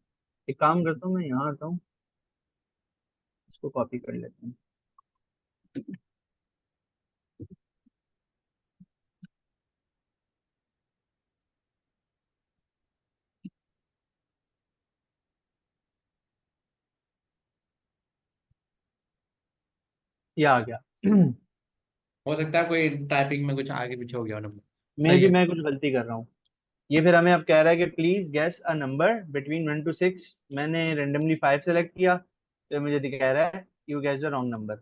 एक काम करता हूँ, मैं यहाँ आता हूँ, इसको कॉपी कर लेता हूँ। ये आ गया। हो सकता है कोई टाइपिंग में कुछ आगे पीछे हो गया हो नंबर। मैं सही भी है। मैं कुछ गलती कर रहा हूँ। ये फिर हमें अब कह रहा है कि please guess a number between 1 to 6। मैंने रेंडमली 5 सेलेक्ट किया, तो मुझे कह रहा है you guess the wrong number.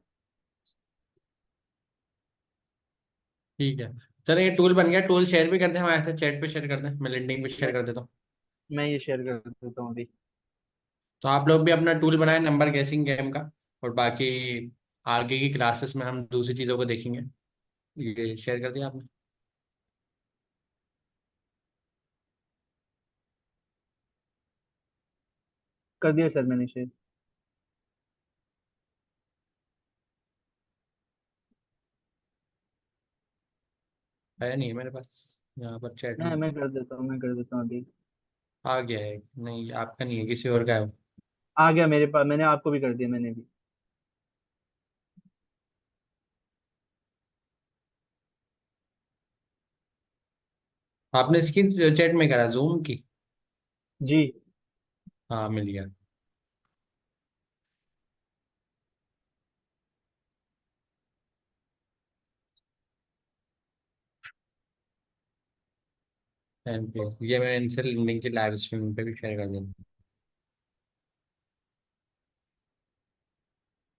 ठीक है, चलो ये टूल बन गया, टूल शेयर भी करते हैं, हम ऐसे चैट पे शेयर करते हैं, मैं लिंक पे शेयर कर देता हूँ। मैं ये शेयर कर देता हूँ अभी। तो आप लोग भी अपना टूल बनाएं नंबर गेसिंग गेम का, और बाकी आगे की क्लासेस में हम दूसरी चीज़ों को देखेंगे। ये शेयर कर दिया आपने? कर दिया सर मैंने शेयर। है नहीं मेरे पास यहाँ पर चैट में। मैं कर देता हूँ अभी। आ गया है, नहीं आपका नहीं है, किसी और का है वो। आ गया मेरे पास, मैंने आपको भी कर दिया मैंने भी। आपने इसकी चैट में करा जूम की? जी। हाँ मिल गया। ये मैं इनसे लिंक की लाइव स्ट्रीम पे भी शेयर कर देता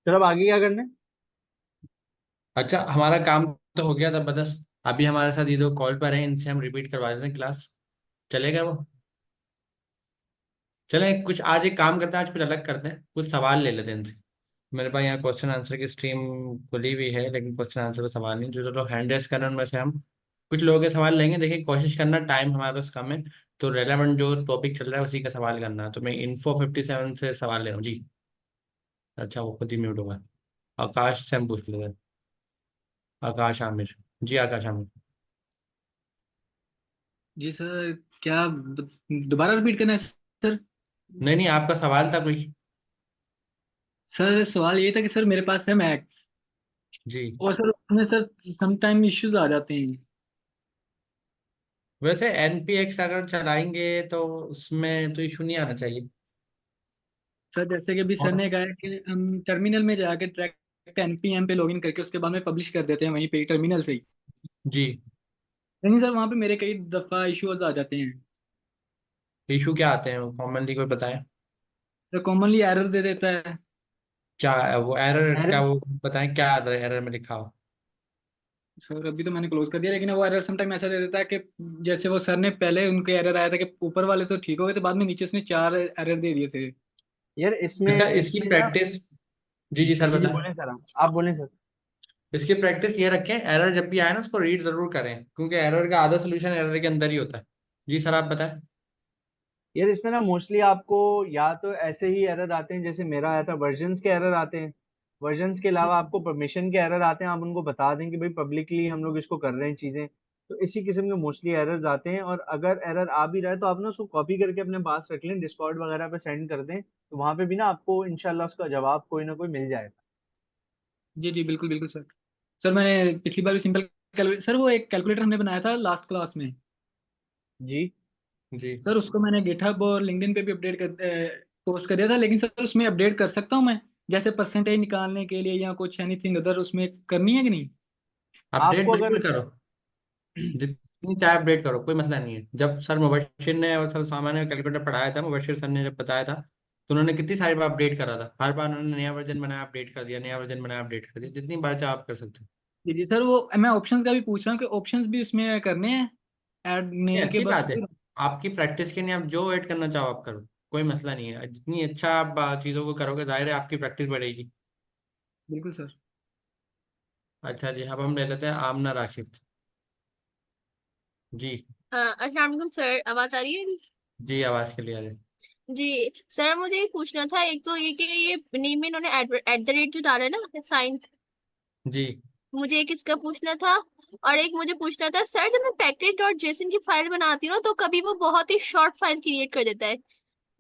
चलो अब आगे क्या करना है? हूँ। अच्छा, हमारा काम तो हो गया जबरदस्त। अभी हमारे साथ ये दो कॉल पर हैं, इनसे हम रिपीट करवा देते हैं क्लास, चलेगा वो? चले कुछ आज एक काम करते हैं, आज कुछ अलग करते हैं, कुछ सवाल ले लेते हैं इनसे। मेरे पास यहाँ क्वेश्चन आंसर की स्ट्रीम खुली हुई है, लेकिन क्वेश्चन आंसर का सवाल नहीं, जो लोग हैंड रेस कर रहे हैं उनमें से हम कुछ लोगों के सवाल लेंगे। देखिए कोशिश करना, टाइम हमारे पास कम है, तो रेलेवेंट जो टॉपिक चल रहा है उसी का सवाल करना है। तो मैं Info57 से सवाल ले रहा हूँ जी। अच्छा वो खुद ही म्यूट होगा। आकाश से हम पूछ लेते हैं। आकाश आमिर। जी आकाश आमिर। जी सर, क्या दोबारा रिपीट करना है सर? नहीं नहीं, आपका सवाल था कोई? सर सवाल ये था कि सर मेरे पास है मैक, जी। और सर उसमें सर सम टाइम इश्यूज आ जाते हैं। वैसे NPX अगर चलाएंगे तो उसमें तो इशू नहीं आना चाहिए। सर जैसे कि अभी सर और ने कहा है कि हम टर्मिनल में जाके ट्रैक npm पे लॉगिन करके उसके बाद में पब्लिश कर देते हैं वहीं पे टर्मिनल से ही। जी। लेकिन सर वहाँ पे मेरे कई दफ़ा इश्यूज आ जाते हैं। इशू क्या आते हैं कॉमनली, कोई बताए? तो कॉमनली एरर दे देता है। क्या वो एरर, क्या एरर वो बताएं क्या एरर में लिखा हो? सर अभी तो मैंने क्लोज कर दिया, लेकिन वो एरर समटाइम ऐसा दे देता है कि जैसे वो सर ने पहले उनके एरर आया था कि ऊपर वाले तो ठीक हो गए थे, बाद में नीचे उसने 4 एरर दे दिए थे। यार इसमें अच्छा, इसकी इसमें ना, प्रैक्टिस। जी जी सर, जी जी बताएं। बोलें सर, आप बोलें सर। इसकी प्रैक्टिस ये रखें, एरर जब भी आए ना उसको रीड जरूर करें, क्योंकि एरर का आधा सोल्यूशन एरर के अंदर ही होता है। जी सर, आप बताएं। यार इसमें ना मोस्टली आपको या तो ऐसे ही एरर आते हैं जैसे मेरा आया था, वर्जन्स के एरर आते हैं। वर्जन्स के अलावा आपको परमिशन के एरर आते हैं, आप उनको बता दें कि भाई पब्लिकली हम लोग इसको कर रहे हैं चीजें। तो इसी किस्म के मोस्टली एरर्स आते हैं, और अगर एरर आ भी रहा है तो आप ना उसको कॉपी करके अपने पास रख लें, डिस्कॉर्ड वगैरह पे सेंड कर दें, तो वहां पे भी ना आपको इंशाल्लाह उसका जवाब कोई ना कोई मिल जाएगा। जी जी बिल्कुल बिल्कुल सर। सर मैंने पिछली बार भी सिंपल कैलकुलेटर, सर वो एक कैलकुलेटर हमने बनाया था लास्ट क्लास में। जी। जी। सर उसको मैंने गिटहब और लिंक्डइन पे भी अपडेट कर पोस्ट कर दिया था, लेकिन सर उसमें अपडेट कर सकता हूँ मैं, जैसे परसेंटेज निकालने के लिए या कुछ एनीथिंग अदर उसमें करनी है कि नहीं? अपडेट आपको अगर बिल्कुल करो, जितनी चाहे अपडेट करो, कोई मसला नहीं है। जब सर मुबशिर ने और सर सामान्य ने कैलकुलेटर पढ़ाया था, मुबशिर सर ने जब बताया था, तो उन्होंने कितनी सारी बार अपडेट करा था। हर बार उन्होंने नया वर्जन बनाया, अपडेट कर दिया, नया वर्जन बनाया, अपडेट कर दिया। जितनी बार चाहे आप कर सकते हो। जी जी सर, वो मैं ऑप्शंस का भी पूछ रहा हूँ कि ऑप्शंस भी उसमें करने हैं ऐड ये नेम के अच्छी बस? बात है। आपकी प्रैक्टिस के लिए आप जो ऐड करना चाहो आप करो, कोई मसला नहीं है। जितनी अच्छा आप चीज़ों को करोगे, जाहिर है आपकी प्रैक्टिस बढ़ेगी। बिल्कुल सर। अच्छा जी, अब हम ले लेते हैं आमना राशिद। जी। अस्सलाम वालेकुम सर, आवाज आ रही है? जी, आवाज़ क्लियर है। जी सर, मुझे ये पूछना था, एक तो ये कि ये नेम में इन्होंने एट द रेट जो डाला है ना साइन, जी। मुझे एक इसका पूछना था। और एक मुझे पूछना था सर, जब मैं पैकेज डॉट जेसन की फाइल बनाती हूँ ना, तो कभी वो बहुत ही शॉर्ट फाइल क्रिएट कर देता है,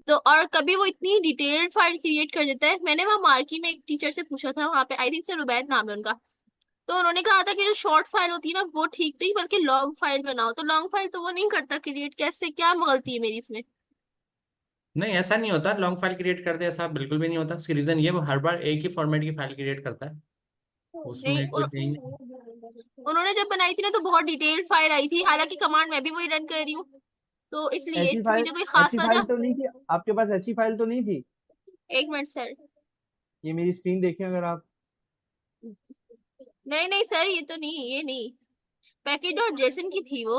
तो और कभी वो इतनी डिटेल्ड फाइल क्रिएट कर देता है। मैंने वहाँ मार्की में एक टीचर से पूछा था, वहाँ पे आई थिंक सर रुबैद नाम है उनका, तो उन्होंने कहा था कि जो शॉर्ट फाइल होती है ना वो ठीक नहीं, बल्कि लॉन्ग फाइल बनाओ। तो लॉन्ग फाइल तो वो नहीं करता क्रिएट, कैसे, क्या गलती है मेरी इसमें? नहीं, ऐसा नहीं होता लॉन्ग फाइल क्रिएट कर दे, ऐसा बिल्कुल भी नहीं होता। उसकी रीज़न ये, वो हर बार एक ही फॉर्मेट की फाइल क्रिएट करता है, नहीं उसमें कुछ नहीं। उन्होंने जब बनाई थी ना तो बहुत डिटेल्ड फाइल आई थी, हालांकि कमांड मैं भी वही रन कर रही हूँ, तो इसलिए ऐसी इसके फाइल पीछे कोई खास ऐसी फाइल वजह? तो नहीं थी आपके पास? ऐसी फाइल तो नहीं थी? एक मिनट सर। ये मेरी स्क्रीन देखें अगर आप। नहीं नहीं सर, ये तो नहीं, ये नहीं, पैकेज डॉट जेसन की थी वो।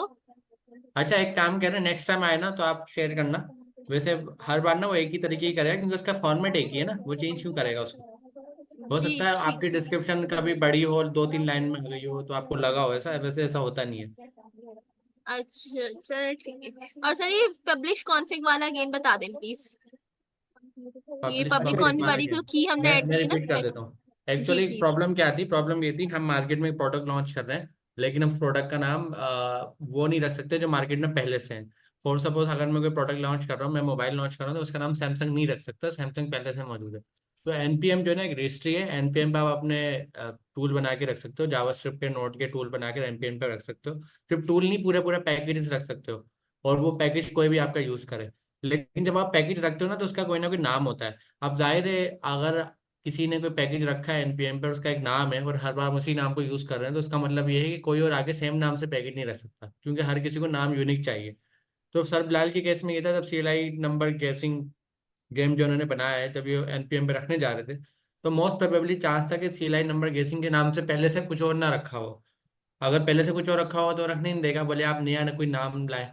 अच्छा, एक काम करें, नेक्स्ट टाइम आए ना तो आप शेयर करना। वैसे हर बार ना वो एक ही तरीके की करेगा, क्योंकि उसका फॉर्मेट एक ही है ना, वो चेंज क्यों करेगा उसको? हो जी सकता है ठीक। आपकी डिस्क्रिप्शन कभी बड़ी हो, 2-3 लाइन में आ गई हो, तो आपको लगा हो ऐसा, वैसे ऐसा होता नहीं है। अच्छा चलो ठीक है। और सर ये पब्लिश कॉन्फिग वाला अगेन बता दें प्लीज, ये पब्लिश पब्लिक अच्छा कॉन्फिग कॉन्फिग वाला वाली क्या? जो की हमने ऐड मैं की ना। रिपीट कर देता हूँ। जी एक्चुअली प्लीज। प्रॉब्लम क्या थी, प्रॉब्लम ये थी, हम मार्केट में प्रोडक्ट लॉन्च कर रहे हैं, लेकिन हम प्रोडक्ट का नाम वो नहीं रख सकते जो मार्केट में पहले से है। फॉर सपोज अगर मैं कोई प्रोडक्ट लॉन्च कर रहा हूँ, मैं मोबाइल लॉन्च कर रहा हूँ, तो उसका नाम सैमसंग नहीं रख सकता, सैमसंग पहले से मौजूद है। तो एनपीएम जो है ना, एक रजिस्ट्री है, एनपीएम पे आप अपने टूल बना के रख सकते हो, जावास्क्रिप्ट के नोड के टूल बना के एनपीएम पे रख सकते हो। सिर्फ टूल नहीं, पूरे पूरे पैकेजेस रख सकते हो, और वो पैकेज कोई भी आपका यूज करे। लेकिन जब आप पैकेज रखते हो ना, तो उसका कोई ना कोई नाम होता है। अब जाहिर है, अगर किसी ने कोई पैकेज रखा है एनपीएम पर, उसका एक नाम है, और हर बार हम उसी नाम को यूज कर रहे हैं, तो उसका मतलब ये है कि कोई और आगे सेम नाम से पैकेज नहीं रख सकता, क्योंकि हर किसी को नाम यूनिक चाहिए। तो सर बिलाल के केस में ये था, जब सीएलआई नंबर गेसिंग गेम जो उन्होंने बनाया है, जब ये एनपीएम पे रखने जा रहे थे, तो मोस्ट प्रोबेबली चांस था कि सीएलआई नंबर गेसिंग के नाम से पहले से कुछ और ना रखा हो। अगर पहले से कुछ और रखा हो तो रखने नहीं देगा, बोले आप नया ना कोई नाम लाए।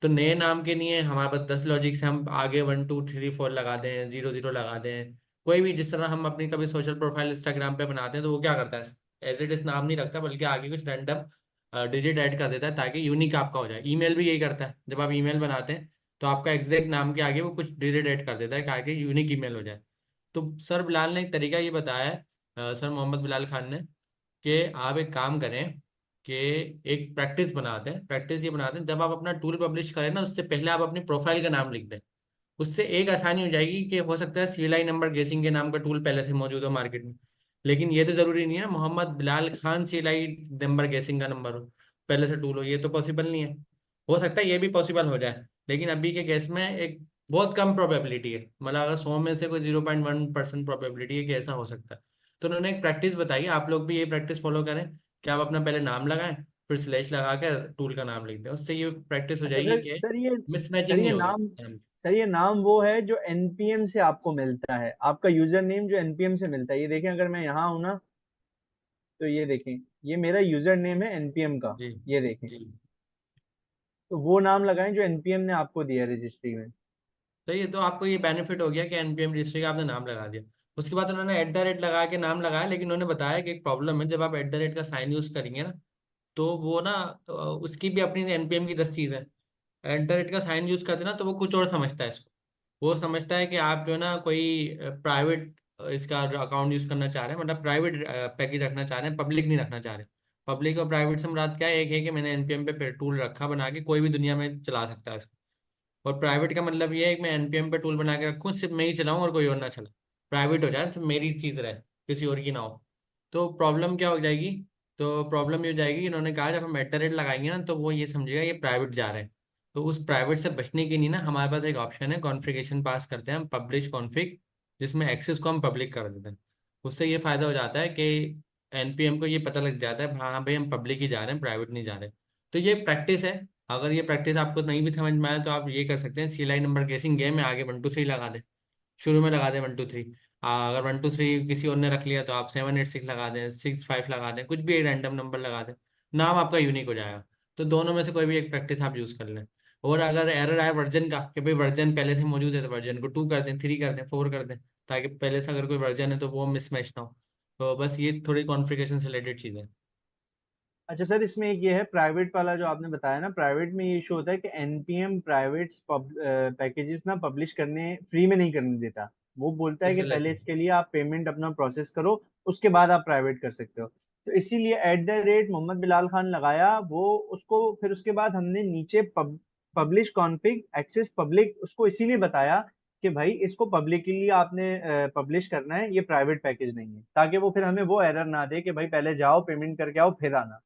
तो नए नाम के लिए हमारे पास 10 लॉजिक से हम आगे 1 2 3 4 लगा दें, 0 0 लगा दें। कोई भी जिस तरह हम अपनी कभी सोशल प्रोफाइल इंस्टाग्राम पे बनाते हैं, तो वो क्या करता है, एज इट इज नाम नहीं रखता, बल्कि आगे कुछ रैंडम डिजिट ऐड कर देता है, ताकि यूनिक आपका हो जाए। ईमेल भी यही करता है, जब आप ईमेल बनाते हैं तो आपका एग्जैक्ट नाम के आगे वो कुछ डिजिट ऐड कर देता है, ताकि यूनिक ईमेल हो जाए। तो सर बिलाल ने एक तरीका ये बताया है, सर मोहम्मद बिलाल खान ने, कि आप एक काम करें कि एक प्रैक्टिस बनाते हैं। प्रैक्टिस ये बनाते हैं, जब आप अपना टूल पब्लिश करें ना, उससे पहले आप अपनी प्रोफाइल का नाम लिख दें। उससे एक आसानी हो जाएगी कि हो सकता है सीएलआई नंबर गेसिंग के नाम का टूल पहले से मौजूद हो मार्केट में, लेकिन ये तो जरूरी नहीं है ना मोहम्मद बिलाल खान सीएलआई नंबर गेसिंग का नंबर हो, पहले से टूल हो, ये तो पॉसिबल नहीं है। हो सकता है ये भी पॉसिबल हो जाए, लेकिन अभी के केस में एक बहुत कम प्रोबेबिलिटी है, मतलब अगर 100 में से कोई 0.1% प्रोबेबिलिटी है कि ऐसा हो सकता है। तो उन्होंने एक प्रैक्टिस बताई, आप लोग भी ये प्रैक्टिस फॉलो करें कि आप अपना पहले नाम लगाएं, फिर स्लैश लगा कर टूल का नाम लिख दें, उससे ये प्रैक्टिस हो अच्छा जाएगी सर कि सर ये मिसमैचिंग नहीं होगी। सर ये नाम वो है जो एनपीएम से आपको मिलता है, आपका यूजर नेम जो एनपीएम से मिलता है। ये देखें, अगर मैं यहाँ हूँ ना, तो ये देखें, ये मेरा यूजर नेम है एनपीएम का, जी ये देखें। जी। तो वो नाम लगाएं जो एनपीएम ने आपको दिया है रजिस्ट्री में। तो ये तो आपको ये बेनिफिट हो गया कि एनपीएम रजिस्ट्री का आपने नाम लगा दिया। उसके बाद उन्होंने @ लगा के नाम लगाया, लेकिन उन्होंने बताया कि एक प्रॉब्लम है, जब आप @ का साइन यूज करेंगे ना, तो वो ना उसकी भी अपनी एनपीएम की 10 चीज़ है। @ का साइन यूज करते ना तो वो कुछ और समझता है इसको। वो समझता है कि आप जो है ना कोई प्राइवेट इसका अकाउंट यूज करना चाह रहे हैं, मतलब प्राइवेट पैकेज रखना चाह रहे हैं, पब्लिक नहीं रखना चाह रहे। पब्लिक और प्राइवेट से मुराद क्या है? एक है कि मैंने एनपीएम पे टूल रखा बना के, कोई भी दुनिया में चला सकता है इसको। और प्राइवेट का मतलब ये है कि मैं एनपीएम पे टूल बना के रखूँ, सिर्फ मैं ही चलाऊँ और कोई और ना चला। प्राइवेट हो जाए, सिर्फ मेरी चीज़ रहे, किसी और की ना हो। तो प्रॉब्लम क्या हो जाएगी? तो प्रॉब्लम ये हो जाएगी, इन्होंने कहा जब हम @ लगाएंगे ना, तो वो ये समझेगा ये प्राइवेट जा रहे हैं। तो उस प्राइवेट से बचने के लिए ना हमारे पास एक ऑप्शन है, कॉन्फ़िगरेशन पास करते हैं हम, पब्लिश कॉन्फ़िग, जिसमें एक्सेस को हम पब्लिक कर देते हैं। उससे ये फायदा हो जाता है कि एनपीएम को ये पता लग जाता है, हाँ भाई हम पब्लिक ही जा रहे हैं, प्राइवेट नहीं जा रहे। तो ये प्रैक्टिस है। अगर ये प्रैक्टिस आपको नहीं भी समझ में आए तो आप ये कर सकते हैं, CLI नंबर गेसिंग गेम है, आगे 1 2 3 लगा दें, शुरू में लगा दें 1 2 3। अगर 1 2 3 किसी और ने रख लिया तो आप 7 8 6 लगा दें, 6 5 लगा दें, कुछ भी एक रैंडम नंबर लगा दें, नाम आपका यूनिक हो जाएगा। तो दोनों में से कोई भी एक प्रैक्टिस आप यूज कर लें। और अगर एरर आए वर्जन का कि भाई वर्जन पहले से मौजूद है, तो वर्जन को 2 कर दें, 3 कर दें, 4 कर दें, ताकि पहले से अगर कोई वर्जन है तो वो मिसमैच ना हो। तो बस ये थोड़ी कॉन्फ़िगरेशन से रिलेटेड चीज़ें हैं। अच्छा सर, इसमें एक ये है प्राइवेट वाला जो आपने बताया ना, प्राइवेट में ये इशू होता है कि एनपीएम प्राइवेट पैकेजेस ना पब्लिश करने फ्री में नहीं करने देता। वो बोलता है कि इससे पहले लेते हैं। इसके लिए आप पेमेंट अपना प्रोसेस करो, उसके बाद आप प्राइवेट कर सकते हो। तो इसीलिए मोहम्मद बिलाल खान लगाया वो, उसको फिर उसके बाद हमने नीचे पब्लिश कॉन्फिग एक्सेस पब्लिक उसको इसीलिए बताया कि भाई इसको पब्लिकली आपने पब्लिश करना है, ये प्राइवेट पैकेज नहीं है, ताकि वो फिर हमें वो एरर ना दे कि भाई पहले जाओ पेमेंट करके आओ फिर आना।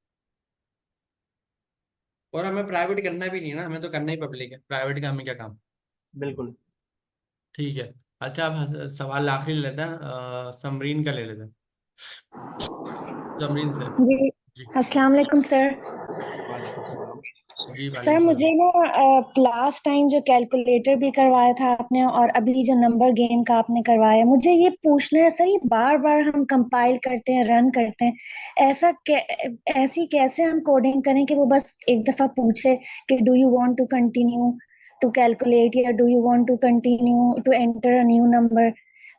और हमें प्राइवेट करना भी नहीं है ना, हमें तो करना ही पब्लिक है, प्राइवेट का हमें क्या काम। बिल्कुल। ठीक है। अच्छा, अब सवाल आखिरी लेते हैं, समरीन का ले लेते हैं, समरीन से। जी जी अस्सलाम वालेकुम सर। वालेकुम सलाम। जी, सर वालेकुम मुझे सलाम। ना लास्ट टाइम जो कैलकुलेटर भी करवाया था आपने और अभी जो नंबर गेन का आपने करवाया, मुझे ये पूछना है सर, ये बार बार हम कंपाइल करते हैं, रन करते हैं, ऐसी कैसे हम कोडिंग करें कि वो बस एक दफा पूछे कि do you want to continue to calculate या do you want to continue to enter a new number,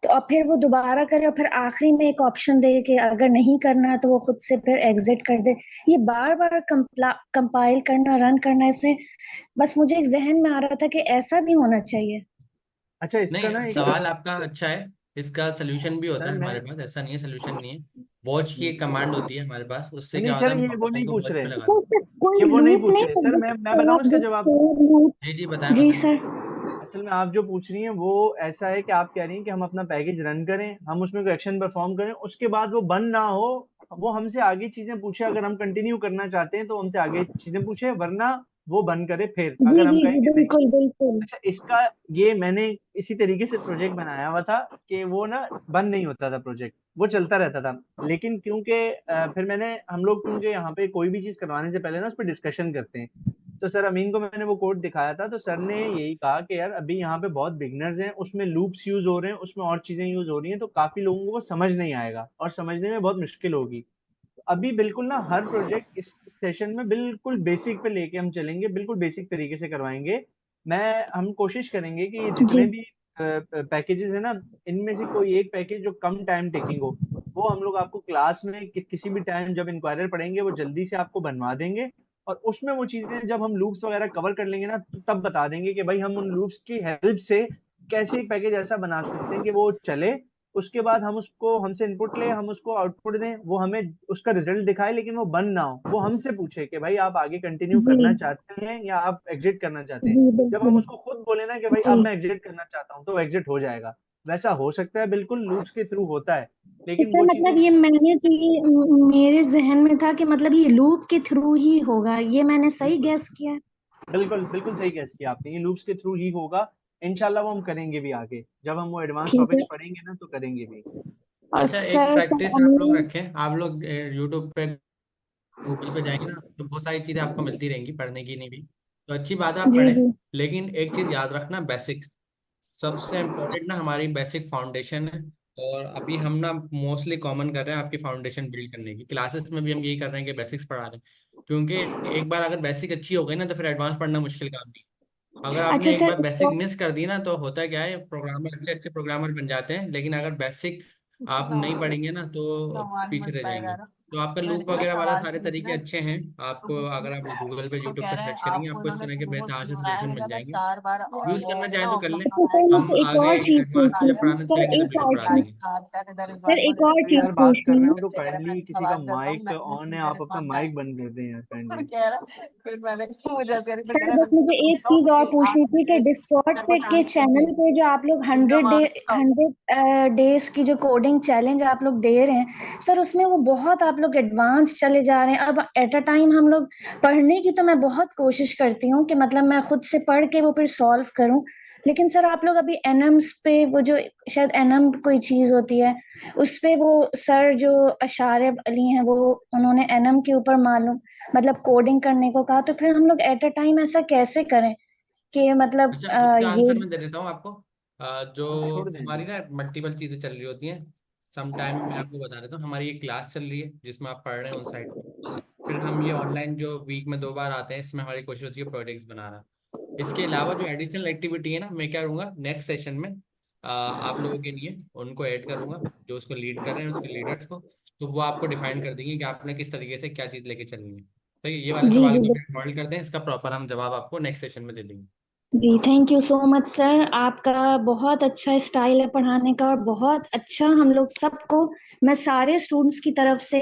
तो अब फिर वो दोबारा करे और फिर आखिरी में एक ऑप्शन दे कि अगर नहीं करना तो वो खुद से फिर एग्जिट कर दे। ये बार बार कंपाइल करना, रन करना, इसमें बस मुझे एक जहन में आ रहा था कि ऐसा भी होना चाहिए। अच्छा इसका ना नहीं, एक सवाल आपका अच्छा है, इसका सोल्यूशन भी होता सर है मैं हमारे पास, ऐसा नहीं है सोल्यूशन नहीं है। वॉच की एक कमांड होती है हमारे पास, उससे नहीं क्या होता सर, है, हम ये वो नहीं कंपाउंड को पूछ वॉच रहे, पे लगा तो देते उससे कोई ये वो नहीं लूप पूछ नहीं रहे सर। मैं बताऊं इसका जवाब। हैं। जी जी, बताएं जी बताएं। सर। असल में आप जो पूछ रही हैं वो ऐसा है कि आप कह रही हैं कि हम अपना पैकेज रन करें, हम उसमें कोई एक्शन परफॉर्म करें, उसके बाद वो बंद ना हो, वो हमसे आगे चीजें पूछे। अगर हम कंटिन्यू करना चाहते हैं तो हमसे आगे चीजें पूछे, वरना वो बंद करे फिर, जी अगर हम जी कहें जी, कि नहीं। बिल्कुल बिल्कुल। अच्छा इसका, ये मैंने इसी तरीके से प्रोजेक्ट बनाया हुआ था कि वो ना बंद नहीं होता था प्रोजेक्ट, वो चलता रहता था। लेकिन क्योंकि फिर हम लोग क्योंकि यहाँ पे कोई भी चीज करवाने से पहले ना उस पर डिस्कशन करते हैं, तो सर अमीन को मैंने वो कोड दिखाया था, तो सर ने यही कहा कि यार अभी यहाँ पे बहुत बिगनर्स हैं, उसमें लूप्स यूज हो रहे हैं, उसमें और चीजें यूज हो रही हैं, तो काफी लोगों को वो समझ नहीं आएगा और समझने में बहुत मुश्किल होगी। अभी बिल्कुल ना हर प्रोजेक्ट इस सेशन में बिल्कुल बेसिक पे लेके हम चलेंगे, बिल्कुल बेसिक तरीके से करवाएंगे। हम कोशिश करेंगे कि ये जी जितने भी पैकेजेस है ना, इनमें से कोई एक पैकेज जो कम टाइम टेकिंग हो, वो हम लोग आपको क्लास में किसी भी टाइम जब इंक्वायरर पढ़ेंगे वो जल्दी से आपको बनवा देंगे। और उसमें वो चीजें जब हम लूप्स वगैरह कवर कर लेंगे ना, तो तब बता देंगे कि भाई हम उन लूप्स की हेल्प से कैसे एक पैकेज ऐसा बना सकते हैं कि वो चले। उसके बाद हम उसको, हमसे इनपुट ले, हम उसको आउटपुट दें, वो हमें उसका रिजल्ट दिखाए, लेकिन वो बंद ना हो, वो हमसे पूछे कि भाई आप आगे कंटिन्यू जी करना चाहते हैं या आप एग्जिट करना चाहते हैं। जी जब हम बिल्कुल। उसको खुद बोले ना कि भाई अब जी, मैं एग्जिट करना चाहता हूँ, तो एग्जिट हो जाएगा। वैसा हो सकता है, बिल्कुल लूप्स के थ्रू होता है, लेकिन इसका वो चीजें। मतलब ये मैंने तो ये मेरे जहन में था कि मतलब ये लूप के थ्रू ही होगा, ये मैंने सही बिल्कुल गैस किया। बिल्कुल बिल्कुल सही गैस किया आपने, ये लूप्स के थ्रू ही होगा। इंशाल्लाह वो हम करेंगे भी आगे, जब हम वो एडवांस ठीक है। टॉपिक्स पढ़ेंगे ना तो करेंगे भी। और अच्छा, एक सर प्रैक्टिस आप लोग अमीन। रखें, आप लोग यूट्यूब पे गूगल पे जाएंगे ना तो बहुत सारी चीज़ें आपको मिलती रहेंगी पढ़ने की, नहीं भी तो अच्छी बात है आप जी पढ़ें। जी। लेकिन एक चीज़ याद रखना, बेसिक्स सबसे इम्पोर्टेंट ना हमारी बेसिक फाउंडेशन है। और अभी हम ना मोस्टली कॉमन कर रहे हैं आपकी फाउंडेशन बिल्ड करने की, क्लासेस में भी हम यही कर रहे हैं कि बेसिक्स पढ़ा रहे हैं। क्योंकि एक बार अगर बेसिक अच्छी हो गई ना तो फिर एडवांस पढ़ना मुश्किल काम नहीं है। अगर अच्छा आपने एक सर, बार बेसिक मिस कर दी ना तो होता क्या है, प्रोग्रामर अच्छे अच्छे प्रोग्रामर बन जाते हैं, लेकिन अगर बेसिक आप नहीं पढ़ेंगे ना तो पीछे रह जाएंगे। तो आपका लूप वगैरह वाला सारे तरीके अच्छे हैं। आपको अगर आप गूगल पे यूट्यूब पे सर्च करेंगे आपको इस तरह के बेहतर से सजेशन मिल जाएंगे। यूज करना चाहें तो कर लें। अच्छा सर, हम मुझे एक आगे और चीज एडवांस में पूछनी जब थी पढ़ाना सर, चाहेंगे तो एक बिल्कुल और पढ़ा चीज, देंगे। सर एक और तो चीज यार बात कर पूछनी रहे है। हो तो काइंडली किसी का माइक ऑन है, आप अपना माइक बंद कर दें यार काइंडली। सर बस मुझे एक चीज और पूछनी थी कि डिस्कॉर्ड पे के चैनल पे जो आप लोग 100 डेज की जो कोडिंग चैलेंज आप लोग दे रहे हैं सर, उसमें वो बहुत आप लोग एडवांस चले जा रहे हैं। अब एट अ टाइम हम लोग पढ़ने की तो मैं बहुत कोशिश करती हूँ कि मतलब मैं खुद से पढ़ के वो फिर सॉल्व करूँ, लेकिन सर आप लोग अभी एनम्स पे वो जो शायद एनम कोई चीज होती है उस पे वो सर जो अशारिब अली हैं वो उन्होंने एनम के ऊपर मालूम मतलब कोडिंग करने को कहा, तो फिर हम लोग एट अ टाइम ऐसा कैसे करें कि मतलब अच्छा उसका ये। आंसर मैं दे देता हूँ आपको। जो छोड़ दें हमारी ना मल्टीपल चीज़ें चल रही होती हैं। सम टाइम मैं आपको बता देता हूँ, हमारी एक क्लास चल रही है जिसमें आप पढ़ रहे हैं उन साइड पे। फिर हम ये ऑनलाइन जो वीक में 2 बार आते हैं, इसमें हमारी कोशिश होती है प्रोजेक्ट्स बनाना। इसके अलावा जो एडिशनल एक्टिविटी है ना, मैं क्या करूँगा नेक्स्ट सेशन में आप लोगों के लिए उनको ऐड करूँगा, जो उसको लीड कर रहे हैं उसके लीडर्स को। तो वो आपको डिफाइन कर देंगे कि आपने किस तरीके से क्या चीज़ लेके चलनी है। तो ये वाले जी सवाल जी को मॉडल करते हैं, इसका प्रॉपर हम जवाब आपको नेक्स्ट सेशन में दे देंगे। जी, thank you so much sir, आपका बहुत अच्छा स्टाइल है पढ़ाने का और बहुत अच्छा हम लोग सबको, मैं सारे स्टूडेंट्स की तरफ से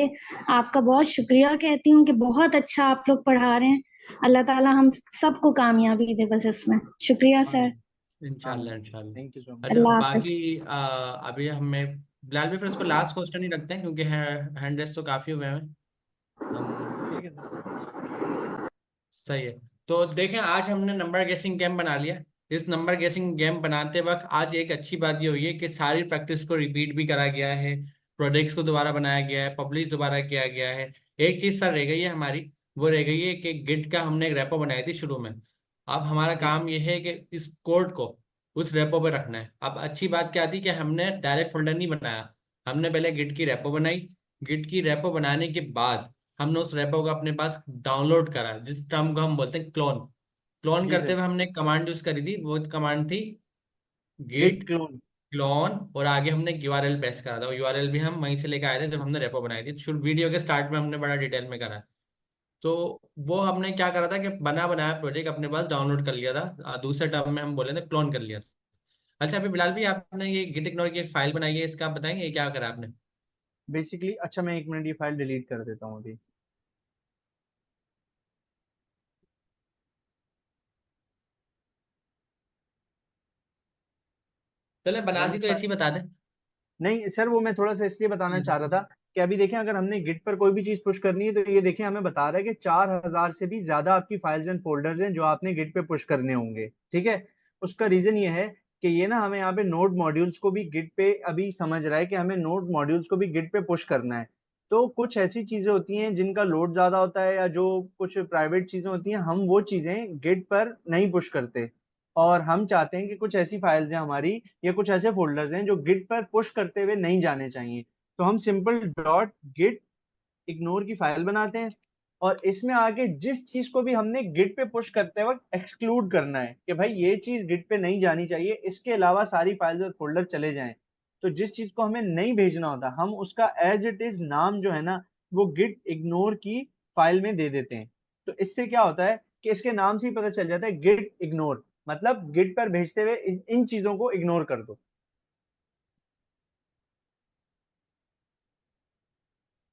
आपका बहुत शुक्रिया कहती हूँ कि बहुत अच्छा आप लोग पढ़ा रहे हैं। अल्लाह ताला हम सबको कामयाबी दे बस इसमें। शुक्रिया सर। इंशाल्लाह इंशाल्लाह। Thank you so much. अच्छा अल्लाह हाफिज। बाकी अभी हमें बिलाल भी फिर उसको लास्ट क्वेश्चन ही रखते हैं क्योंकि हैंड रेस तो काफी हुए हैं हम। ठीक है सर। सही है। तो देखें आज हमने नंबर गेसिंग गेम बना लिया। इस नंबर गेसिंग गेम बनाते वक्त आज एक अच्छी बात ये हुई है कि सारी प्रैक्टिस को रिपीट भी करा गया है, प्रोडक्ट्स को दोबारा बनाया गया है, पब्लिश दोबारा किया गया है। एक चीज सर रह गई है हमारी, वो रह गई है कि गिट का हमने एक रेपो बनाई थी शुरू में। अब हमारा ठीक काम यह है कि इस कोड को उस रेपो पे रखना है। अब अच्छी बात क्या थी कि हमने डायरेक्ट फोल्डर नहीं बनाया, हमने पहले गिट की रेपो बनाई। गिट की रेपो बनाने के बाद हमने उस रेपो को अपने पास डाउनलोड करा, जिस टर्म को हम बोलते हैं क्लोन। क्लोन जी करते सर। हुए हमने एक कमांड यूज करी थी, वो कमांड थी गिट गिट क्लोन। क्लोन। और आगे हमने यूआरएल पेस्ट करा था, वो यूआरएल भी हम वहीं से लेकर आए थे जब हमने रेपो बनाई थी। शुरू वीडियो के स्टार्ट में हमने बड़ा डिटेल में करा। तो वो हमने क्या करा था कि बना बनाया प्रोजेक्ट अपने पास डाउनलोड कर लिया था, दूसरे टर्म में हम बोले थे क्लोन कर लिया था। अच्छा अभी बिलाल भी आपने ये गिट इग्नोर की एक फाइल बनाई है, इसका आप बताएंगे ये क्या करा आपने। बेसिकली अच्छा मैं 1 मिनट ये फाइल डिलीट कर देता हूँ अभी। चले बना दी मैंने तो ऐसे ही बता दें। नहीं सर, वो मैं थोड़ा सा इसलिए बताना चाह रहा था कि अभी देखें अगर हमने गिट पर कोई भी चीज पुश करनी है तो ये देखें हमें बता रहा है कि 4000 से भी ज्यादा आपकी फाइल्स एंड फोल्डर्स हैं जो आपने गिट पे पुश करने होंगे। ठीक है। उसका रीजन ये है कि ये ना हमें यहाँ पे नोड मॉड्यूल्स को भी गिट पे अभी समझ रहा है कि हमें नोड मॉड्यूल्स को भी गिट पे पुश करना है। तो कुछ ऐसी चीजें होती हैं जिनका लोड ज्यादा होता है या जो कुछ प्राइवेट चीजें होती हैं हम वो चीजें गिट पर नहीं पुश करते। और हम चाहते हैं कि कुछ ऐसी फाइल्स हैं हमारी या कुछ ऐसे फोल्डर्स हैं जो गिट पर पुश करते हुए नहीं जाने चाहिए। तो हम सिंपल डॉट गिट इग्नोर की फाइल बनाते हैं और इसमें आगे जिस चीज को भी हमने गिट पे पुश करते वक्त एक्सक्लूड करना है कि भाई ये चीज गिट पे नहीं जानी चाहिए, इसके अलावा सारी फाइल्स और फोल्डर चले जाएं। तो जिस चीज को हमें नहीं भेजना होता हम उसका एज इट इज नाम जो है ना वो गिट इग्नोर की फाइल में दे देते हैं। तो इससे क्या होता है कि इसके नाम से ही पता चल जाता है गिट इग्नोर, मतलब गिट पर भेजते हुए इन चीजों को इग्नोर कर दो।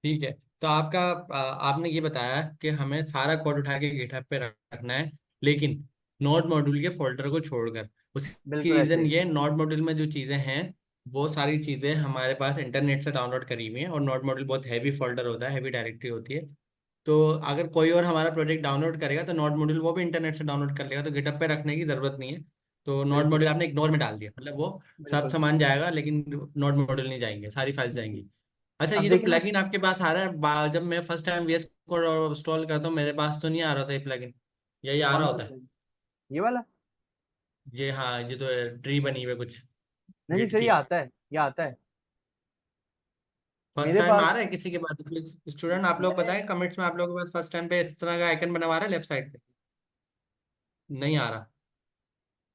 ठीक है। तो आपका आपने ये बताया कि हमें सारा कोड उठा के गिटहब पे रखना है, लेकिन नोड मॉड्यूल के फोल्डर को छोड़कर। उसकी बिल्कुल ऐसे रीजन ही। ये, नोड मॉड्यूल में जो चीजें हैं वो सारी चीजें हमारे पास इंटरनेट से डाउनलोड करी हुई हैं, और नोड मॉड्यूल बहुत हैवी फोल्डर होता है, हैवी डायरेक्टरी होती है। तो अगर कोई और हमारा प्रोजेक्ट डाउनलोड करेगा तो नोड मॉड्यूल वो भी इंटरनेट से डाउनलोड कर लेगा, तो गिटहब पे रखने की जरूरत नहीं है। तो नोड बिल्कुल मॉड्यूल आपने इग्नोर में डाल दिया, मतलब वो सब बिल्कुल। सामान जाएगा लेकिन नोड मॉड्यूल नहीं जाएंगे, सारी फाइल्स जाएंगी। अच्छा, अब ये जो देखिए ना, प्लगइन आपके पास आ रहा है, जब मैं first time VS code install करता हूँ मेरे पास तो नहीं आ रहा था ये प्लगइन, यही आ कौन रहा सा होता है? plugin? ये वाला? ये हाँ, ये तो ट्री बनी हुई है कुछ नहीं गिट सर, ये की। आता है, ये आता है फर्स्ट मेरे टाइम आ पास। रहा है किसी के पास? स्टूडेंट आप लोग मैंने बताएं कमेंट्स में, आप लोगों के पास फर्स्ट टाइम पे इस तरह का आइकन बना हुआ आ रहा है लेफ्ट साइड पे? नहीं आ रहा।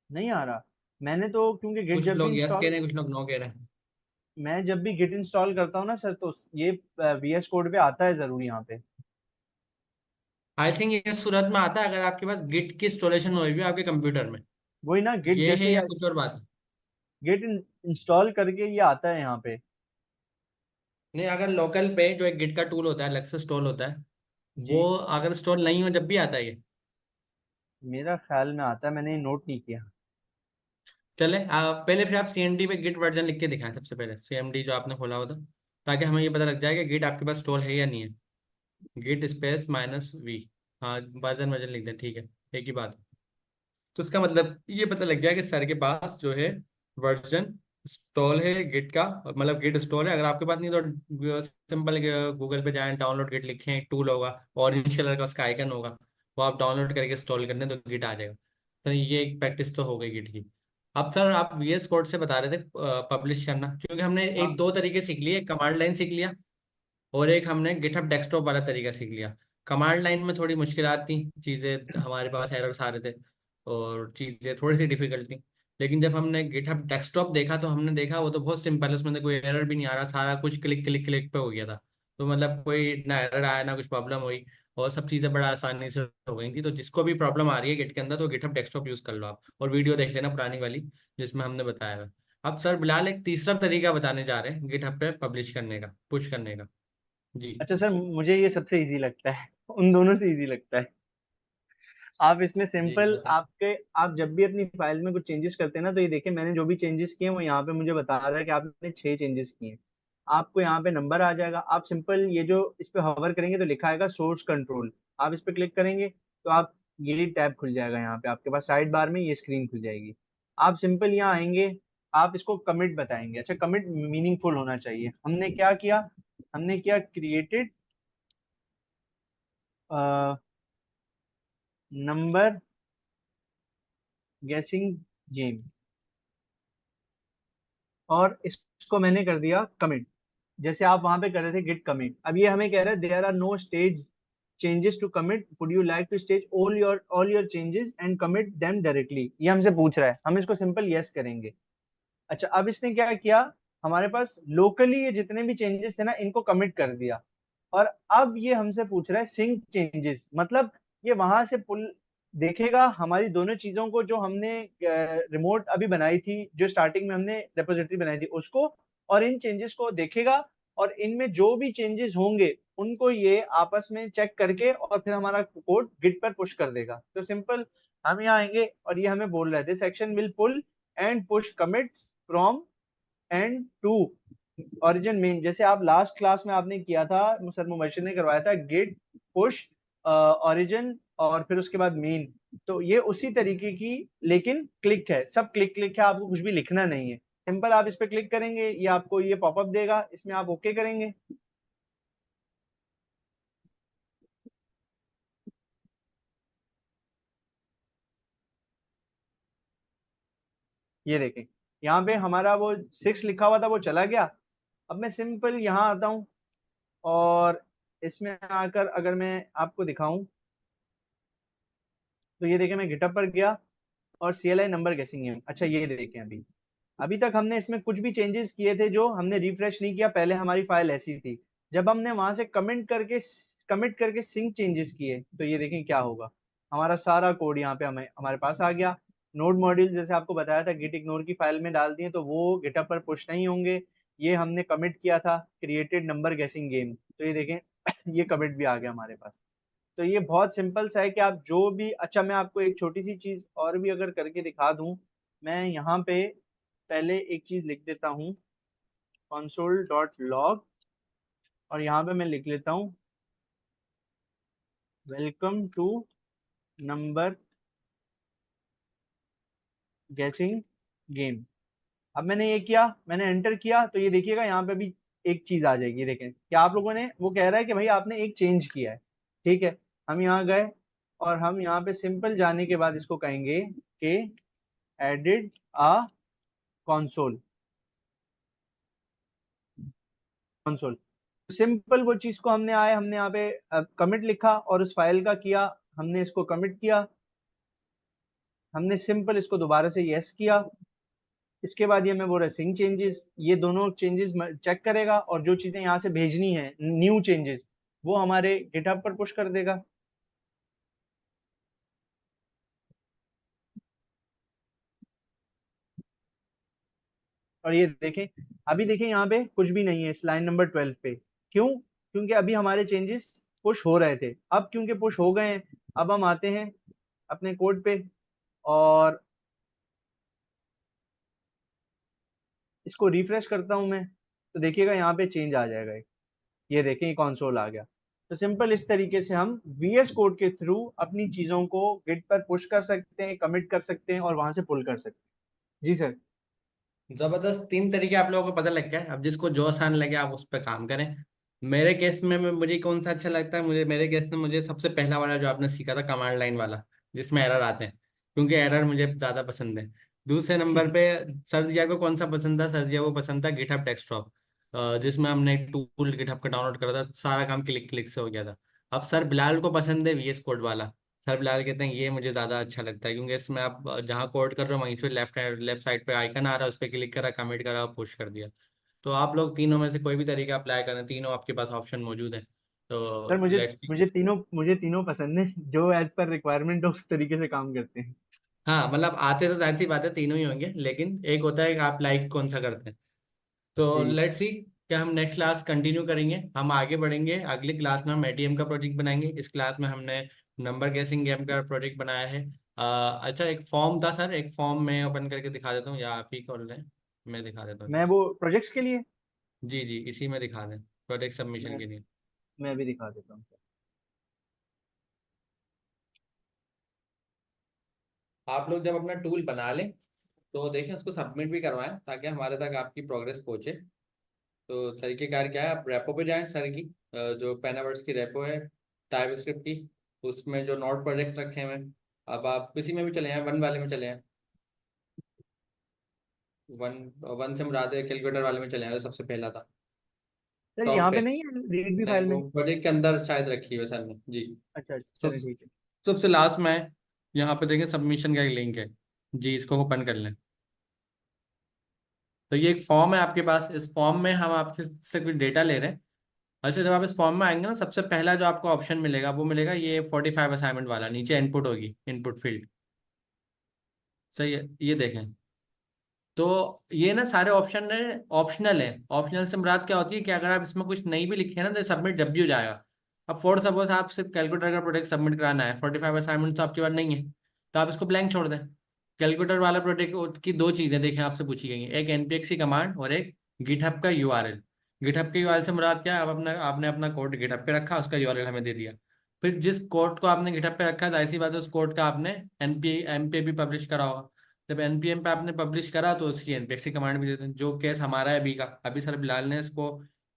नहीं आ रहा। मैंने तो क्योंकि गिट कुछ जब भी लोग यस कह इंस्टॉल, रहे हैं, कुछ लोग नो कह रहे हैं। मैं जब भी गिट इंस्टॉल करता हूँ ना सर, तो ये VS कोड पे आता है जरूर यहाँ पे। आई थिंक ये सूरत में आता है अगर आपके पास गिट की इंस्टॉलेशन हुई हुई है आपके कंप्यूटर में। वही ना, गिट ये है जैसे या कुछ और बात है? गिट इंस्टॉल करके ये आता है यहाँ पे। नहीं, अगर लोकल पे जो एक गिट का टूल होता है अलग से इंस्टॉल होता है, वो जी, अगर इंस्टॉल नहीं हो जब भी आता है ये। मेरा ख्याल में आता है, मैंने ये नोट नहीं किया। चले पहले फिर आप CMD पे गिट वर्जन लिख के दिखाएं, सबसे पहले CMD जो आपने खोला होता, ताकि हमें ये पता लग जाए कि गिट आपके पास इंस्टॉल है या नहीं है। Git space -v। हाँ, वर्जन वर्जन लिख दें, ठीक है, एक ही बात है। तो इसका मतलब ये पता लग गया कि सर के पास जो है वर्जन इंस्टॉल है गिट का, मतलब गिट इंस्टॉल है। अगर आपके पास नहीं तो सिंपल गूगल पे जाएं, डाउनलोड गिट लिखें, एक टूल होगा ऑरेंज कलर का, उसका आइकन होगा, वो आप डाउनलोड करके इंस्टॉल करने तो गिट आ जाएगा। तो ये एक प्रैक्टिस तो हो गई गिट की। अब सर आप VS कोड से बता रहे थे पब्लिश करना, क्योंकि हमने एक हाँ दो तरीके सीख लिए, एक कमांड लाइन सीख लिया और एक हमने गिटहब डेस्कटॉप वाला तरीका सीख लिया। कमांड लाइन में थोड़ी मुश्किलात थी, चीज़ें हमारे पास एरर्स आ रहे थे और चीज़ें थोड़ी सी डिफिकल्ट थी। लेकिन जब हमने गिटहब डेस्कटॉप देखा तो हमने देखा वो तो बहुत सिंपल है, उसमें तो कोई एरर भी नहीं आ रहा, सारा कुछ क्लिक क्लिक क्लिक पे हो गया था। तो मतलब कोई ना एरर आया ना कुछ प्रॉब्लम हुई, और सब चीज़ें बड़ा आसानी से हो गई थी। तो जिसको भी प्रॉब्लम आ रही है गिट के अंदर तो गिटहब डेस्कटॉप यूज़ कर लो आप, और वीडियो देख लेना पुरानी वाली जिसमें हमने बताया है। अब सर बिलाल एक तीसरा तरीका बताने जा रहे हैं गिटहब पे पब्लिश करने का, पुश करने का। जी। अच्छा सर, मुझे ये सबसे इजी लगता है, उन दोनों से इजी लगता है। आप इसमें जी सिंपल बताएं। आपके, आप जब भी अपनी फाइल में कुछ चेंजेस करते हैं ना, तो ये देखिए मैंने जो भी चेंजेस किए हैं वो यहाँ पे मुझे बता रहा है कि आपने 6 चेंजेस किए हैं। आपको यहाँ पे नंबर आ जाएगा, आप सिंपल ये जो इस पे हवर करेंगे तो लिखा आएगा सोर्स कंट्रोल, आप इस पे क्लिक करेंगे तो आप, ये टैब खुल जाएगा यहाँ पे आपके पास साइड बार में, ये स्क्रीन खुल जाएगी। आप सिंपल यहाँ आएंगे, आप इसको कमिट बताएंगे। अच्छा, कमिट मीनिंगफुल होना चाहिए। हमने क्या किया, हमने क्या क्रिएटेड नंबर गेसिंग गेम, और इसको मैंने कर दिया कमिट, जैसे आप वहां पे कर रहे थे गिट कमिट। अब ये हमें कह रहा है there are no stage changes to commit, would you like to stage all your changes and commit them directly, ये हमसे पूछ रहा है। हम इसको सिंपल यस करेंगे। अच्छा, अब इसने क्या किया, हमारे पास लोकली ये जितने भी चेंजेस थे ना इनको कमिट कर दिया, और अब ये हमसे पूछ रहा है सिंक चेंजेस, मतलब ये वहां से पुल देखेगा हमारी दोनों चीजों को, जो हमने रिमोट अभी बनाई थी, जो स्टार्टिंग में हमने रेपोजिटरी बनाई थी उसको, और इन चेंजेस को देखेगा, और इनमें जो भी चेंजेस होंगे उनको ये आपस में चेक करके और फिर हमारा कोड गिट पर पुश कर देगा। तो सिंपल, हम यहाँ आएंगे और ये हमें बोल रहे थे section will pull and push commits from and to origin main, जैसे आप लास्ट क्लास में आपने किया था, सर मुबशिर ने करवाया था, गिट पुश ओरिजिन और फिर उसके बाद मेन। तो ये उसी तरीके की, लेकिन क्लिक है, सब क्लिक क्लिक है, आपको कुछ भी लिखना नहीं है। सिंपल आप इस पे क्लिक करेंगे, ये आपको ये पॉपअप देगा, इसमें आप ओके करेंगे। ये देखें, यहाँ पे हमारा वो 6 लिखा हुआ था वो चला गया। अब मैं सिंपल यहाँ आता हूँ, और इसमें आकर अगर मैं आपको दिखाऊं, तो ये देखें मैं गिटअप पर गया और CLI नंबर गेसिंग है। अच्छा, ये देखें, अभी अभी तक हमने इसमें कुछ भी चेंजेस किए थे जो हमने रिफ्रेश नहीं किया, पहले हमारी फाइल ऐसी थी। जब हमने वहां से कमिट करके सिंक चेंजेस किए तो ये देखें क्या होगा, हमारा सारा कोड यहाँ पे हमें हमारे पास आ गया। नोड मॉड्यूल जैसे आपको बताया था गिट इग्नोर की फाइल में डाल दिए तो वो गिटअप पर पुश नहीं होंगे। ये हमने कमिट किया था क्रिएटेड नंबर गेसिंग गेम, तो ये देखें ये कमिट भी आ गया हमारे पास। तो ये बहुत सिंपल सा है कि आप जो भी, अच्छा मैं आपको एक छोटी सी चीज और भी अगर करके दिखा दूं, मैं यहाँ पे पहले एक चीज लिख देता हूँ, console.log, और यहाँ पे मैं लिख लेता हूँ वेलकम टू नंबर गेसिंग गेम। अब मैंने ये किया, मैंने एंटर किया, तो ये देखिएगा यहाँ पे भी एक चीज आ जाएगी। देखें क्या आप लोगों ने, वो कह रहा है कि भाई आपने एक चेंज किया है, ठीक है। हम यहाँ गए और हम यहाँ पे सिंपल जाने के बाद इसको कहेंगे कि एडिड अ कंसोल, कंसोल। सिंपल वो चीज को हमने आए, हमने यहाँ पे कमिट लिखा और उस फाइल का किया, हमने इसको कमिट किया, हमने सिंपल इसको दोबारा से यस किया। इसके बाद ये हमें बोल रहा है सिंक चेंजेस, ये दोनों चेंजेस चेक करेगा और जो चीजें यहाँ से भेजनी है न्यू चेंजेस वो हमारे गिटहब पर पुश कर देगा। और ये देखें, अभी देखें यहाँ पे कुछ भी नहीं है इस लाइन नंबर 12 पे। क्यों? क्योंकि अभी हमारे चेंजेस पुश हो रहे थे, अब क्योंकि पुश हो गए हैं, अब हम आते हैं अपने कोड पे और इसको रिफ्रेश करता हूं मैं, तो देखिएगा यहाँ पे चेंज आ जाएगा। ये देखें ये कंसोल आ गया। तो सिंपल इस तरीके से हम वीएस कोड के थ्रू अपनी चीजों को गिट पर पुश कर सकते हैं, कमिट कर सकते हैं और वहां से पुल कर सकते हैं। जी सर। जबरदस्त, 3 तरीके आप लोगों को पता लग गया है। अब जिसको जो आसान लगे आप उस पर काम करें। मेरे केस में मुझे कौन सा अच्छा लगता है, मेरे केस में मुझे सबसे पहला वाला जो आपने सीखा था, कमांड लाइन वाला, जिसमें एरर आते हैं, क्योंकि एरर मुझे ज्यादा पसंद है। दूसरे नंबर पे सर्जिया को कौन सा पसंद था? सर्जिया को पसंद था गिटहब डेस्कटॉप, जिसमें हमने एक टूल गिटहब का डाउनलोड करा था, सारा काम क्लिक क्लिक से हो गया था। अब सर बिलाल को पसंद है वीएस कोड वाला। सर बिलाल कहते हैं ये मुझे ज़्यादा अच्छा लगता है, क्योंकि इसमें आप जहाँ कोड कर रहे हो वहीं से लेफ्ट साइड पे आइकन आ रहा है, उस पर क्लिक करा, कमिट करा, पुश कर दिया। तो आप लोग तीनों में से कोई भी तरीका अप्लाई करें, तीनों आपके पास ऑप्शन मौजूद है। सर तो मुझे लेट्स। मुझे तीनों पसंद है, जो एज पर रिक्वायरमेंट हो उस तरीके से काम करते हैं। हाँ, मतलब आते तो जाहिर सी बात है तीनों ही होंगे, लेकिन एक होता है कि आप लाइक कौन सा करते हैं। तो जी लेट्स सी, क्या हम नेक्स्ट क्लास कंटिन्यू करेंगे, हम आगे बढ़ेंगे। अगली क्लास में हम एटीएम का प्रोजेक्ट बनाएंगे। इस क्लास में हमने नंबर गेसिंग गेम का प्रोजेक्ट बनाया है। अच्छा, एक फॉर्म था सर, एक फॉर्म मैं ओपन करके दिखा देता हूँ, या आप ही खोल रहे हैं? मैं दिखा देता हूँ। मैं वो प्रोजेक्ट्स के लिए, जी जी, इसी में दिखा दें, प्रोजेक्ट सबमिशन मैं के लिए। मैं भी दिखा देता हूँ। आप लोग जब अपना टूल बना लें तो देखें उसको सबमिट भी करवाएं, ताकि हमारे तक आपकी प्रोग्रेस पहुंचे। तो तरीकेकार क्या है, आप रेपो पे जाएं सर की, जो पेनावर्स की रेपो है टाइप स्क्रिप्ट की, उसमें जो नोट प्रोजेक्ट्स रखे हुए हैं। अब आप किसी में भी चले जाएं, वन वाले में चले जाएं, वन वन से मुराद है कैलकुलेटर वाले में चले जाएं, जो सबसे पहला था सर टॉप यहाँ पे पे। नहीं है रीड भी नहीं, फाइल वो में? प्रोजेक्ट के अंदर शायद रखी हुई है सर ने जी। अच्छा अच्छा, तो चलो ठीक है। सबसे लास्ट में है, यहाँ पे देखें सबमिशन का एक लिंक है जी, इसको ओपन कर लें। तो ये एक फॉर्म है आपके पास, इस फॉर्म में हम आपसे से कुछ डेटा ले रहे हैं। अच्छा, जब आप इस फॉर्म में आएंगे ना, सबसे पहला जो आपको ऑप्शन मिलेगा वो मिलेगा ये 45 असाइनमेंट वाला, नीचे इनपुट होगी, इनपुट फील्ड। सही है, ये देखें। तो ये ना सारे ऑप्शन है, ऑप्शनल है। ऑप्शनल से मुराद क्या होती है कि अगर आप इसमें कुछ नहीं भी लिखे ना तो सबमिट जब भी हो जाएगा। अब फॉर सपोज आप सिर्फ कैलकुलेटर का प्रोजेक्ट सबमिट कराना है, 45 असाइनमेंट तो आपके पास नहीं है, तो आप इसको ब्लैंक छोड़ दें। कैलकुलेटर वाला प्रोजेक्ट की दो चीज़ें देखें आपसे पूछी गई हैं, एक npx की कमांड और एक गिटहब का यूआरएल। गिटहब के यूआरएल से मुराद क्या है, आप आपने अपना कोड गिटहब पे रखा, उसका यूआरएल हमें दे दिया। फिर जिस कोड को आपने गिटहब पे रखा है, जाहिर सी बात है उस कोड का आपने एनपीए भी पब्लिश करा होगा। जब एनपीएम पे आपने पब्लिश करा तो उसकी एनपीएक्स की कमांड भी देते हैं, जो केस हमारा है अभी का। अभी सर बिलाल ने इसको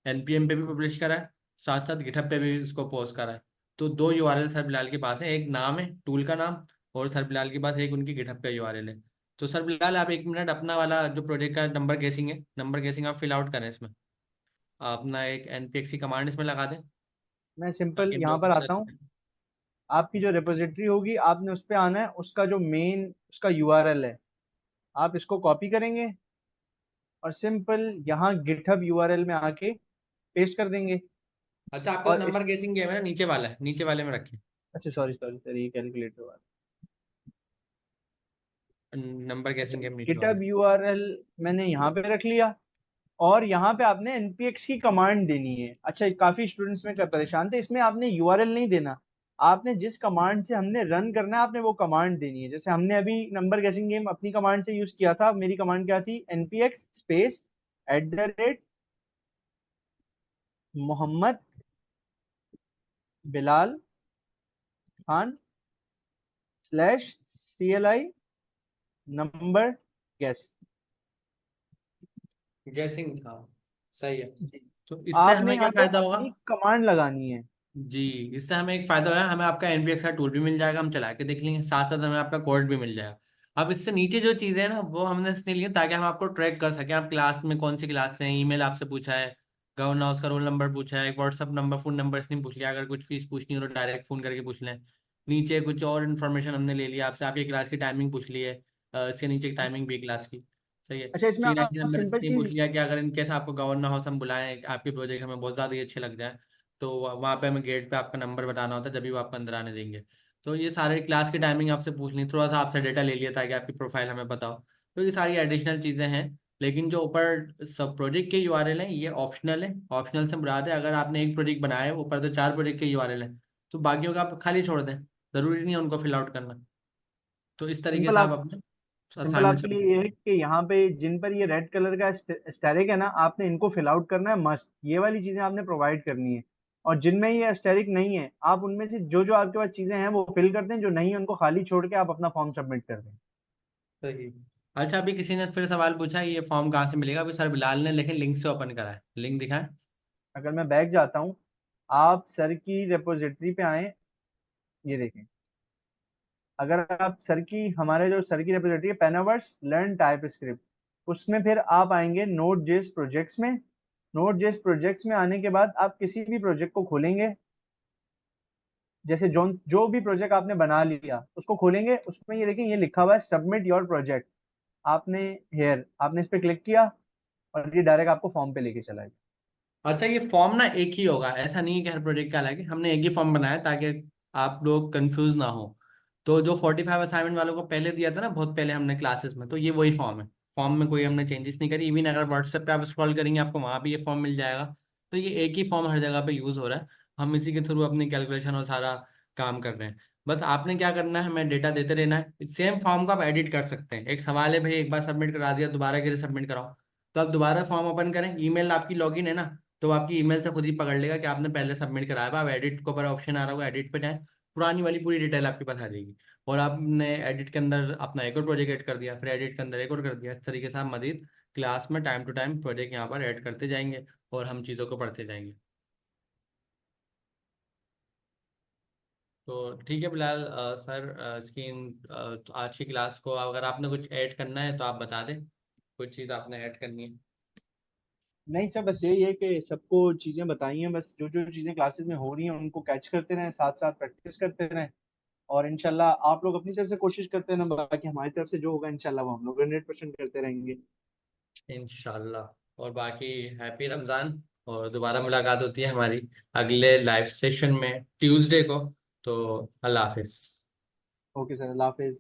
एनपीएम पे भी पब्लिश करा है, साथ साथ गिटहब पे भी इसको पोस्ट करा है। तो दो यूआरएल सर बिलाल के पास है, एक नाम है टूल का नाम, और सर बिलाल के पास एक उनकी गिटहब का यूआरएल है। तो सर बिलाल आप 1 मिनट अपना वाला जो प्रोजेक्ट का नंबर गेसिंग है, नंबर गेसिंग आप फिल आउट करें इसमें, आप अपना एक एनपीएक्स की कमांड इसमें लगा दें, मैं सिंपल ताकि हम यहाँ लोग पर पता आता हूँ। चले। आपकी जो रिपोजिटरी होगी आपने उस पर आना है, उसका जो मेन उसका यूआरएल है, आप इसको कॉपी करेंगे और सिंपल यहाँ गिटहब यूआरएल में आके पेस्ट कर देंगे। अच्छा, आपका जो और इस, नंबर गेसिंग गेम है ना, नीचे वाला है, नीचे वाले में रखिए। अच्छा सॉरी सॉरी सर, ये कैलकुलेटर वाला। नंबर अच्छा, गेसिंग गेम नीचे वाला गिटहब है। यूआरएल मैंने यहाँ पे रख लिया और यहाँ पे आपने npx की कमांड देनी है। अच्छा, काफी स्टूडेंट्स में क्या परेशान थे, इसमें आपने यूआरएल नहीं देना, आपने जिस कमांड से हमने रन करना है आपने वो कमांड देनी है। जैसे हमने अभी नंबर गेसिंग गेम अपनी कमांड से यूज किया था, मेरी कमांड क्या थी, npx space @Mohammad Bilal Khan /CLI number guess. Guessing, हाँ सही है। तो इससे आपने हमें क्या यहाँ पे फायदा होगा? अपनी कमांड लगानी है। जी, इससे हमें एक फायदा होगा, हमें आपका एनपीएक्स का टूल भी मिल जाएगा, हम चला के देख लेंगे, साथ साथ हमें आपका कोड भी मिल जाएगा। अब इससे नीचे जो चीजें हैं ना, वो हमने इसलिए लिए ताकि हम आपको ट्रैक कर सकें, आप क्लास में कौन सी क्लास से हैं, ईमेल आपसे पूछा है, गवर्नर हाउस का रोल नंबर पूछा है, व्हाट्सअप नंबर, फोन नंबर इसने पूछ लिया, अगर कुछ फीस पूछनी हो तो डायरेक्ट फोन करके पूछ लें। नीचे कुछ और इन्फॉर्मेशन हमने ले लिया आपसे, आपकी क्लास की टाइमिंग पूछ ली है, इसके नीचे टाइमिंग भी क्लास की, सही है। अच्छा, इसमें सीनियरिटी आप नंबर सिंपल इसलिए पूछ चीज, लिया कि अगर इनकेस आपको गवर्नर हाउस हम बुलाएं, आपके प्रोजेक्ट हमें बहुत ज़्यादा ही अच्छे लग जाए, तो वहाँ पे हमें गेट पे आपका नंबर बताना होता है, जब भी वो आपको अंदर आने देंगे। तो ये सारे क्लास की टाइमिंग आपसे पूछ ली, थोड़ा सा आपसे डेटा ले लिया ताकि आपकी प्रोफाइल हमें पता हो। तो ये सारी एडिशनल चीज़ें हैं, लेकिन जो ऊपर सब प्रोजेक्ट के यूआरएल हैं ये ऑप्शनल है। ऑप्शनल से मुराद है अगर आपने एक प्रोजेक्ट बनाया है, ऊपर तो 4 प्रोजेक्ट के यूआरएल हैं, तो बाकियों का आप खाली छोड़ दें, ज़रूरी नहीं है उनको फिल आउट करना। तो इस तरीके सिंपल से आप आप अपने सिंपल असाइनमेंट आपके लिए सबमिट। ये है कि यहाँ पे जिन पर ये रेड कलर का स्टेरिक है ना, आपने इनको फिल आउट करना है मस्ट, ये वाली चीजें आपने प्रोवाइड करनी है। और जिनमें ये स्टेरिक नहीं है, आप उनमें से जो जो आपके पास चीजें हैं वो फिल कर दें, जो नहीं है उनको खाली छोड़ के आप अपना फॉर्म सबमिट कर दें। सही। अच्छा, अभी किसी ने फिर सवाल पूछा ये फॉर्म कहाँ से मिलेगा? अभी सर बिलाल ने लेकिन लिंक से ओपन करा है, लिंक दिखाएं। अगर मैं बैक जाता हूँ, आप सर की रेपोजिटरी पे आए, ये देखें। अगर आप सर की, हमारे जो सर की रेपोजिटरी है पेनावर्स लर्न टाइप स्क्रिप्ट, उसमें फिर आप आएंगे नोड जेएस प्रोजेक्ट्स में। नोड जेएस प्रोजेक्ट्स में आने के बाद आप किसी भी प्रोजेक्ट को खोलेंगे, जैसे जो भी प्रोजेक्ट आपने बना लिया उसको खोलेंगे, उसमें ये देखें ये लिखा हुआ है सबमिट योर प्रोजेक्ट। आपने हेयर आपने इस पे क्लिक किया और ये डायरेक्ट आपको फॉर्म पे लेके चला गया। अच्छा, ये फॉर्म ना एक ही होगा, ऐसा नहीं है कि हर प्रोजेक्ट का अलग है, हमने एक ही फॉर्म बनाया ताकि आप लोग कंफ्यूज ना हो। तो जो 45 असाइनमेंट वालों को पहले दिया था ना, बहुत पहले हमने क्लासेस में, तो ये वही फॉर्म है। फॉर्म में कोई हमने चेंजेस नहीं करी, इवन अगर व्हाट्सएप पे आप स्क्रॉल करेंगे आपको वहाँ भी ये फॉर्म मिल जाएगा। तो ये एक ही फॉर्म हर जगह पे यूज हो रहा है, हम इसी के थ्रू अपनी कैलकुलेशन और सारा काम कर रहे हैं। बस आपने क्या करना है, हमें डेटा देते रहना है, सेम फॉर्म को आप एडिट कर सकते हैं। एक सवाल है भाई, एक बार सबमिट करा दिया, दोबारा कैसे सबमिट कराओ? तो आप दोबारा फॉर्म ओपन करें, ईमेल आपकी लॉगिन है ना, तो आपकी ईमेल से खुद ही पकड़ लेगा कि आपने पहले सबमिट कराया हुआ। आप एडिट को ऊपर ऑप्शन आ रहा होगा, एडिट पे जाएं, पुरानी वाली पूरी डिटेल आपके पास आ जाएगी। और आपने एडिट के अंदर अपना एक और प्रोजेक्ट ऐड कर दिया, फिर एडिट के अंदर एक और कर दिया, इस तरीके से आप मजीद क्लास में टाइम टू टाइम प्रोजेक्ट यहाँ पर ऐड करते जाएंगे और हम चीज़ों को पढ़ते जाएंगे। तो ठीक है बिलाल सर, तो आज की क्लास को अगर आपने कुछ ऐड करना है तो आप बता दें, कुछ चीज़ आपने ऐड करनी है। नहीं सर, बस यही है कि सबको चीजें बताई हैं, बस जो जो चीजें क्लासेस में हो रही हैं उनको कैच करते रहें, साथ साथ प्रैक्टिस करते रहें। और इंशाल्लाह आप लोग अपनी तरफ से कोशिश करते हैं ना, बाकी हमारी तरफ से जो होगा इंशाल्लाह वो हम लोग 100% करते रहेंगे। इंशाल्लाह। और बाकी हैप्पी रमज़ान, और दोबारा मुलाकात होती है हमारी अगले लाइव सेशन में ट्यूसडे को। तो अल्लाह हाफिज़। ओके सर, अल्लाह हाफिज।